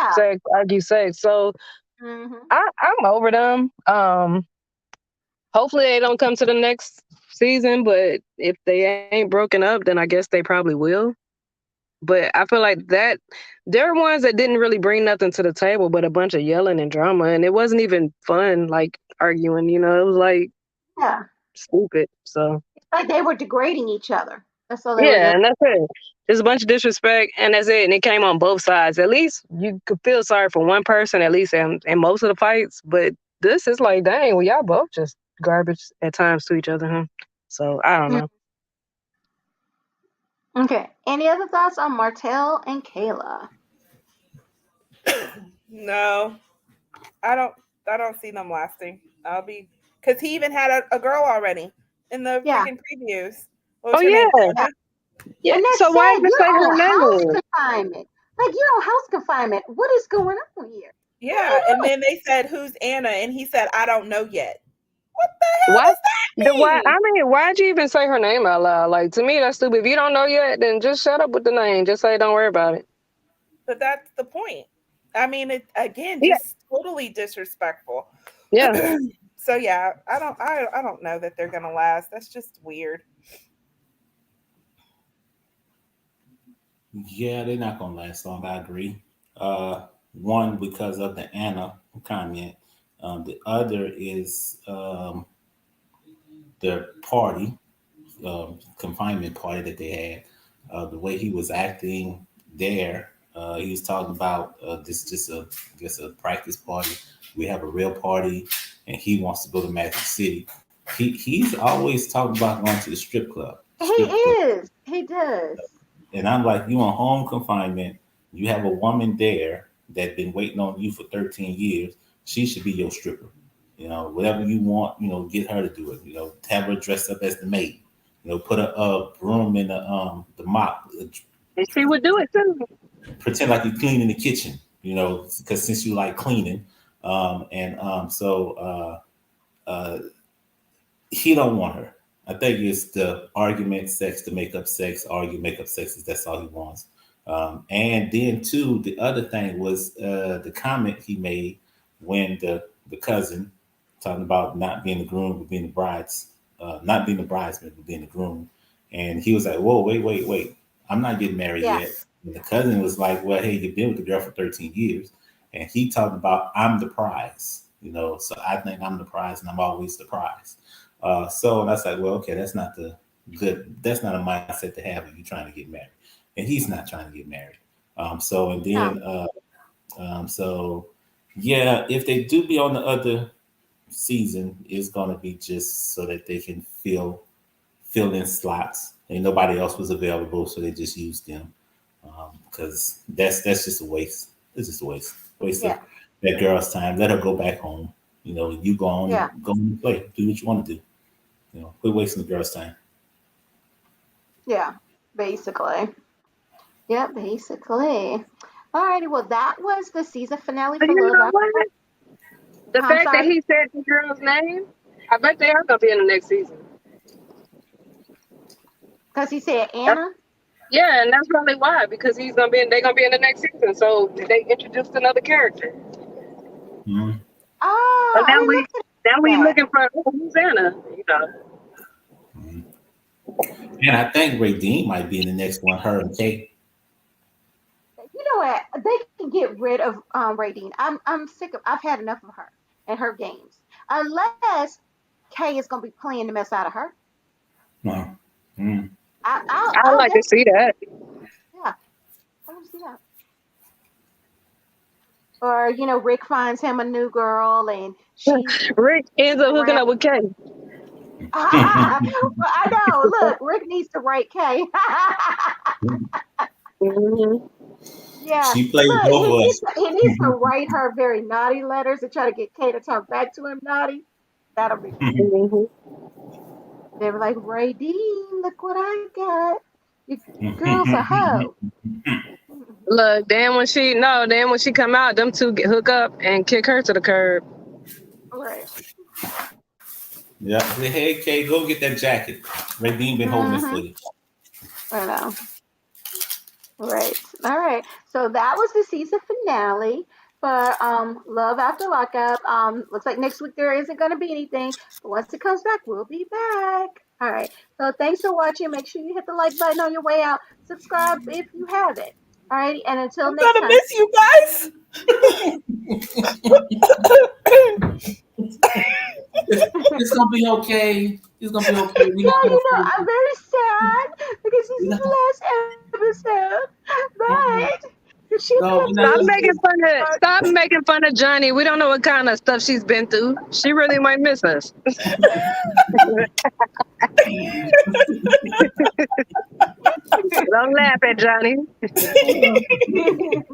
sex. So Hmm. I'm over them. Hopefully they don't come to the next season, but if they ain't broken up, then I guess they probably will. But I feel like that there are ones that didn't really bring nothing to the table but a bunch of yelling and drama, and it wasn't even fun, like arguing, it was like Yeah. stupid. So It's like they were degrading each other. That's all they were yeah, doing. and that's it. Just a bunch of disrespect, and that's it. And it came on both sides. At least you could feel sorry for one person, at least in most of the fights. But this is like, dang, well, y'all both just garbage at times to each other, huh? So I don't Mm. know. Okay. Any other thoughts on Martel and Kayla? No, I don't. I don't see them lasting. I'll be because he even had a girl already in the Yeah. freaking previews. What Oh was her name? yeah, Yeah. Anna. yeah. And that's So why sad. even say You're her on house name? confinement. Like you're on house confinement. What is going on here? What are Yeah, they and doing? then they said, "Who's Anna?" And he said, "I don't know yet." What the hell Why? does that Why? mean? I mean, why'd you even say her name out loud? Like, to me, that's stupid. If you don't know yet, then just shut up with the name. Just say, don't worry about it. But that's the point. I mean, it again, Yeah, just totally disrespectful. yeah. So yeah, I don't know that they're gonna last. That's just weird. Yeah, they're not gonna last long. I agree. One because of the Anna comment. The other is their party, confinement party that they had. The way he was acting there, he was talking about this is just I guess a practice party. We have a real party, and he wants to go to Magic City. He's always talking about going to the He strip club. is. He does. And I'm like, you on home confinement. You have a woman there that been waiting on you for 13 years. She should be your stripper. Whatever you want, get her to do it. Have her dressed up as the maid. put a broom in the mop, And she would do it too. pretend like you're cleaning the kitchen, because since you like cleaning, so he don't want her. I think it's the argument, sex to make up sex, argue, make up sex. That's all he wants. And then too, the other thing was the comment he made when the cousin talking about not being the groom but being the brides, not being the bridesmaid but being the groom, and he was like, "Whoa, wait! I'm not getting married Yeah. yet." And the cousin was like, "Well, hey, you've been with the girl for 13 years," and he talking about, "I'm the prize," So I think I'm the prize, and I'm always the prize. So and I was like, well, okay, that's not a mindset to have if you're trying to get married. And he's not trying to get married. So and then so yeah, if they do be on the other season, it's gonna be just so that they can fill in slots. And nobody else was available, so they just used them. Because that's just a waste. It's just a waste of Yeah. that girl's time. Let her go back home. You go on Yeah. and go and play. Do what you want to do. Quit wasting the girl's time. Yeah. Basically. Yeah, basically. Alrighty, well that was the season finale But for you Love know After. what? The I'm fact that sorry. he said the girl's name, I bet they are gonna be in the next season. Because he said That's, Anna. yeah, and that's probably why, because they're gonna be in the next season. So they introduced another character. Mhm. But Oh, I now didn't we look at now we that. looking for who's Anna. Mhm. And I think Ray Dean might be in the next one. Her and Kate. You know what? They can get rid of Radine. I'm sick of. I've had enough of her and her games. Unless Kay is gonna be playing the mess out of her. Well, mm. I I'll like to see that. yeah. I want to see that. Or Rick finds him a new girl and she's Rick ends up hooking around. up with Kay. Well, I know. Look, Rick needs to write Kay. Mm-hmm. Yeah. She played Look, both of us. he needs to write her very naughty letters and try to get Kay to talk back to him naughty. That'll be funny. Mm-hmm. They were like, Ray Dean, look what I got. Your girl's a hoe. Look, then when she come out, them two hook up and kick her to the curb. Right. Yeah. Hey, Kate, go get that jacket. Ray Dean been holding this for you. I know. Right. All right. So that was the season finale for Love After Lockup. Looks like next week there isn't going to be anything, but once it comes back, we'll be back. All right. So thanks for watching. Make sure you hit the like button on your way out. Subscribe if you haven't. All righty. And until I'm next gonna time. miss you guys. It's gonna be okay. It's gonna be okay. We're not gonna force I'm you. very sad because this We're is not, the last episode. But she'll no, come we're not Stop gonna back. making force fun of stop making fun of Johnny. We don't know what kind of stuff she's been through. She really might miss us. Don't laugh at Johnny. you.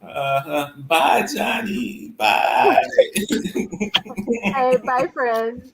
Bye, Johnny. Bye. Hey, bye, friends.